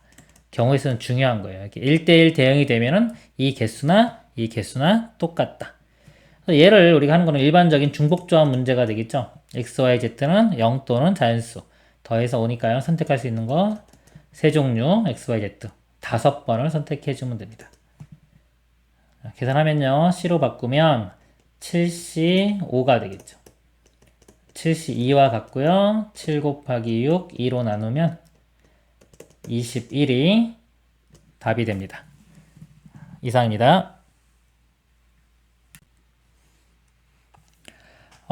경우의 수는 중요한 거예요. 이렇게 1대1 대응이 되면은 이 개수나 똑같다. 얘를 우리가 하는 거는 일반적인 중복조합 문제가 되겠죠. X, Y, Z는 0 또는 자연수. 더해서 오니까요. 선택할 수 있는 거 세 종류 X, Y, Z 5번을 선택해 주면 됩니다. 계산하면요. C로 바꾸면 7C5가 되겠죠. 7C2와 같고요. 7 곱하기 6, 2로 나누면 21이 답이 됩니다. 이상입니다.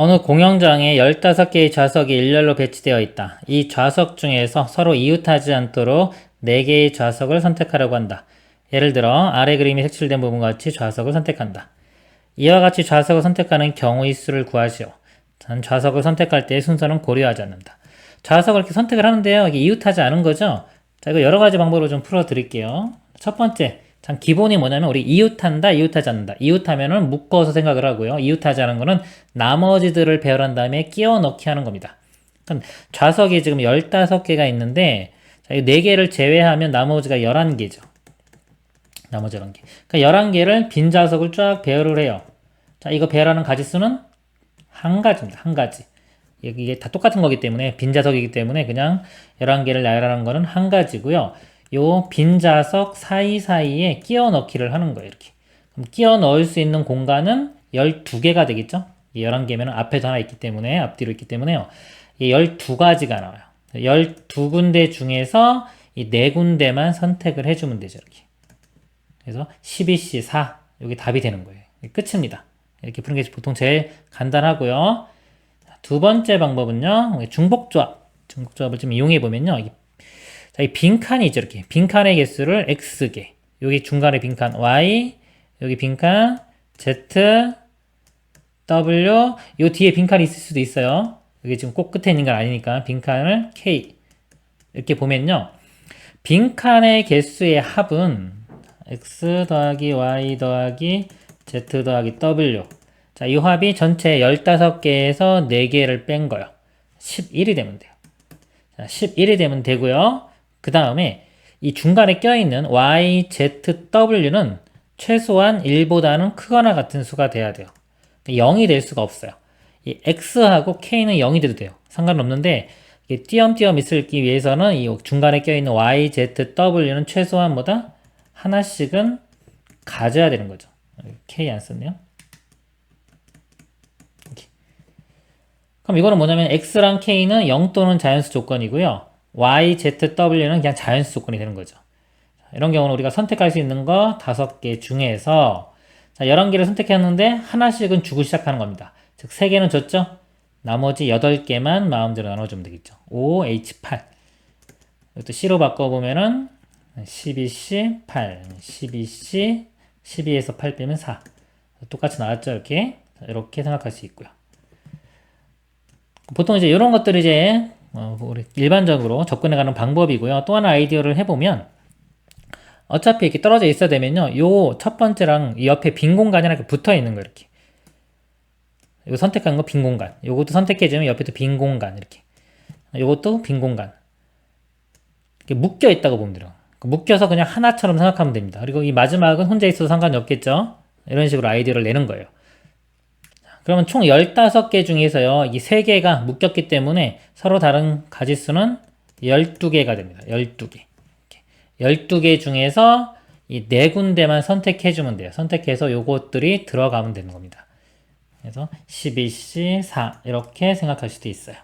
어느 공연장에 15개의 좌석이 일렬로 배치되어 있다. 이 좌석 중에서 서로 이웃하지 않도록 4개의 좌석을 선택하려고 한다. 예를 들어 아래 그림이 색칠된 부분과 같이 좌석을 선택한다. 이와 같이 좌석을 선택하는 경우의 수를 구하시오. 단 좌석을 선택할 때 순서는 고려하지 않는다. 좌석을 이렇게 선택을 하는데요. 이게 이웃하지 않은 거죠? 자, 이거 여러 가지 방법으로 좀 풀어 드릴게요. 첫 번째, 참 기본이 뭐냐면 우리 이웃한다, 이웃하지 않는다. 이웃하면은 묶어서 생각을 하고요. 이웃하지 않은 거는 나머지들을 배열한 다음에 끼워 넣기 하는 겁니다. 그럼 좌석이 지금 15개가 있는데 자, 이 4개를 제외하면 나머지가 11개죠. 나머지 11개. 그러니까 11개를 빈 좌석을 쫙 배열을 해요. 자, 이거 배열하는 가지수는 한 가지입니다. 한 가지. 이게 다 똑같은 거기 때문에 빈 좌석이기 때문에 그냥 11개를 나열하는 거는 한 가지고요. 요 빈 좌석 사이사이에 끼워 넣기를 하는 거예요. 이렇게. 그럼 끼워 넣을 수 있는 공간은 12개가 되겠죠? 11개면 앞에도 하나 있기 때문에 앞뒤로 있기 때문에요. 12가지가 나와요. 12군데 중에서 이 4군데만 선택을 해주면 되죠. 이렇게. 그래서 12C 4 여기 답이 되는 거예요. 끝입니다. 이렇게 푸는 게 보통 제일 간단하고요. 두 번째 방법은요. 중복조합을 좀 이용해 보면요. 자, 이 빈칸이죠. 이렇게 빈칸의 개수를 X개, 여기 중간에 빈칸 Y, 여기 빈칸 Z, W, 요 뒤에 빈칸이 있을 수도 있어요. 여기 지금 꼭 끝에 있는 건 아니니까 빈칸을 K 이렇게 보면요. 빈칸의 개수의 합은 X 더하기 Y 더하기 Z 더하기 W. 자, 이 합이 전체 15개에서 4개를 뺀 거예요. 11이 되면 돼요. 자, 11이 되면 되고요. 그 다음에 이 중간에 껴있는 Y, Z, W는 최소한 1보다는 크거나 같은 수가 돼야 돼요. 0이 될 수가 없어요. 이 X하고 K는 0이 돼도 돼요. 상관없는데 띄엄띄엄 있기 위해서는 이 중간에 껴있는 Y, Z, W는 최소한 뭐다? 하나씩은 가져야 되는 거죠. K 안 썼네요. 이렇게. 그럼 이거는 뭐냐면 X랑 K는 0 또는 자연수 조건이고요. Y, Z, W는 그냥 자연수 조건이 되는 거죠. 이런 경우는 우리가 선택할 수 있는 거 5개 중에서 자, 11개를 선택했는데 하나씩은 주고 시작하는 겁니다. 즉 3개는 줬죠? 나머지 8개만 마음대로 나눠주면 되겠죠. OH8 이것도 C로 바꿔보면은 12C 8 12C 12에서 8 빼면 4 똑같이 나왔죠? 이렇게 생각할 수 있고요. 보통 이제 이런 것들이 이제 우리 일반적으로 접근해가는 방법이고요. 또 하나 아이디어를 해보면 어차피 이렇게 떨어져 있어야 되면요. 요 첫 번째랑 이 옆에 빈 공간이 이렇게 붙어 있는 거 이렇게. 이거 선택한 거 빈 공간. 요것도 선택해주면 옆에도 빈 공간 이렇게. 요것도 빈 공간. 이렇게 묶여 있다고 보면 돼요. 묶여서 그냥 하나처럼 생각하면 됩니다. 그리고 이 마지막은 혼자 있어도 상관이 없겠죠. 이런 식으로 아이디어를 내는 거예요. 그러면 총 15개 중에서요, 이 3개가 묶였기 때문에 서로 다른 가지수는 12개가 됩니다. 12개. 12개 중에서 이 4군데만 선택해주면 돼요. 선택해서 요것들이 들어가면 되는 겁니다. 그래서 12C 4 이렇게 생각할 수도 있어요.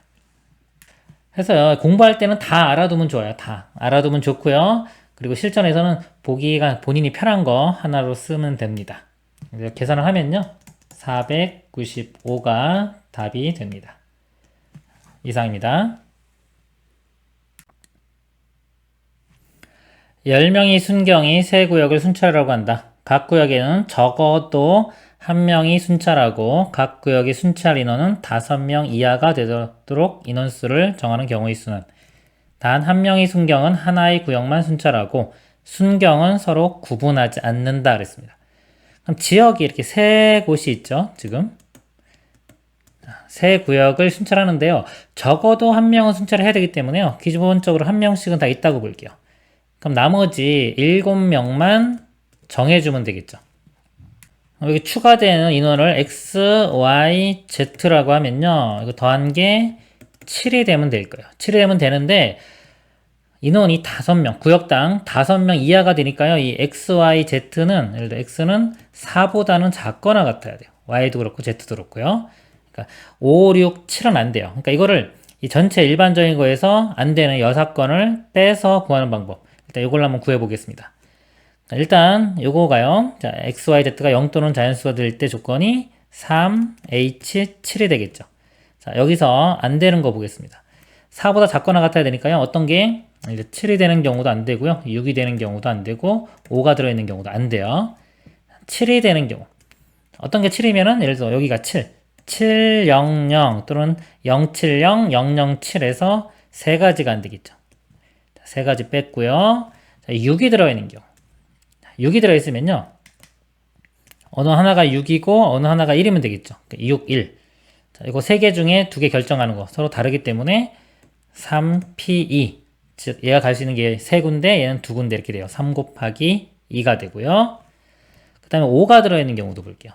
그래서 공부할 때는 다 알아두면 좋아요. 다 알아두면 좋고요. 그리고 실전에서는 보기가 본인이 편한 거 하나로 쓰면 됩니다. 계산을 하면요. 495가 답이 됩니다. 이상입니다. 10명의 순경이 세 구역을 순찰하려고 한다. 각 구역에는 적어도 한 명이 순찰하고 각 구역의 순찰 인원은 5명 이하가 되도록 인원수를 정하는 경우의 수는 단 한 명의 순경은 하나의 구역만 순찰하고 순경은 서로 구분하지 않는다 그랬습니다. 그럼 지역이 이렇게 세 곳이 있죠. 지금 세 구역을 순찰하는데요. 적어도 한 명은 순찰을 해야 되기 때문에요. 기본적으로 한 명씩은 다 있다고 볼게요. 그럼 나머지 7명만 정해주면 되겠죠. 여기 추가되는 인원을 x, y, z라고 하면요. 이거 더한 게 7이 되면 될 거예요. 7이 되면 되는데 인원이 5명, 구역당 5명 이하가 되니까요. 이 x, y, z는 예를 들어 x는 4보다는 작거나 같아야 돼요. y도 그렇고 z도 그렇고요. 그러니까 5, 6, 7은 안 돼요. 그러니까 이거를 이 전체 일반적인 거에서 안 되는 6건을 빼서 구하는 방법. 일단 이걸로 한번 구해 보겠습니다. 일단 요거가요. 자, x, y, z가 0 또는 자연수가 될 때 조건이 3, h, 7이 되겠죠. 자, 여기서 안 되는 거 보겠습니다. 4보다 작거나 같아야 되니까요. 어떤 게 이제 7이 되는 경우도 안 되고요. 6이 되는 경우도 안 되고 5가 들어있는 경우도 안 돼요. 7이 되는 경우. 어떤 게 7이면은 예를 들어 여기가 7, 700 또는 070, 007에서 세 가지가 안 되겠죠. 자, 세 가지 뺐고요. 자, 6이 들어있는 경우. 6이 들어있으면요. 어느 하나가 6이고 어느 하나가 1이면 되겠죠. 6, 1. 자, 이거 세 개 중에 두 개 결정하는 거 서로 다르기 때문에 3P2. 즉 얘가 갈 수 있는 게 세 군데, 얘는 두 군데 이렇게 돼요. 3 곱하기 2가 되고요. 그 다음에 5가 들어있는 경우도 볼게요.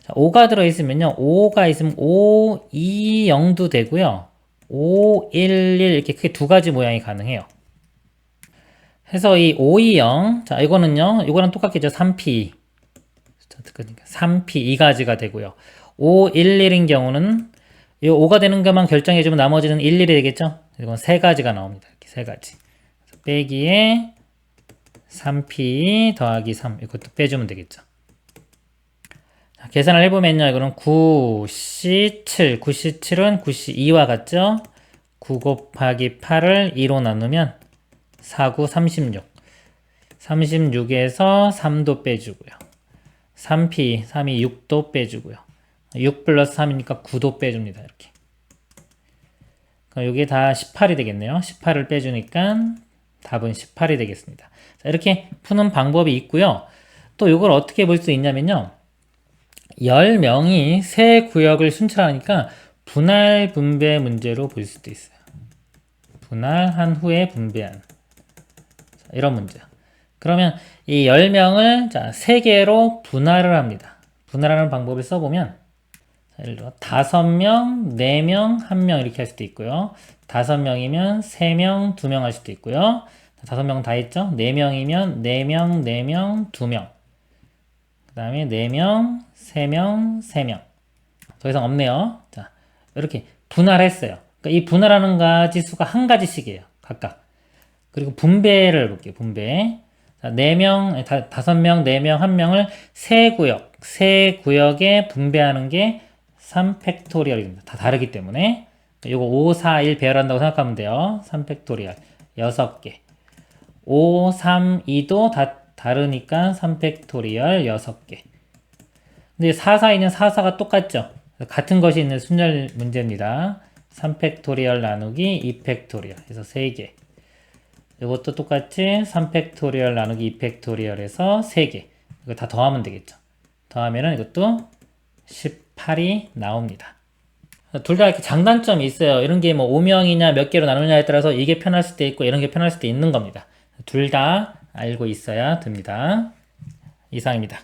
자, 5가 들어있으면요. 5가 있으면 5, 2, 0도 되고요. 5, 1, 1 이렇게 크게 두 가지 모양이 가능해요. 해서 이 5, 2, 0. 자, 이거는요. 이거랑 똑같겠죠. 3P. 3P 이 가지가 되고요. 5, 1, 1인 경우는 이 5가 되는 것만 결정해주면 나머지는 1, 1이 되겠죠. 이건 세 가지가 나옵니다. 이렇게 세 가지. 빼기에 3P 더하기 3 이것도 빼주면 되겠죠. 자, 계산을 해보면요. 이거는 9C7 9C7은 9C2와 같죠. 9 곱하기 8을 2로 나누면 4, 9, 36 36에서 3도 빼주고요. 3P 3이 6도 빼주고요. 6 플러스 3이니까 9도 빼줍니다. 이렇게. 그럼 이게 다 18이 되겠네요. 18을 빼주니까 답은 18이 되겠습니다. 자, 이렇게 푸는 방법이 있고요. 또 이걸 어떻게 볼 수 있냐면요. 10명이 세 구역을 순찰하니까 분할 분배 문제로 볼 수도 있어요. 분할한 후에 분배한. 자, 이런 문제. 그러면 이 10명을 자, 3개로 분할을 합니다. 분할하는 방법을 써보면 자, 예를 들어 5명, 4명, 1명 이렇게 할 수도 있고요. 5명이면 3명, 2명 할 수도 있고요. 5명 다 했죠? 4명이면 4명, 4명, 2명. 그 다음에 4명, 3명, 3명. 더 이상 없네요. 자, 이렇게 분할했어요. 그러니까 이 분할하는 가지수가 한 가지씩이에요. 각각. 그리고 분배를 볼게요. 분배. 자, 4명, 5명, 4명, 1명을 세 구역에 분배하는 게 3팩토리얼입니다. 다 다르기 때문에. 이거 5, 4, 1 배열한다고 생각하면 돼요. 3팩토리얼. 6개. 5, 3, 2도 다 다르니까 3팩토리얼 6개. 근데 4, 4, 2는 4, 4가 똑같죠? 같은 것이 있는 순열 문제입니다. 3팩토리얼 나누기 2팩토리얼. 그래서 3개. 이것도 똑같이 3팩토리얼 나누기 2팩토리얼에서 3개. 이거 다 더하면 되겠죠. 더하면은 이것도 18이 나옵니다. 둘 다 이렇게 장단점이 있어요. 이런 게 뭐 5명이냐 몇 개로 나누냐에 따라서 이게 편할 수도 있고 이런 게 편할 수도 있는 겁니다. 둘 다 알고 있어야 됩니다. 이상입니다.